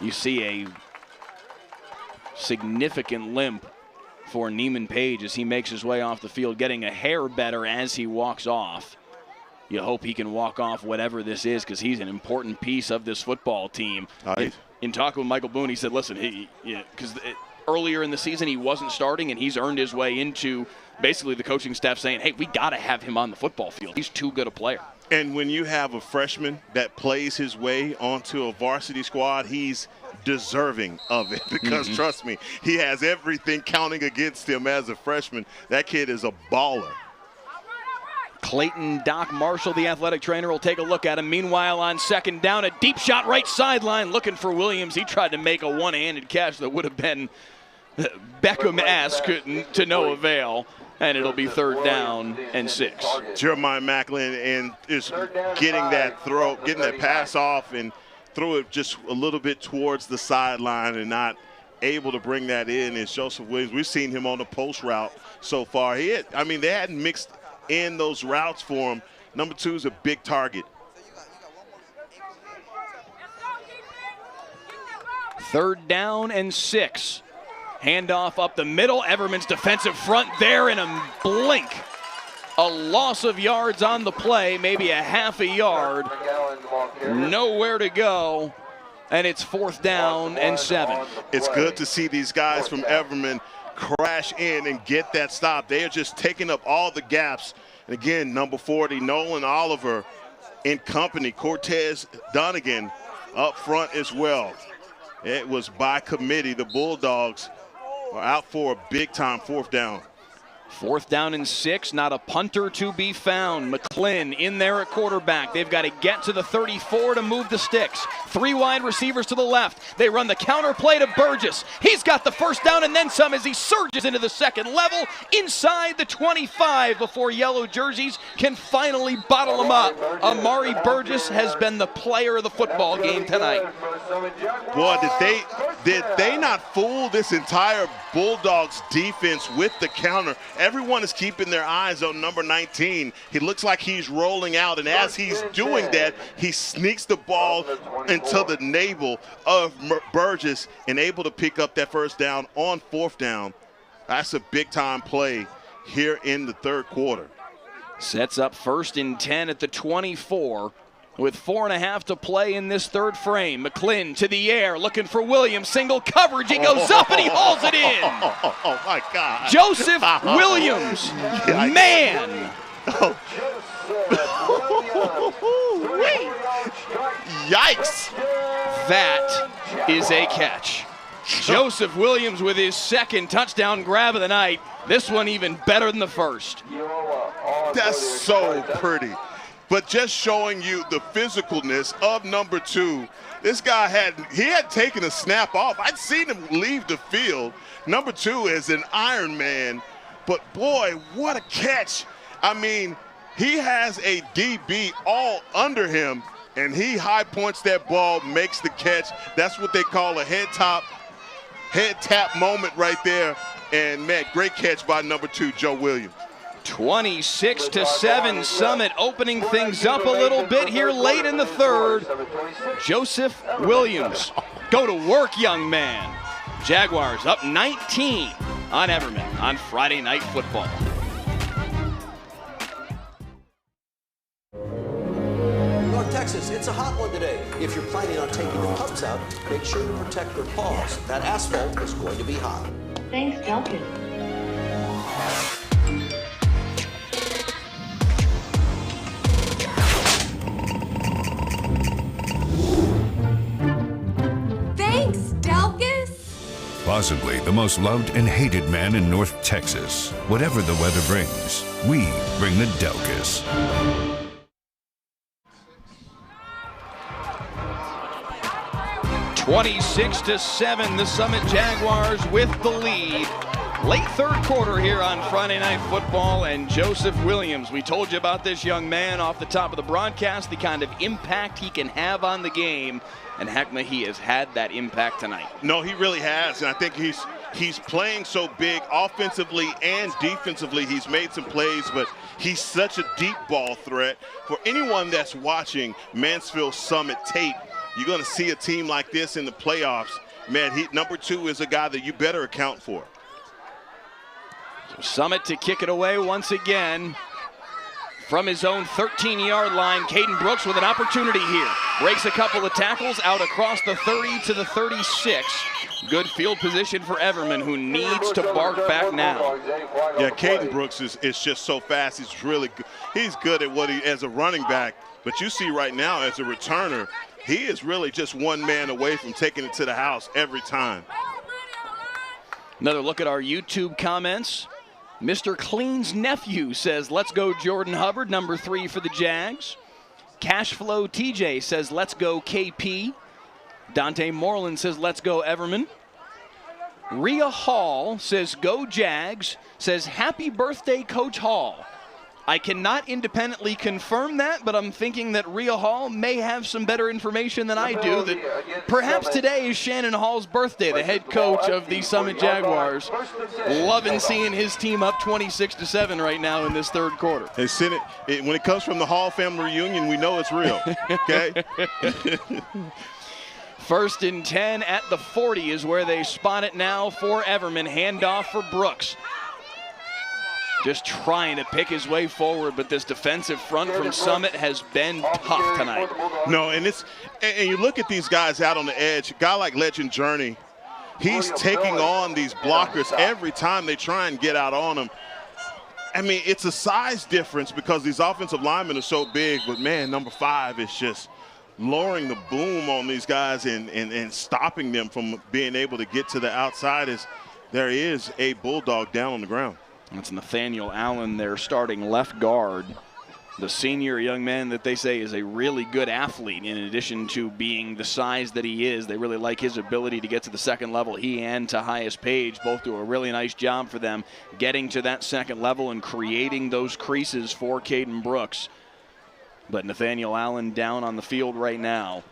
you see a significant limp for Neiman Page as he makes his way off the field, getting a hair better as he walks off. You hope he can walk off whatever this is, because he's an important piece of this football team. In talking with Michael Boone, he said, listen, because earlier in the season he wasn't starting, and he's earned his way into basically the coaching staff saying, hey, we got to have him on the football field. He's too good a player. And when you have a freshman that plays his way onto a varsity squad, he's deserving of it, because trust me, he has everything counting against him as a freshman. That kid is a baller. Clayton Doc Marshall, the athletic trainer, will take a look at him. Meanwhile, on second down, a deep shot right sideline looking for Williams. He tried to make a one-handed catch that would have been Beckham-esque to no avail. And it'll be 3rd down and 6. Jeremiah Macklin and is getting that throw, getting that pass off and throw it just a little bit towards the sideline and not able to bring that in is Joseph Williams. We've seen him on the post route so far. They hadn't mixed in those routes for him. Number 2 is a big target. 3rd down and 6. Handoff up the middle. Everman's defensive front there in a blink. A loss of yards on the play, maybe a half a yard. Nowhere to go, and it's 4th down and 7. It's good to see these guys from Everman crash in and get that stop. They are just taking up all the gaps. And again, number 40, Nolan Oliver in company. Cortez Donegan up front as well. It was by committee. The Bulldogs are out for a big-time 4th down. 4th down and 6, not a punter to be found. McClin in there at quarterback. They've got to get to the 34 to move the sticks. 3 wide receivers to the left. They run the counter play to Burgess. He's got the 1st down and then some as he surges into the 2nd level inside the 25 before yellow jerseys can finally bottle him up. Amari Burgess has been the player of the football game tonight. Boy, did they not fool this entire Bulldogs defense with the counter. Everyone is keeping their eyes on number 19. He looks like he's rolling out, and as he's doing that, he sneaks the ball into the navel of Burgess and able to pick up that 1st down on 4th down. That's a big-time play here in the 3rd quarter. Sets up 1st and 10 at the 24. With 4.5 to play in this 3rd frame. McClin to the air, looking for Williams. Single coverage. He goes up and he hauls it in. Oh, my God. Joseph Williams. Man. Yikes. That is a catch. Joseph Williams with his 2nd touchdown grab of the night. This one even better than the 1st. That's so pretty. But just showing you the physicalness of number 2. This guy had taken a snap off. I'd seen him leave the field. Number 2 is an Iron Man. But boy, what a catch. I mean, he has a DB all under him, and he high points that ball, makes the catch. That's what they call a head tap moment right there. And man, great catch by number 2, Joe Williams. 26-7, Summit opening things up a little bit here late in the 3rd. Joseph Williams, go to work, young man. Jaguars up 19 on Everman on Friday Night Football. North Texas, it's a hot one today. If you're planning on taking the pumps out, make sure to protect your paws. That asphalt is going to be hot. Thanks, Delkin. Possibly the most loved and hated man in North Texas. Whatever the weather brings, we bring the Delkus. 26-7, the Summit Jaguars with the lead. Late third quarter here on Friday Night Football, and Joseph Williams. We told you about this young man off the top of the broadcast, the kind of impact he can have on the game. And Heckma, he has had that impact tonight. No, he really has, and I think he's playing so big offensively and defensively. He's made some plays, but he's such a deep ball threat. For anyone that's watching Mansfield Summit tape, you're going to see a team like this in the playoffs. Man, number 2 is a guy that you better account for. So Summit to kick it away once again. From his own 13-yard line, Caden Brooks with an opportunity here. Breaks a couple of tackles out across the 30 to the 36. Good field position for Everman, who needs to bark back now. Yeah, Caden Brooks is just so fast. He's really good. He's good at what he as a running back. But you see right now as a returner, he is really just one man away from taking it to the house every time. Another look at our YouTube comments. Mr. Clean's nephew says, let's go Jordan Hubbard, number 3 for the Jags. Cashflow TJ says, let's go KP. Dante Moreland says, let's go Everman. Rhea Hall says, go Jags. Says, happy birthday, Coach Hall. I cannot independently confirm that, but I'm thinking that Rhea Hall may have some better information than I do, that perhaps today is Shannon Hall's birthday, the head coach of the Summit Jaguars. Loving seeing his team up 26-7 right now in this third quarter. Hey, when it comes from the Hall family reunion, we know it's real, okay? 1st and 10 at the 40 is where they spot it now for Everman. Handoff for Brooks. Just trying to pick his way forward, but this defensive front from Summit has been tough tonight. No, and you look at these guys out on the edge. A guy like Legend Journey, he's taking on these blockers every time they try and get out on them. I mean, it's a size difference because these offensive linemen are so big, but man, number 5 is just lowering the boom on these guys and stopping them from being able to get to the outside. As there is a Bulldog down on the ground. That's Nathaniel Allen, their starting left guard. The senior young man that they say is a really good athlete in addition to being the size that he is. They really like his ability to get to the second level. He and Tyhias Page both do a really nice job for them getting to that second level and creating those creases for Caden Brooks. But Nathaniel Allen down on the field right now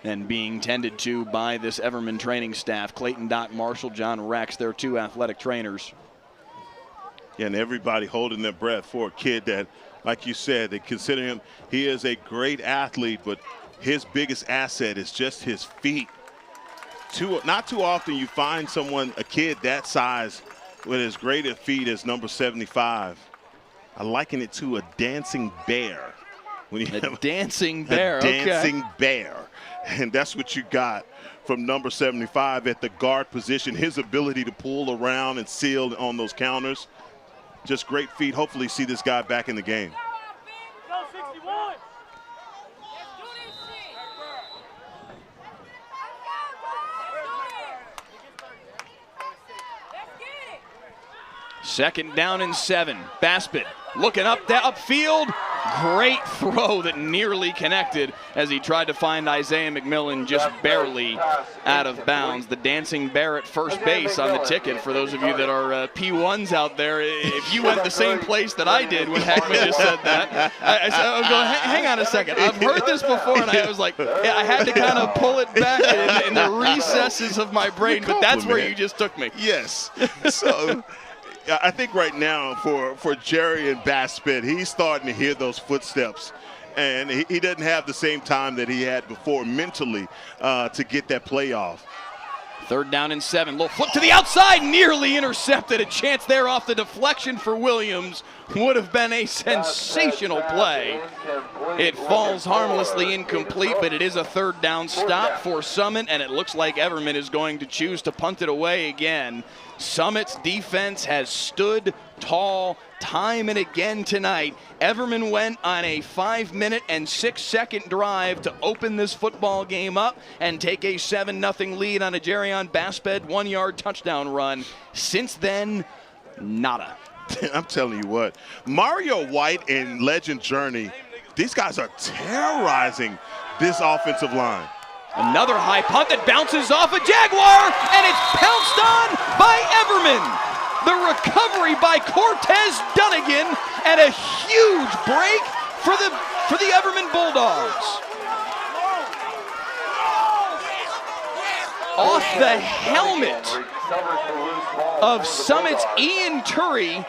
and being tended to by this Everman training staff. Clayton Doc Marshall, John Rex, their 2 athletic trainers. Yeah, and everybody holding their breath for a kid that, like you said, they consider him, he is a great athlete, but his biggest asset is just his feet. Not too often you find a kid that size with as great a feet as number 75. I liken it to a dancing bear. Dancing bear, dancing bear. And that's what you got from number 75 at the guard position. His ability to pull around and seal on those counters. Just great feet. Hopefully see this guy back in the game. Second down and 7. Baspett looking up the upfield. Great throw that nearly connected as he tried to find Isaiah McMillan, just barely out of bounds. The dancing bear at first base on the ticket. For those of you that are P1s out there, if you went the same place that I did when Heckman just said that, I was going, hang on a second. I've heard this before, and I was like, I had to kind of pull it back in the recesses of my brain, but that's where you just took me. Yes. So I think right now for Jerry and Baspett, he's starting to hear those footsteps. And he doesn't have the same time that he had before mentally to get that play off. Third down and 7. Little flip to the outside, nearly intercepted. A chance there off the deflection for Williams. Would have been a sensational play. It falls harmlessly incomplete, but it is a third down stop for Summit, and it looks like Everman is going to choose to punt it away again. Summit's defense has stood tall time and again tonight. Everman went on a 5-minute and 6-second drive to open this football game up and take a 7-0 lead on a Jerion Baspett 1-yard touchdown run. Since then, nada. I'm telling you what, Mario White and Legend Journey, these guys are terrorizing this offensive line. Another high punt that bounces off a Jaguar, and it's pounced on by Everman. The recovery by Cortez Dunnigan, and a huge break for the Everman Bulldogs. Off the helmet of Summit's Ian Turray,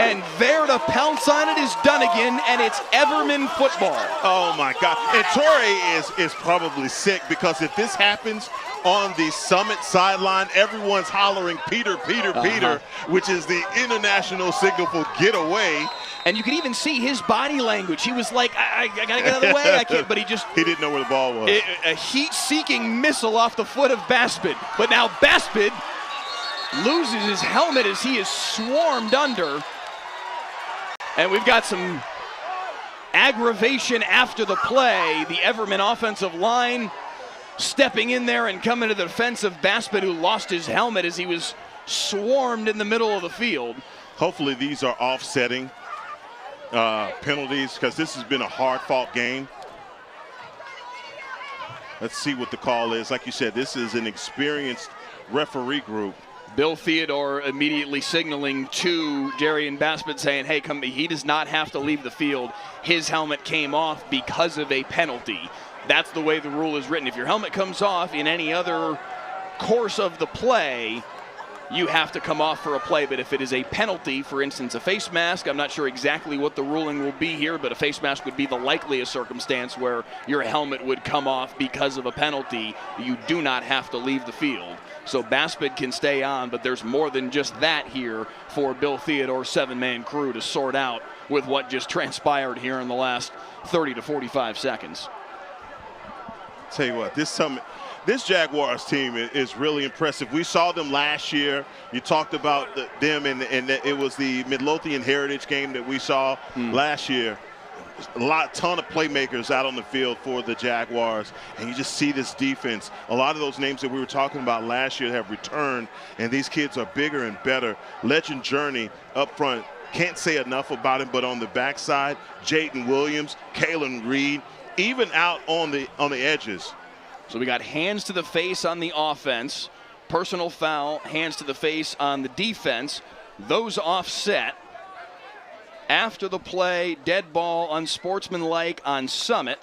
and there to pounce on it is Dunnigan, and it's Everman football. Oh my God! And Turray is probably sick, because if this happens on the Summit sideline, everyone's hollering Peter, Peter, Peter, which is the international signal for get away. And you could even see his body language. He was like, I gotta get out of the way. I can't. But he didn't know where the ball was. A heat-seeking missile off the foot of Baspid. But now Baspid loses his helmet as he is swarmed under. And we've got some aggravation after the play. The Everman offensive line stepping in there and coming to the defense of Baspid, who lost his helmet as he was swarmed in the middle of the field. Hopefully these are offsetting penalties, because this has been a hard-fought game. Let's see what the call is. Like you said, this is an experienced referee group. Bill Theodore immediately signaling to Jerry and Baspid, saying, hey, he does not have to leave the field. His helmet came off because of a penalty. That's the way the rule is written. If your helmet comes off in any other course of the play, you have to come off for a play. But if it is a penalty, for instance, a face mask, I'm not sure exactly what the ruling will be here, but a face mask would be the likeliest circumstance where your helmet would come off because of a penalty. You do not have to leave the field. So Baspid can stay on, but there's more than just that here for Bill Theodore's 7-man crew to sort out with what just transpired here in the last 30 to 45 seconds. Tell you what, this Jaguars team is really impressive. We saw them last year. You talked about them, and it was the Midlothian Heritage game that we saw last year. Ton of playmakers out on the field for the Jaguars, and you just see this defense. A lot of those names that we were talking about last year have returned, and these kids are bigger and better. Legend Journey up front, can't say enough about him, but on the backside, Jaden Williams, Kalen Reed, even out on the edges. So we got hands to the face on the offense, personal foul, hands to the face on the defense. Those offset. After the play, dead ball, unsportsmanlike on Summit.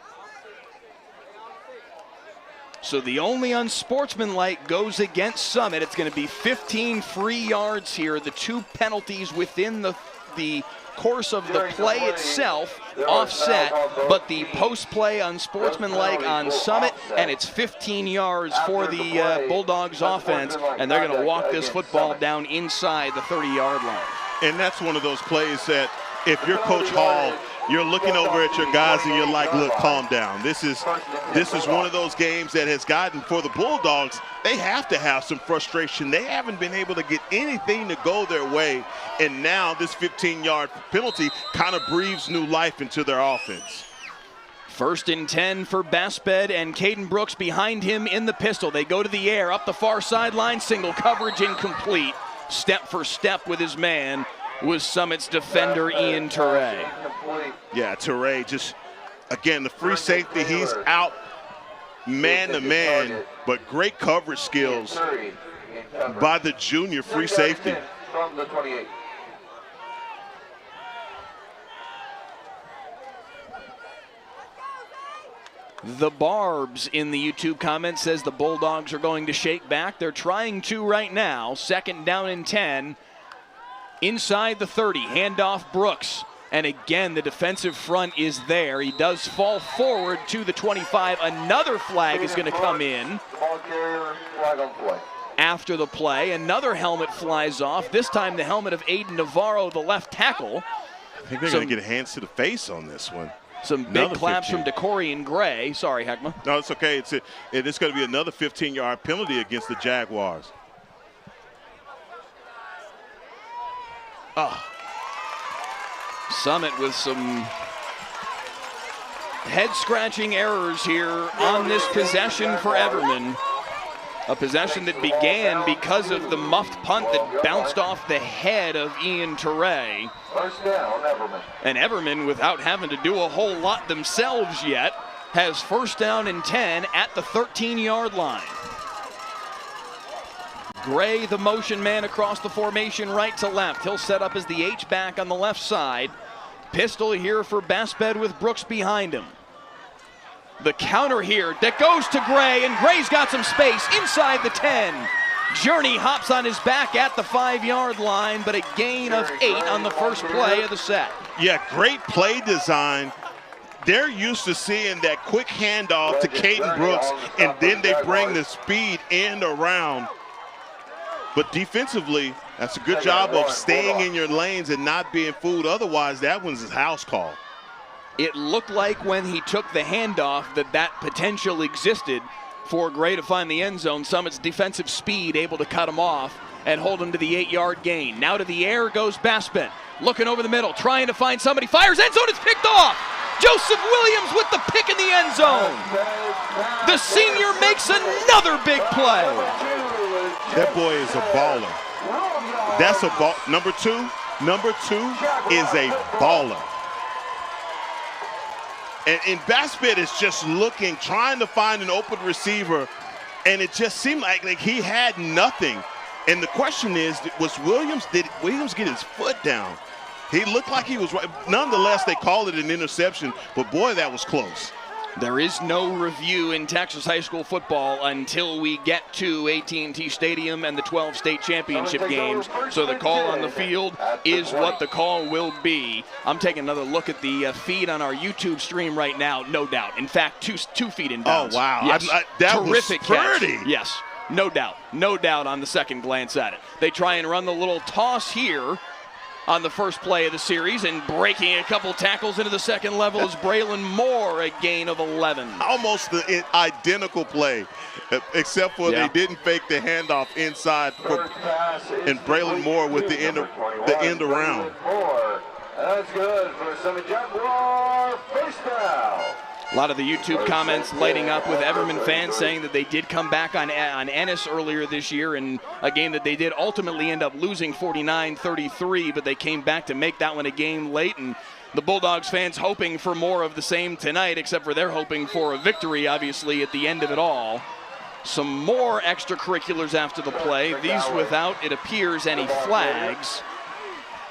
So the only unsportsmanlike goes against Summit. It's going to be 15 free yards here. The two penalties within the course of the play itself offset, but the post-play unsportsmanlike on Summit, and it's 15 yards for the Bulldogs offense, and they're going to walk this football down inside the 30-yard line. And that's one of those plays that if you're Coach Hall, you're looking over at your guys and you're like, look, calm down. This is one of those games that has gotten, for the Bulldogs, they have to have some frustration. They haven't been able to get anything to go their way, and now this 15-yard penalty kind of breathes new life into their offense. 1st and 10 for Basped, and Caden Brooks behind him in the pistol. They go to the air, up the far sideline, single coverage incomplete. Step for step with his man was Summit's defender, Ian Turray. Yeah, Turray just, again, the free safety, he's out man-to-man, but great coverage skills by the junior free safety. From the 28. The Barbs in the YouTube comment says the Bulldogs are going to shake back. They're trying to right now. 2nd down and 10. Inside the 30, handoff Brooks. And again, the defensive front is there. He does fall forward to the 25. Another flag is going to come in. Ball carrier, flag on play. After the play, another helmet flies off. This time the helmet of Aiden Navarro, the left tackle. I think they're going to get hands to the face on this one. Some big claps from DeCorian Gray. Sorry, Heckma. No, it's okay. It's going to be another 15-yard penalty against the Jaguars. Oh. Summit with some head-scratching errors here on this possession for Everman. A possession that began because of the muffed punt that bounced off the head of Ian Turray. First down, Everman. And Everman, without having to do a whole lot themselves yet, has first down and 10 at the 13-yard line. Gray, the motion man across the formation right to left. He'll set up as the H-back on the left side. Pistol here for Basped with Brooks behind him. The counter here that goes to Gray, and Gray's got some space inside the 10. Journey hops on his back at the 5-yard line, but a gain of 8 on the first play of the set. Yeah, great play design. They're used to seeing that quick handoff to Caden Brooks, and then they bring the speed in around. But defensively, that's a good job of staying in your lanes and not being fooled. Otherwise, that one's his house call. It looked like when he took the handoff that potential existed for Gray to find the end zone. Summit's defensive speed able to cut him off and hold him to the 8-yard gain. Now to the air goes Baspin. Looking over the middle, trying to find somebody. Fires, end zone, it's picked off. Joseph Williams with the pick in the end zone. The senior makes another big play. That boy is a baller. That's a ball. Number two is a baller. And Basped is just looking, trying to find an open receiver, and it just seemed like he had nothing. And the question is, did Williams get his foot down? He looked like he was right. Nonetheless, they called it an interception, but boy, that was close. There is no review in Texas high school football until we get to AT&T Stadium and the 12 state championship games. So the call on the field is what the call will be. I'm taking another look at the feed on our YouTube stream right now, no doubt. In fact, two feet in bounds. Oh, wow. Yes. That terrific was pretty. catch. Yes, no doubt on the second glance at it. They try and run the little toss here on the first play of the series, and breaking a couple tackles into the second level is Braylon Moore, a gain of 11. Almost the identical play, except for they didn't fake the handoff inside, and Braylon Moore with the end around. That's good for Summit Jaguars, first down. A lot of the YouTube comments lighting up with Everman fans saying that they did come back on Ennis earlier this year in a game that they did ultimately end up losing 49-33, but they came back to make that one a game late, and the Bulldogs fans hoping for more of the same tonight, except for they're hoping for a victory, obviously, at the end of it all. Some more extracurriculars after the play, these without, it appears, any flags.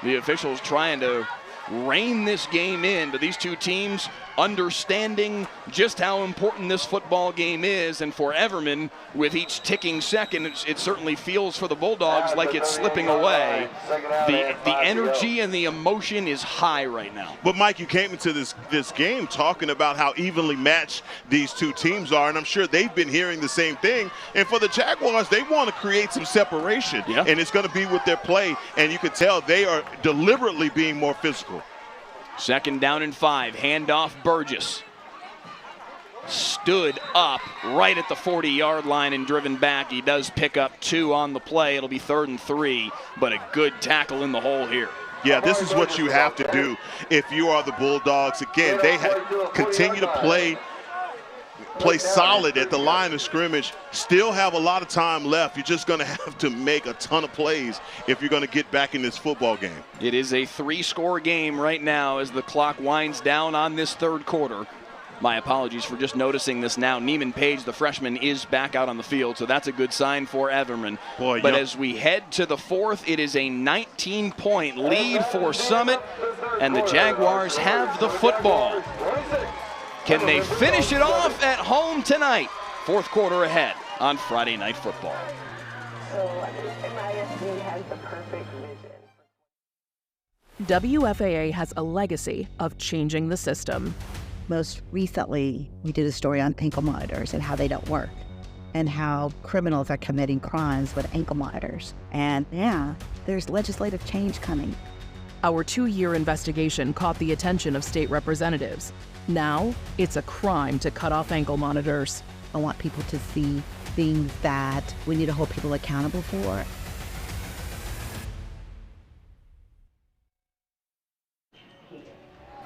The officials trying to rein this game in, but these two teams understanding just how important this football game is, and for Everman, with each ticking second, it certainly feels for the Bulldogs like it's slipping away. The energy and the emotion is high right now. But Mike, you came into this game talking about how evenly matched these two teams are, and I'm sure they've been hearing the same thing. And for the Jaguars, they want to create some separation, and it's going to be with their play, and you can tell they are deliberately being more physical. Second down and 5, handoff Burgess. Stood up right at the 40-yard line and driven back. He does pick up 2 on the play. It'll be 3rd and 3, but a good tackle in the hole here. Yeah, this is what you have to do if you are the Bulldogs. Again, they continue to play solid at the line of scrimmage, still have a lot of time left. You're just going to have to make a ton of plays if you're going to get back in this football game. It is a 3-score game right now as the clock winds down on this third quarter. My apologies for just noticing this now. Neiman Page, the freshman, is back out on the field, so that's a good sign for Everman. But as we head to the fourth, it is a 19-point lead for Summit, and the Jaguars have the football. Can they finish it off at home tonight? Fourth quarter ahead on Friday Night Football. WFAA has a legacy of changing the system. Most recently, we did a story on ankle monitors and how they don't work, and how criminals are committing crimes with ankle monitors. And yeah, there's legislative change coming. Our 2-year investigation caught the attention of state representatives. Now, it's a crime to cut off ankle monitors. I want people to see things that we need to hold people accountable for.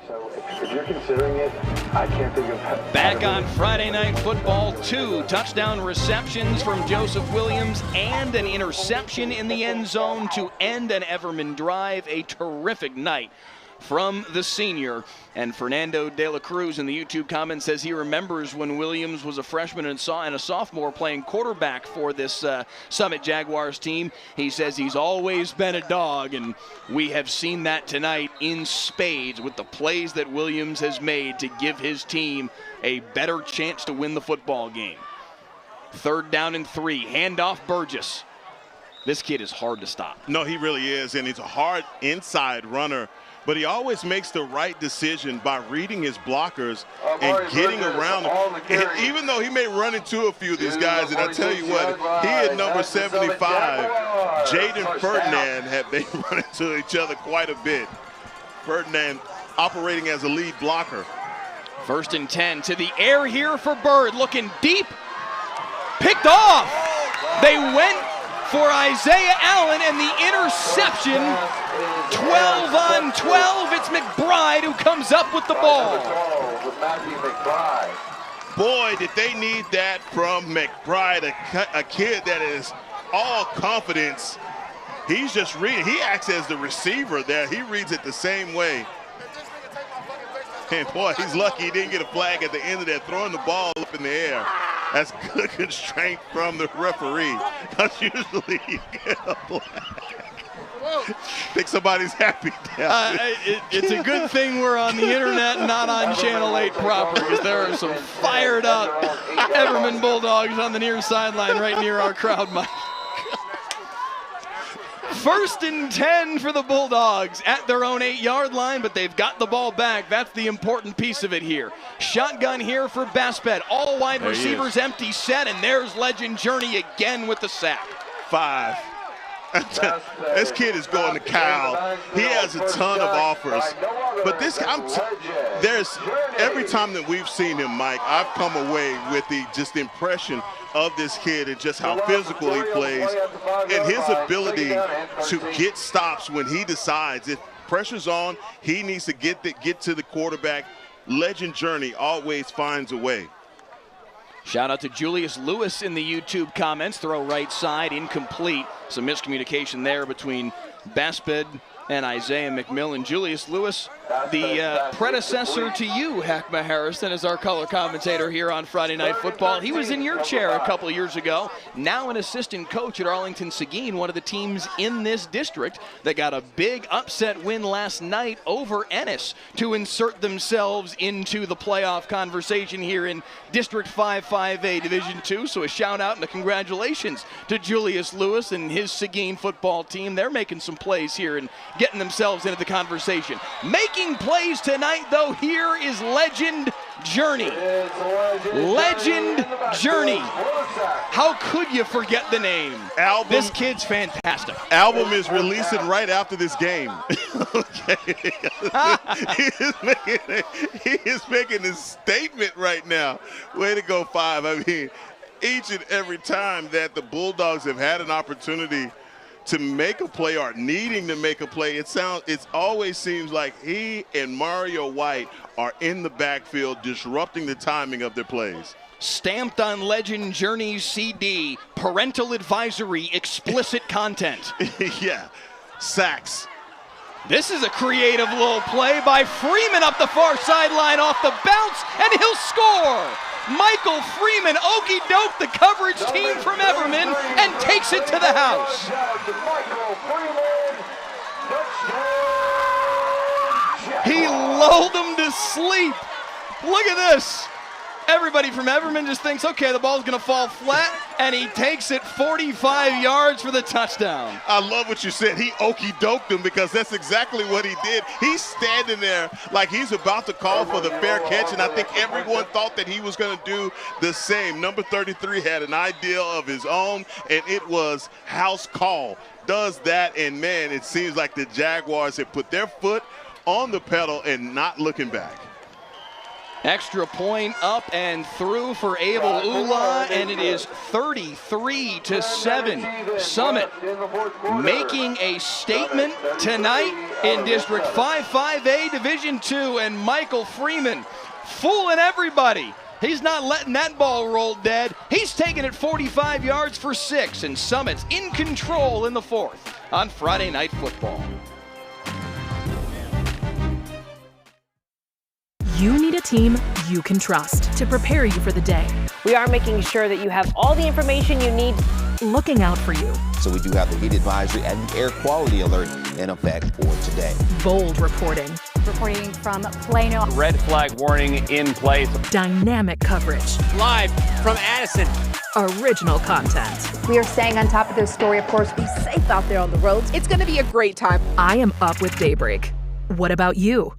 So if you're considering it, I can't think of... Back on Friday Night Football, 2 touchdown receptions from Joseph Williams and an interception in the end zone to end an Everman drive. A terrific night from the senior. And Fernando de la Cruz in the YouTube comments says he remembers when Williams was a freshman and a sophomore playing quarterback for this Summit Jaguars team. He says he's always been a dog, and we have seen that tonight in spades with the plays that Williams has made to give his team a better chance to win the football game. 3rd down and 3. Handoff Burgess. This kid is hard to stop. No, he really is, and he's a hard inside runner. But he always makes the right decision by reading his blockers and getting around them. And even though he may run into a few of these guys, and I tell you what, he at number 75, Jaden Ferdinand, have they run into each other quite a bit. Ferdinand operating as a lead blocker. 1st and 10 to the air here for Bird, looking deep, picked off. They went for Isaiah Allen, and the interception. 12 on 12. It's McBride who comes up with the ball. Boy, did they need that from McBride, a kid that is all confidence. He's just reading. He acts as the receiver there. He reads it the same way. And boy, he's lucky he didn't get a flag at the end of that, throwing the ball up in the air. That's good constraint from the referee. Because usually you get a flag. Think somebody's happy now. It's a good thing we're on the internet and not on Channel 8 proper, because there are some fired up Everman Bulldogs on the near sideline right near our crowd mic. 1st and 10 for the Bulldogs at their own 8-yard line, but they've got the ball back. That's the important piece of it here. Shotgun here for Baspet. All wide receivers empty set, and there's Legend Journey again with the sack. 5. This kid is going to Cal. He has a ton of offers. But this, there's every time that we've seen him, Mike, I've come away with the impression of this kid and just how physical he plays and his ability to get stops when he decides if pressure's on, he needs to get to the quarterback. Legend Journey always finds a way. Shout out to Julius Lewis in the YouTube comments. Throw right side, incomplete. Some miscommunication there between Basped and Isaiah McMillan. Julius Lewis, the predecessor to you, Hackma Harrison, as our color commentator here on Friday Night Football. He was in your chair a couple years ago, now an assistant coach at Arlington Seguin, one of the teams in this district that got a big upset win last night over Ennis to insert themselves into the playoff conversation here in District 5-5A Division II. So a shout out and a congratulations to Julius Lewis and his Seguin football team. They're making some plays here and getting themselves into the conversation. Making plays tonight, though, here is Legend Journey. Legend Journey. How could you forget the name? This kid's fantastic. Album is releasing right after this game. Okay. he is making a statement right now. Way to go, 5. I mean, each and every time that the Bulldogs have had an opportunity to make a play or needing to make a play, it always seems like he and Mario White are in the backfield disrupting the timing of their plays. Stamped on Legend Journey's CD, parental advisory, explicit content. Yeah, sacks. This is a creative little play by Freeman up the far sideline off the bounce, and he'll score. Michael Freeman okey-doke the coverage team from Everman and takes it to the house. He lulled them to sleep. Look at this. Everybody from Everman just thinks, okay, the ball's going to fall flat, and he takes it 45 yards for the touchdown. I love what you said. He okey-doked him, because that's exactly what he did. He's standing there like he's about to call for the fair catch, and I think everyone thought that he was going to do the same. Number 33 had an idea of his own, and it was house call. Does that, and man, it seems like the Jaguars have put their foot on the pedal and not looking back. Extra point up and through for Abel Ula, and it is 33-7. Summit making a statement tonight in District 5-5A Division II, and Michael Freeman fooling everybody. He's not letting that ball roll dead. He's taking it 45 yards for 6, and Summit's in control in the 4th on Friday Night Football. you need a team you can trust to prepare you for the day. We are making sure that you have all the information you need. Looking out for you. So we do have the heat advisory and the air quality alert in effect for today. Bold reporting. Reporting from Plano. Red flag warning in place. Dynamic coverage. Live from Addison. Original content. We are staying on top of this story, of course. Be safe out there on the roads. It's going to be a great time. I am up with Daybreak. What about you?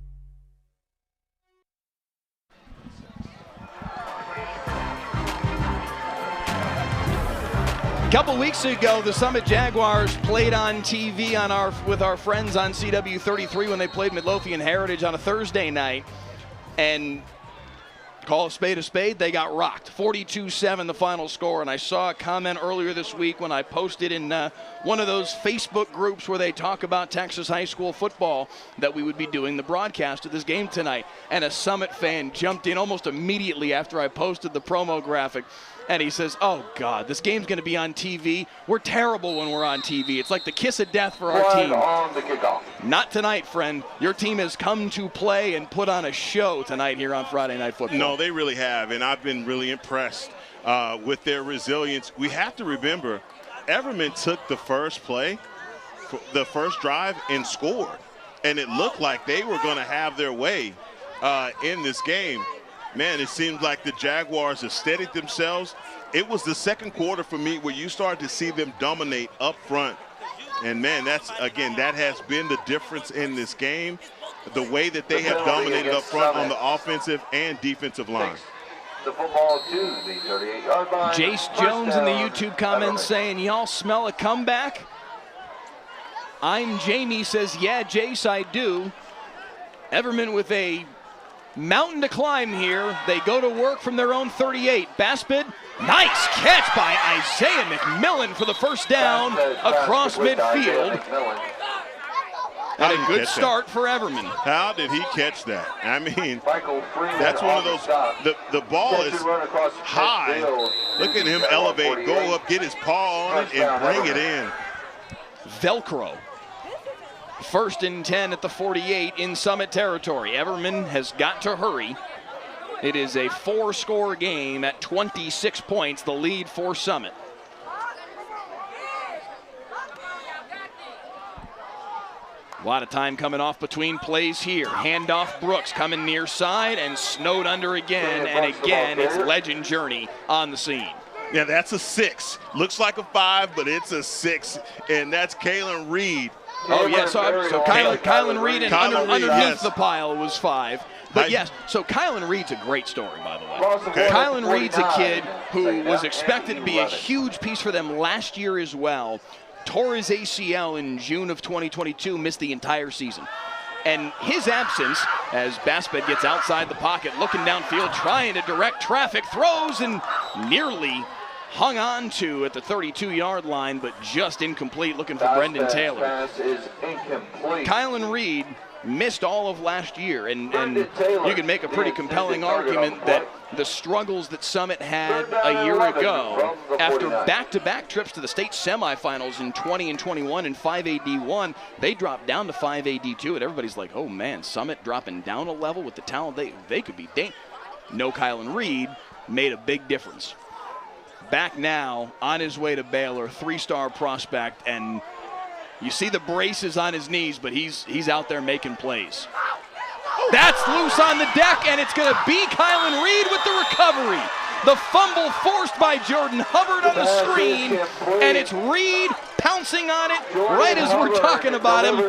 A couple weeks ago, the Summit Jaguars played on TV with our friends on CW33 when they played Midlothian Heritage on a Thursday night. And call a spade, they got rocked. 42-7 the final score. And I saw a comment earlier this week when I posted in one of those Facebook groups where they talk about Texas high school football that we would be doing the broadcast of this game tonight. And a Summit fan jumped in almost immediately after I posted the promo graphic. And he says, oh, God, this game's going to be on TV. We're terrible when we're on TV. It's like the kiss of death for our team. On the kickoff. Not tonight, friend. Your team has come to play and put on a show tonight here on Friday Night Football. No, they really have, and I've been really impressed with their resilience. We have to remember, Everman took the first play, the first drive, and scored. And it looked like they were going to have their way in this game. Man, it seems like the Jaguars have steadied themselves. It was the second quarter for me where you started to see them dominate up front. And, man, that has been the difference in this game, the way that they have dominated up front on the offensive and defensive line. The football to the 38-yard line. Jace Jones in the YouTube comments saying, y'all smell a comeback? I'm Jamie says, yeah, Jace, I do. Everman with a mountain to climb here. They go to work from their own 38. Baspid, nice catch by Isaiah McMillan for the first down across midfield. And a good start for Everman. How did he catch that? I mean, that's one of those, the ball is high. Look at him elevate, go up, get his paw on it, and bring it in. Velcro. 1st and 10 at the 48 in Summit territory. Everman has got to hurry. It is a 4-score game at 26 points, the lead for Summit. A lot of time coming off between plays here. Handoff Brooks coming near side and snowed under again. And again, it's Legend Journey on the scene. Yeah, that's a 6. Looks like a 5, but it's a 6. And that's Kalen Reed. Oh, yes. So Kylan Reed and underneath the pile was 5. But yes, so Kylan Reed's a great story, by the way. Okay. Kylan Reed's a kid who was expected to be a huge piece for them last year as well. Tore his ACL in June of 2022, missed the entire season. And his absence, as Basped gets outside the pocket, looking downfield, trying to direct traffic, throws and nearly hung on to at the 32-yard line, but just incomplete, looking for Brendan Taylor. Kylan Reed missed all of last year, and you can make a pretty compelling argument that the struggles that Summit had a year ago, after back-to-back trips to the state semifinals in 20 and 21 and 5AD1, they dropped down to 5AD2, and everybody's like, oh man, Summit dropping down a level with the talent they could be. No Kylan Reed made a big difference. Back now on his way to Baylor, 3-star prospect, and you see the braces on his knees, but he's out there making plays. That's loose on the deck, and it's going to be Kylan Reed with the recovery. The fumble forced by Jordan Hubbard on the screen, and it's Reed pouncing on it right as we're talking about him,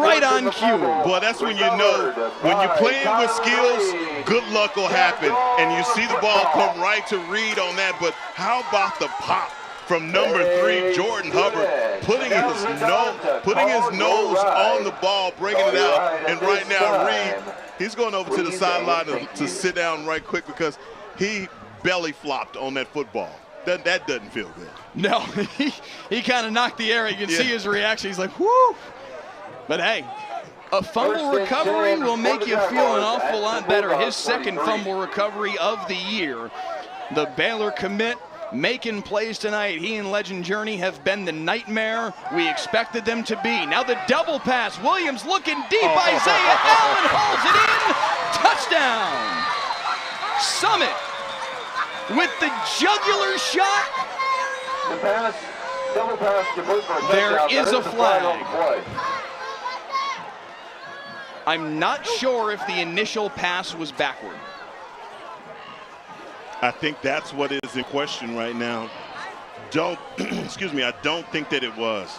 right on cue. Boy, that's when you know, when you're playing with skills, good luck will happen. And you see the ball come right to Reed on that, but how about the pop from number 3, Jordan Hubbard, putting his nose on the ball, bringing it out. And right now, Reed, he's going over to the sideline to sit down right quick because he belly flopped on that football. That doesn't feel good. No, he kind of knocked the air. You can see his reaction. He's like, whoo. But hey, a fumble recovery will make you feel an awful lot better. His second fumble recovery of the year. The Baylor commit making plays tonight. He and Legend Journey have been the nightmare we expected them to be. Now the double pass. Williams looking deep. Isaiah Allen hauls it in Touchdown! Summit with the jugular shot. The pass, double pass, complete for a There touchdown. is a flag. On the play. I'm not sure if the initial pass was backward. I think that's what is in question right now. Excuse me, I don't think that it was.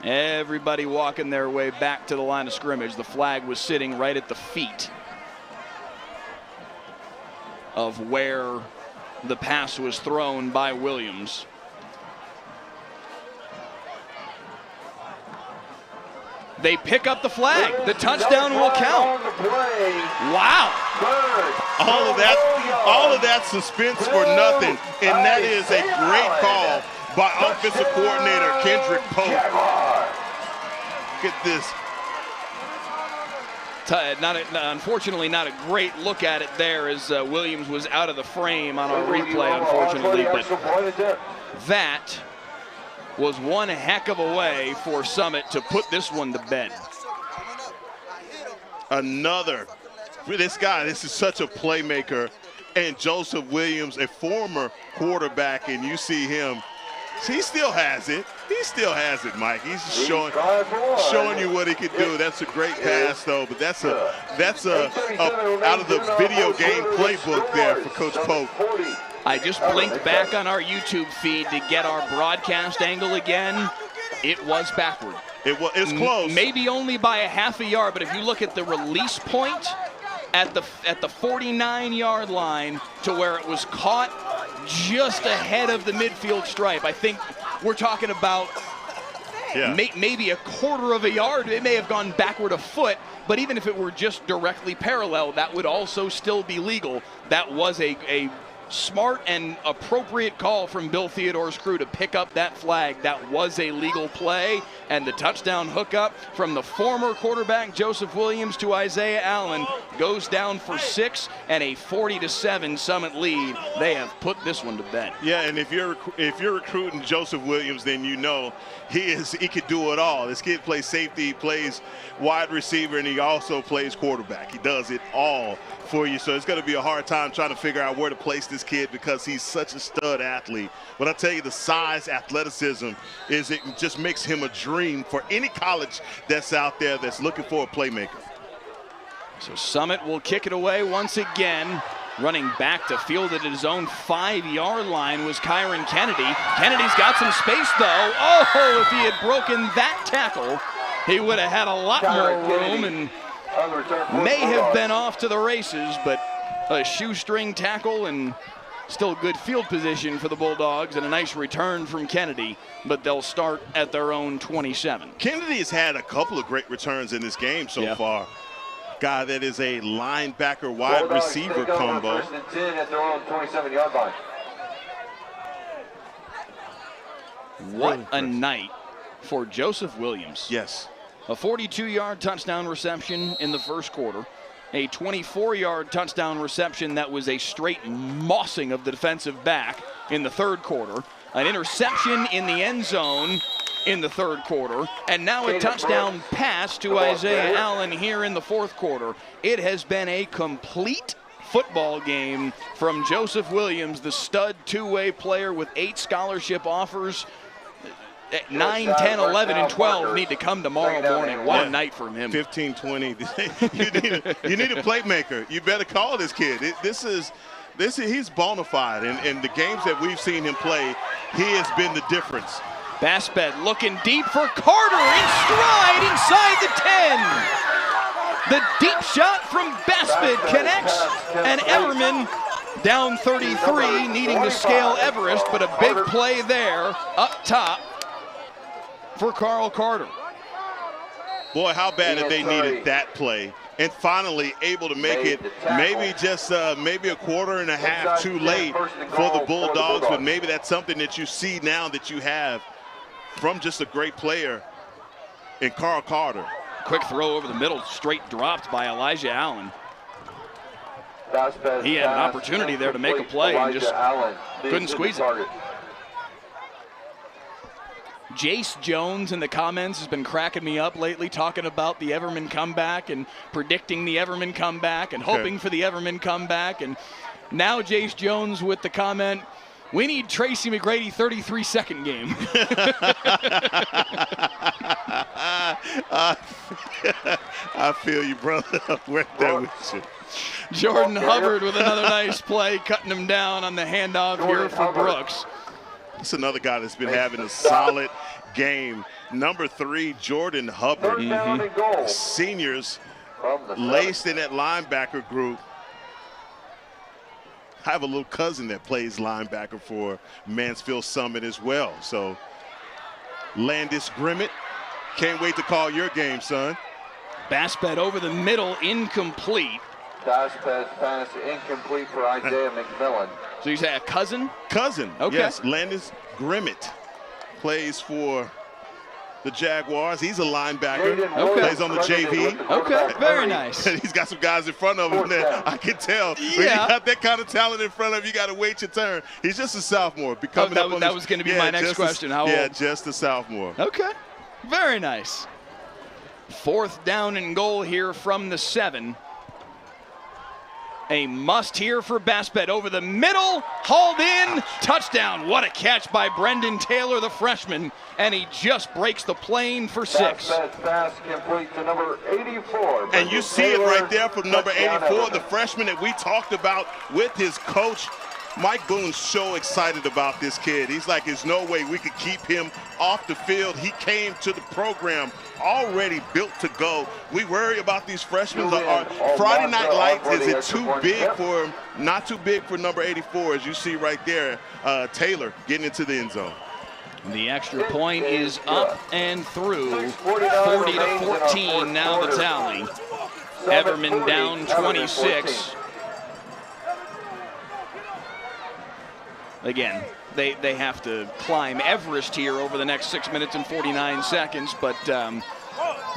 Everybody walking their way back to the line of scrimmage. The flag was sitting right at the feet of where the pass was thrown by Williams. They pick up the flag. The touchdown will count. Wow. All of that suspense for nothing, and that is a great call by offensive coordinator Kendrick Pope. Look at this. Unfortunately, not a great look at it there, as Williams was out of the frame on our replay, unfortunately. But that was one heck of a way for Summit to put this one to bed. This is such a playmaker. And Joseph Williams, a former quarterback, and you see him, he still has it. He still has it, Mike. He's just showing you what he can do. That's a great pass, though, but that's a out of the video game playbook there for Coach Pope. I just blinked back on our YouTube feed to get our broadcast angle again. It was backward. It was close. Maybe only by a half a yard, but if you look at the release point at the 49-yard line to where it was caught just ahead of the midfield stripe, I think we're talking about maybe a quarter of a yard. It may have gone backward a foot, but even if it were just directly parallel, that would also still be legal. That was a smart and appropriate call from Bill Theodore's crew to pick up that flag. That was a legal play, and the touchdown hookup from the former quarterback Joseph Williams to Isaiah Allen goes down for 6 and a 40-7 Summit lead. They have put this one to bed. Yeah, and if you're recruiting Joseph Williams, then you know he could do it all. This kid plays safety, he plays wide receiver, and he also plays quarterback. He does it all for you, so it's going to be a hard time trying to figure out where to place this kid because he's such a stud athlete. But I tell you, the size, athleticism, it just makes him a dream for any college that's out there that's looking for a playmaker. So Summit will kick it away once again. Running back to field at his own 5-yard line was Kyron Kennedy. Kennedy's got some space, though. Oh, if he had broken that tackle, he would have had a lot more room and may have been off to the races, but a shoestring tackle and still good field position for the Bulldogs and a nice return from Kennedy, but they'll start at their own 27. Kennedy has had a couple of great returns in this game so far. God, that is a linebacker wide receiver combo. First and 10 at their own 27-yard line. What a night for Joseph Williams. Yes. A 42-yard touchdown reception in the first quarter. A 24-yard touchdown reception that was a straight mossing of the defensive back in the third quarter. An interception in the end zone in the third quarter. And now a touchdown pass to Isaiah Allen here in the fourth quarter. It has been a complete football game from Joseph Williams, the stud two-way player with 8 scholarship offers. 9, 10, 11, and 12 need to come tomorrow morning. What a night for him. 15, 20. you need a playmaker. You better call this kid. He's bona fide. And the games that we've seen him play, he has been the difference. Baspet looking deep for Carter in stride inside the 10. The deep shot from Baspet connects, and Everman down 33, needing to scale Everest, but a big play there up top for Carl Carter. Boy, how bad did they needed that play. And finally able to make it maybe just maybe a quarter and a half too late for the Bulldogs, but maybe that's something that you see now that you have from just a great player in Carl Carter. Quick throw over the middle, straight dropped by Elijah Allen. He had an opportunity there to make a play and just couldn't squeeze it. Jace Jones in the comments has been cracking me up lately, talking about the Everman comeback and predicting the Everman comeback and hoping for the Everman comeback. And now Jace Jones with the comment, we need Tracy McGrady 33-second game. I feel you, brother. I'm right there with you. Jordan Hubbard with another nice play, cutting him down on the handoff here for Brooks. It's another guy that's been having a solid game. Number 3, Jordan Hubbard. Seniors laced in that linebacker group. I have a little cousin that plays linebacker for Mansfield Summit as well. So, Landis Grimmett, can't wait to call your game, son. Baspet over the middle, incomplete. Baspet pass incomplete for Isaiah McMillan. So you say a cousin? Cousin, okay. Yes. Landis Grimmett plays for the Jaguars. He's a linebacker. Plays on the JV. Okay, very nice. He's got some guys in front of him that I can tell. When you got that kind of talent in front of you, got to wait your turn. He's just a sophomore. That was going to be my next question. How old? Just a sophomore. Okay, very nice. 4th down and goal here from the 7. A must here for Baspet over the middle, hauled in, touchdown. What a catch by Brendan Taylor, the freshman, and he just breaks the plane for 6. Baspet pass complete to number 84. And you see it right there from number 84, the freshman that we talked about with his coach. Mike Boone's so excited about this kid. He's like, there's no way we could keep him off the field. He came to the program already built to go. We worry about these freshmen. Friday Night Lights, is it too big for him? Not too big for number 84, as you see right there. Taylor getting into the end zone. The extra point is up and through. 40-14 now the tally. Everman down 26. Again, they have to climb Everest here over the next 6 minutes and 49 seconds, but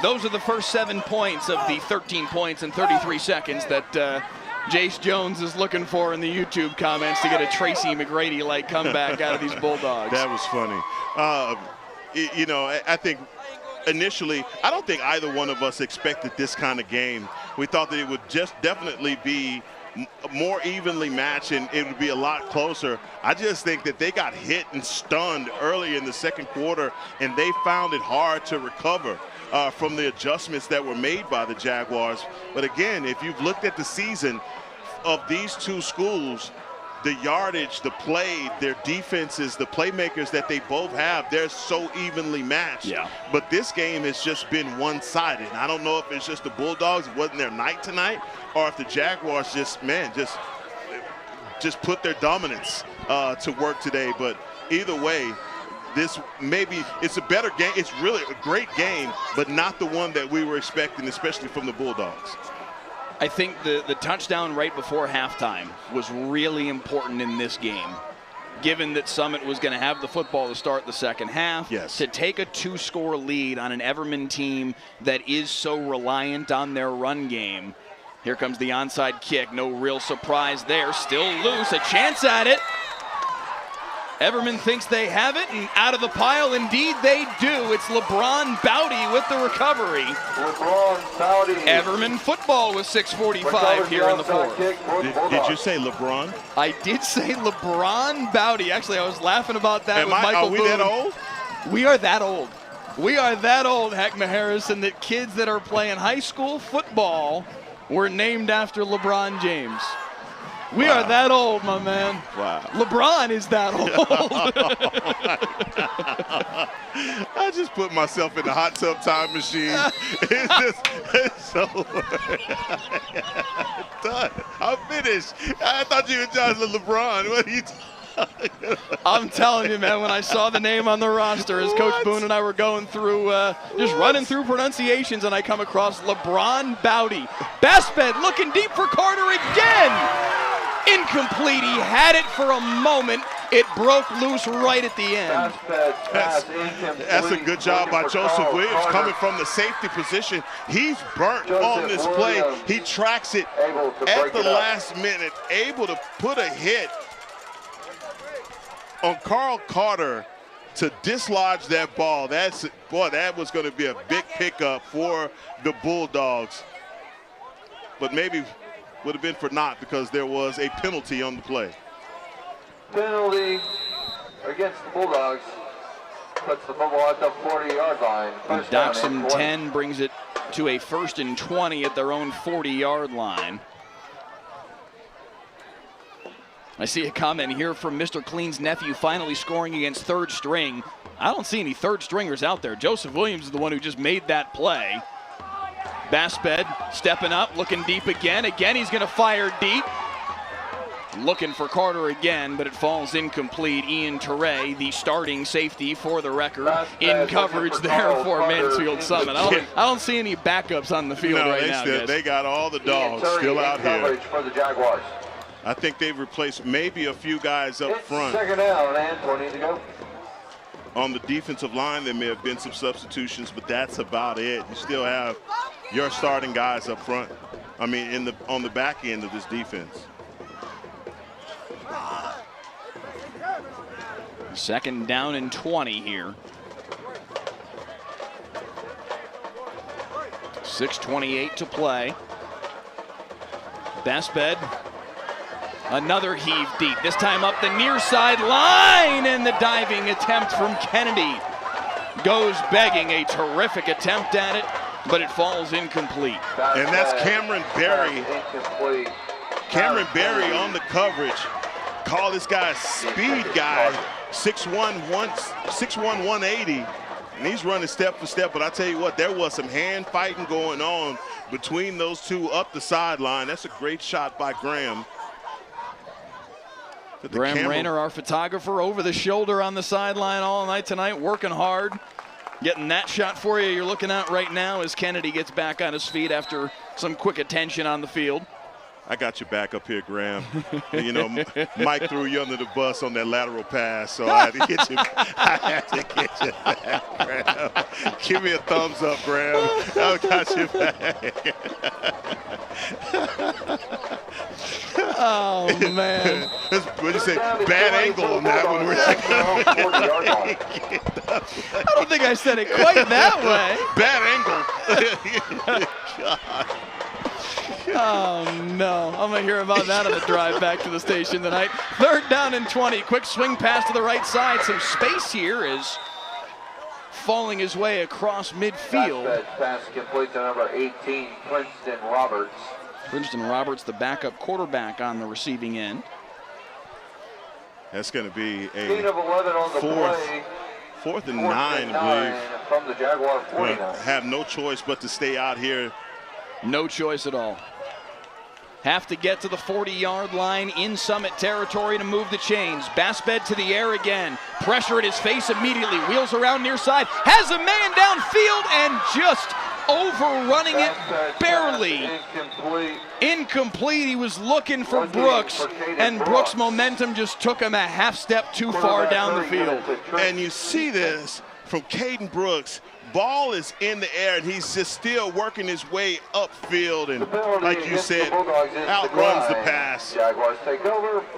those are the first 7 points of the 13 points and 33 seconds that Jace Jones is looking for in the YouTube comments to get a Tracy McGrady-like comeback out of these Bulldogs. That was funny. You know, I think initially, I don't think either one of us expected this kind of game. We thought that it would just definitely be more evenly matched and it would be a lot closer. I just think that they got hit and stunned early in the second quarter, and they found it hard to recover from the adjustments that were made by the Jaguars. But again, if you've looked at the season of these two schools, the yardage, the play, their defenses, the playmakers that they both have, they're so evenly matched. Yeah. But this game has just been one-sided. I don't know if it's just the Bulldogs, it wasn't their night tonight, or if the Jaguars just put their dominance to work today. But either way, it's a better game. It's really a great game, but not the one that we were expecting, especially from the Bulldogs. I think the touchdown right before halftime was really important in this game, given that Summit was going to have the football to start the second half. Yes. To take a 2-score lead on an Everman team that is so reliant on their run game. Here comes the onside kick. No real surprise there. Still loose. A chance at it. Everman thinks they have it, and out of the pile, indeed they do. It's LeBron Bowdy with the recovery. LeBron Bowdy. Everman football with 6:45 here in the fourth. Did you say LeBron? I did say LeBron Bowdy. Actually, I was laughing about that with Michael Boone. Are we that old? We are that old. We are that old, Heckma Harrison, that kids that are playing high school football were named after LeBron James. We are that old, my man. Wow. LeBron is that old. I just put myself in the hot tub time machine. It's so done. I'm finished. I thought you were Johnson LeBron. What are you talking about? I'm telling you, man, when I saw the name on the roster as Coach Boone and I were going through, just running through pronunciations, and I come across LeBron Bowdy. Baspet looking deep for Carter again. Incomplete. He had it for a moment. It broke loose right at the end. That's a good job by Joseph Williams coming from the safety position. He's burnt on this play. He tracks it at the last minute, able to put a hit on Carl Carter. to dislodge that ball, that was going to be a big pickup for the Bulldogs. But maybe would have been for naught because there was a penalty on the play. Penalty against the Bulldogs. Puts the football at the 40-yard line. Doxham 10 brings it to a 1st and 20 at their own 40-yard line. I see a comment here from Mr. Clean's nephew finally scoring against third string. I don't see any third stringers out there. Joseph Williams is the one who just made that play. Basped stepping up, looking deep again. Again, he's going to fire deep. Looking for Carter again, but it falls incomplete. Ian Teray, the starting safety for the record, in coverage there for Mansfield Summit. I don't see any backups on the field right now, guys. They got all the dogs still out here. For the Jaguars. I think they've replaced maybe a few guys up front. Second down and 20 to go. On the defensive line, there may have been some substitutions, but that's about it. You still have your starting guys up front. I mean, on the back end of this defense. Second down and 20 here. 6:28 to play. Basped, another heave deep, this time up the near side line, and the diving attempt from Kennedy goes begging. A terrific attempt at it, but it falls incomplete. And that's Cameron Berry. Cameron Berry on the coverage. Call this guy a speed guy, 6'1", 180. And he's running step for step, but I tell you what, there was some hand fighting going on between those two up the sideline. That's a great shot by Graham. Graham Rayner, our photographer, over the shoulder on the sideline all night tonight, working hard. Getting that shot for you you're looking at right now as Kennedy gets back on his feet after some quick attention on the field. I got your back up here, Graham. You know, Mike threw you under the bus on that lateral pass, so I had to get you. I had to get you back, Graham. Give me a thumbs up, Graham. I got you back. Oh man! What'd you say? Bad angle on that one. I don't think I said it quite that way. Bad angle. God. Oh no, I'm gonna hear about that on the drive back to the station tonight. 3rd down and 20, quick swing pass to the right side. Some space here is falling his way across midfield. Pass complete to number 18, Princeton Roberts. Princeton Roberts, the backup quarterback on the receiving end. That's gonna be a gain of 11 on the play. 4th and 9, I believe. From the Jaguar 49. Have no choice but to stay out here. No choice at all. Have to get to the 40-yard line in Summit territory to move the chains. Basped to the air again. Pressure at his face immediately. Wheels around near side. Has a man downfield and just overrunning it barely. Incomplete. He was looking for Brooks, and Brooks' momentum just took him a half step too far down the field. And you see this from Caden Brooks. Ball is in the air, and he's just still working his way upfield, and like you said, outruns the pass.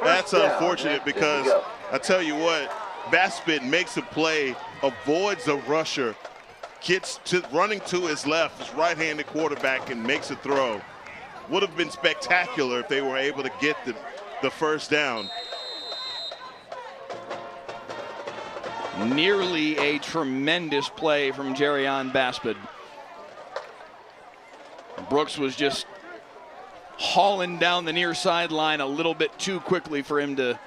That's unfortunate because I tell you what, Basped makes a play, avoids a rusher, gets to running to his left, his right-handed quarterback, and makes a throw. Would have been spectacular if they were able to get the first down. Nearly a tremendous play from Jerrion Basped. Brooks was just hauling down the near sideline a little bit too quickly for him to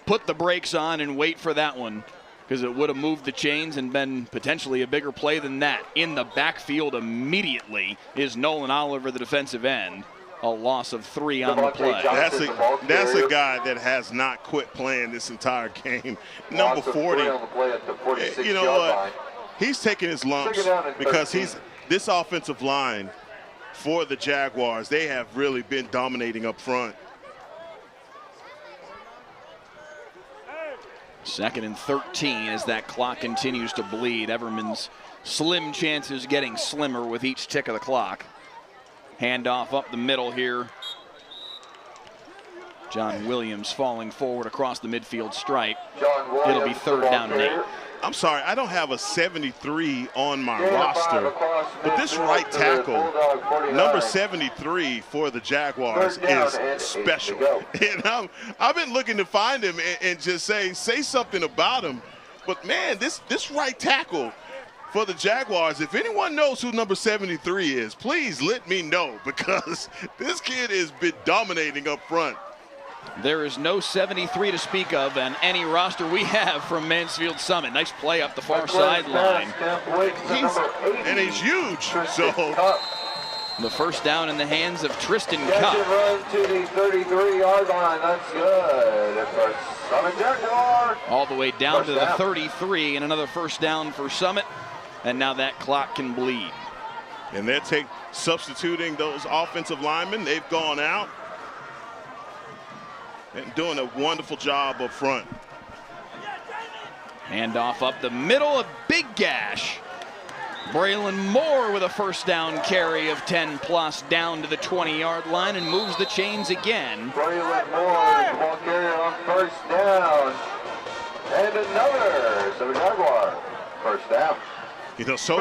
put the brakes on and wait for that one, because it would have moved the chains and been potentially a bigger play than that. In the backfield immediately is Nolan Oliver, the defensive end. A loss of 3 on the play. That's a guy that has not quit playing this entire game. Number 40. You know what? He's taking his lumps because this offensive line for the Jaguars, they have really been dominating up front. 2nd and 13 as that clock continues to bleed. Everman's slim chances getting slimmer with each tick of the clock. Handoff up the middle here. John Williams falling forward across the midfield stripe. It'll be 3rd down and 8. I'm sorry, I don't have a 73 on my roster, but this right tackle, number 73 for the Jaguars, is special. And I've been looking to find him and just say something about him. But, man, this right tackle for the Jaguars, if anyone knows who number 73 is, please let me know, because this kid has been dominating up front. There is no 73 to speak of on any roster we have from Mansfield Summit. Nice play up the far sideline. He's huge. So the first down in the hands of Tristan Cup. Run to the 33-yard line. That's good for Summit Jaguars. All the way down to the 33, and another first down for Summit. And now that clock can bleed. And they're substituting those offensive linemen. They've gone out and doing a wonderful job up front. Handoff up the middle, a big gash. Braylon Moore with a first down carry of 10+ down to the 20-yard line and moves the chains again. Braylon Moore, the ball carrier on first down. And another Summit Jaguar first down. You know, so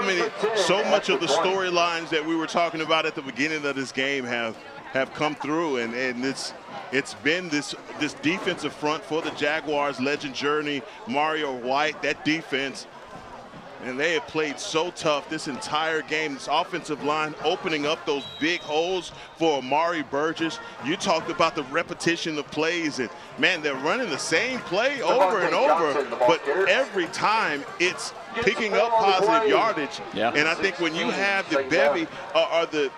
much of the storylines that we were talking about at the beginning of this game have come through, and it's been this defensive front for the Jaguars, Legend Journey, Mario White, that defense, and they have played so tough this entire game. This offensive line opening up those big holes for Amari Burgess. You talked about the repetition of plays, and man, they're running the same play over and over, but every time it's picking up positive yardage. Yeah. And I think when you have the bevy or the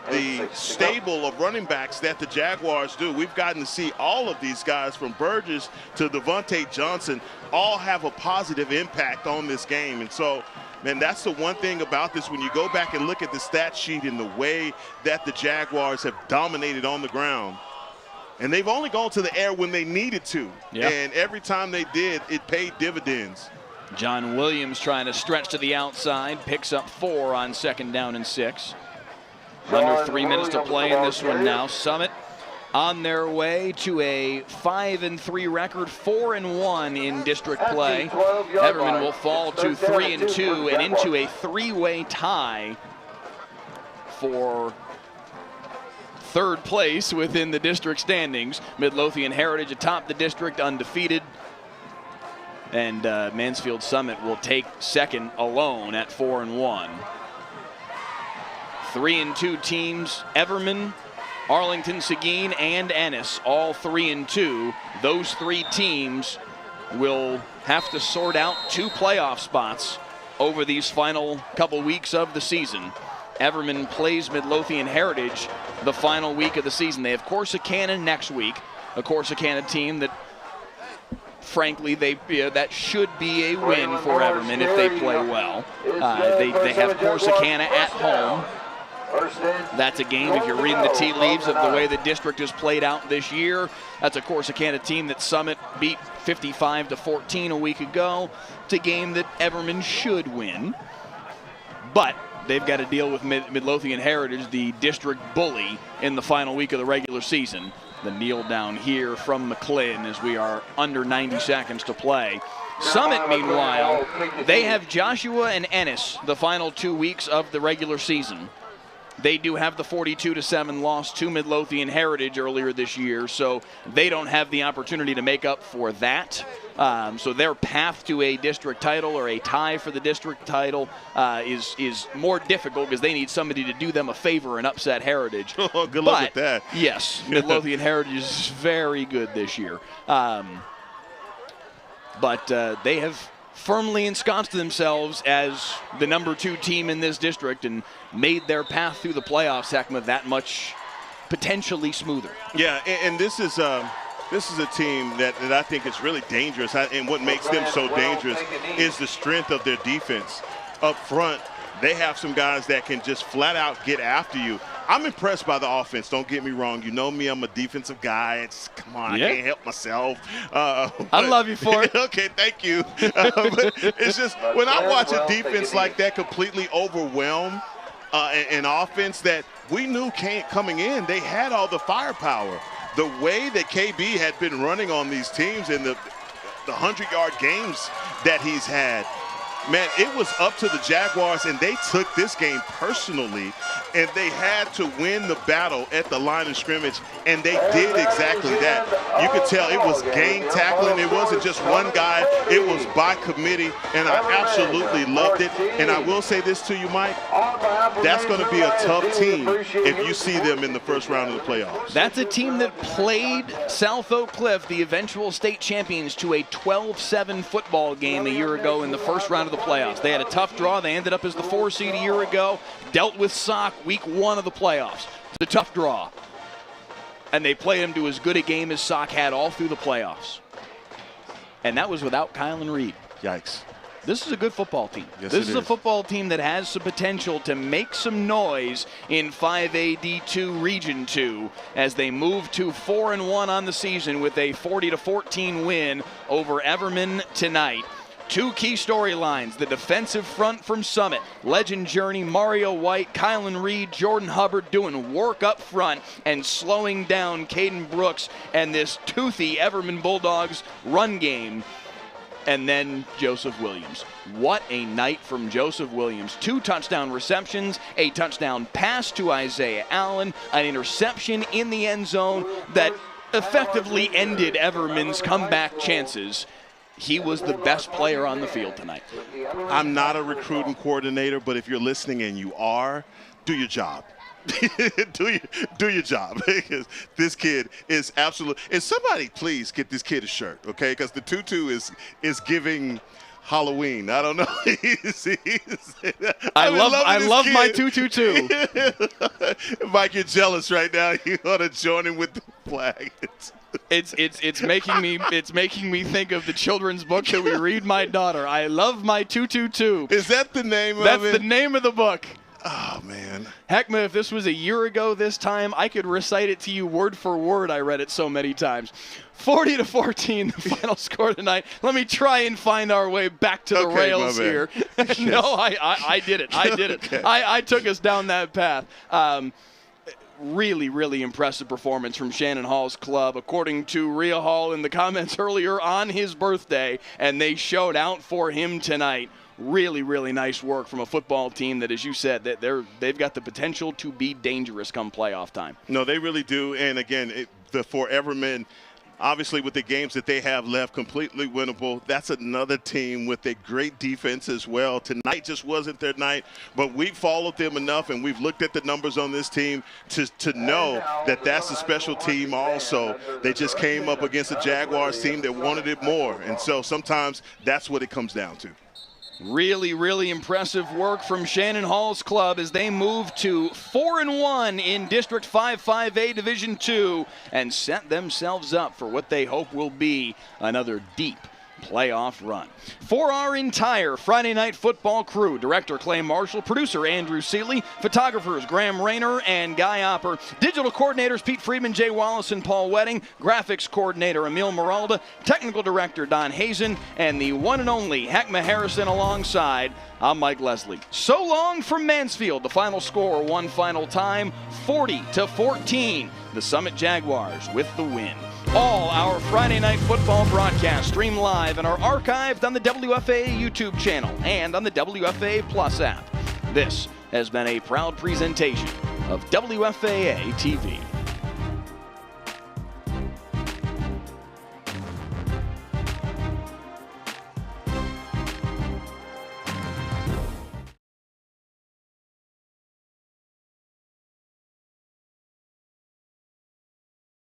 stable of running backs that the Jaguars do, we've gotten to see all of these guys from Burgess to Devontae Johnson all have a positive impact on this game. And so, man, that's the one thing about this. When you go back and look at the stat sheet and the way that the Jaguars have dominated on the ground, and they've only gone to the air when they needed to. Yeah. And every time they did, it paid dividends. John Williams trying to stretch to the outside, picks up 4 on 2nd down and 6. Under 3 minutes to play in this one now. Summit on their way to a 5-3 record, 4-1 in district play. Everman will fall to 3-2 and into a 3-way tie for 3rd place within the district standings. Midlothian Heritage atop the district, undefeated. And Mansfield Summit will take 2nd alone at 4-1. 3-2 teams, Everman, Arlington, Seguin, and Ennis, all 3-2. Those 3 teams will have to sort out 2 playoff spots over these final couple weeks of the season. Everman plays Midlothian Heritage the final week of the season. They have Corsicana next week, a Corsicana team that, frankly, that should be a win for Everman if they play well. They have Corsicana at home. That's a game, if you're reading the tea leaves of the way the district has played out this year, that's a Corsicana team that Summit beat 55-14 a week ago. It's a game that Everman should win. But they've got to deal with Midlothian Heritage, the district bully, in the final week of the regular season. The kneel down here from McLean as we are under 90 seconds to play. Summit, meanwhile, they have Joshua and Ennis the final 2 weeks of the regular season. They do have the 42-7 loss to Midlothian Heritage earlier this year, so they don't have the opportunity to make up for that. So their path to a district title or a tie for the district title is more difficult because they need somebody to do them a favor and upset Heritage. Oh, good luck with that. Yes, Midlothian Heritage is very good this year. But they have firmly ensconced themselves as the number 2 team in this district and made their path through the playoffs, Heckma, that much potentially smoother. Yeah, and this is a team that I think is really dangerous, and what makes them so dangerous is the strength of their defense. Up front, they have some guys that can just flat out get after you. I'm impressed by the offense, don't get me wrong. You know me, I'm a defensive guy. Come on, I can't help myself. I love you for it. Okay, thank you. But it's just when I watch a defense like that completely overwhelm an offense that we knew coming in, they had all the firepower. The way that KB had been running on these teams in the 100-yard games that he's had, Man, it was up to the Jaguars, and they took this game personally, and they had to win the battle at the line of scrimmage, and they did exactly that. You could tell it was gang tackling. It wasn't just one guy. It was by committee, and I absolutely loved it. And I will say this to you, Mike, that's going to be a tough team if you see them in the first round of the playoffs. That's a team that played South Oak Cliff, the eventual state champions, to a 12-7 football game a year ago in the first round of the playoffs. They had a tough draw. They ended up as the 4 seed a year ago, dealt with Sock week 1 of the playoffs. It's a tough draw. And they played them to as good a game as Sock had all through the playoffs. And that was without Kylan Reed. Yikes. This is a good football team. Yes, this is it a football team that has some potential to make some noise in 5A D2 Region 2 as they move to 4-1 on the season with a 40-14 win over Everman tonight. 2 key storylines: the defensive front from Summit, Legend Journey, Mario White, Kylan Reed, Jordan Hubbard doing work up front and slowing down Caden Brooks and this toothy Everman Bulldogs run game. And then Joseph Williams. What a night from Joseph Williams. 2 touchdown receptions, a touchdown pass to Isaiah Allen, an interception in the end zone that effectively ended Everman's comeback chances. He was the best player on the field tonight. I'm not a recruiting coordinator, but if you're listening and you are, do your job. do your job, because this kid is absolutely. And somebody please get this kid a shirt, okay? Because the tutu is giving Halloween. I don't know. I love my tutu too. Mike, you're jealous right now. You ought to join him with the flag. It's making me think of the children's book that we read my daughter. I love my tutu too. Is that the name of it? That's the name of the book. Oh, man. Heckma, if this was a year ago this time, I could recite it to you word for word. I read it so many times. 40-14, the final score tonight. Let me try and find our way back to the rails here. No, I did it. I did it. Okay. I took us down that path. Really, really impressive performance from Shannon Hall's club, according to Rhea Hall in the comments earlier, on his birthday, and they showed out for him tonight. Really, really nice work from a football team that, as you said, that they've got the potential to be dangerous come playoff time. No, they really do. And again, for Everman, obviously with the games that they have left, completely winnable. That's another team with a great defense as well. Tonight just wasn't their night, but we followed them enough, and we've looked at the numbers on this team to know that that's a special team also. They just came up against a Jaguars team that wanted it more, and so sometimes that's what it comes down to. Really, really impressive work from Shannon Hall's club as they move to 4-1 in District 5-5A Division 2 and set themselves up for what they hope will be another deep playoff run. For our entire Friday Night Football crew, Director Clay Marshall, producer Andrew Seeley, photographers Graham Rayner and Guy Opper, digital coordinators Pete Friedman, Jay Wallace, and Paul Wedding, graphics coordinator Emil Miralda, technical director Don Hazen, and the one and only Heckma Harrison alongside. I'm Mike Leslie. So long from Mansfield. The final score one final time, 40-14. The Summit Jaguars with the win. All our Friday Night Football broadcasts stream live and are archived on the WFAA YouTube channel and on the WFAA Plus app. This has been a proud presentation of WFAA TV.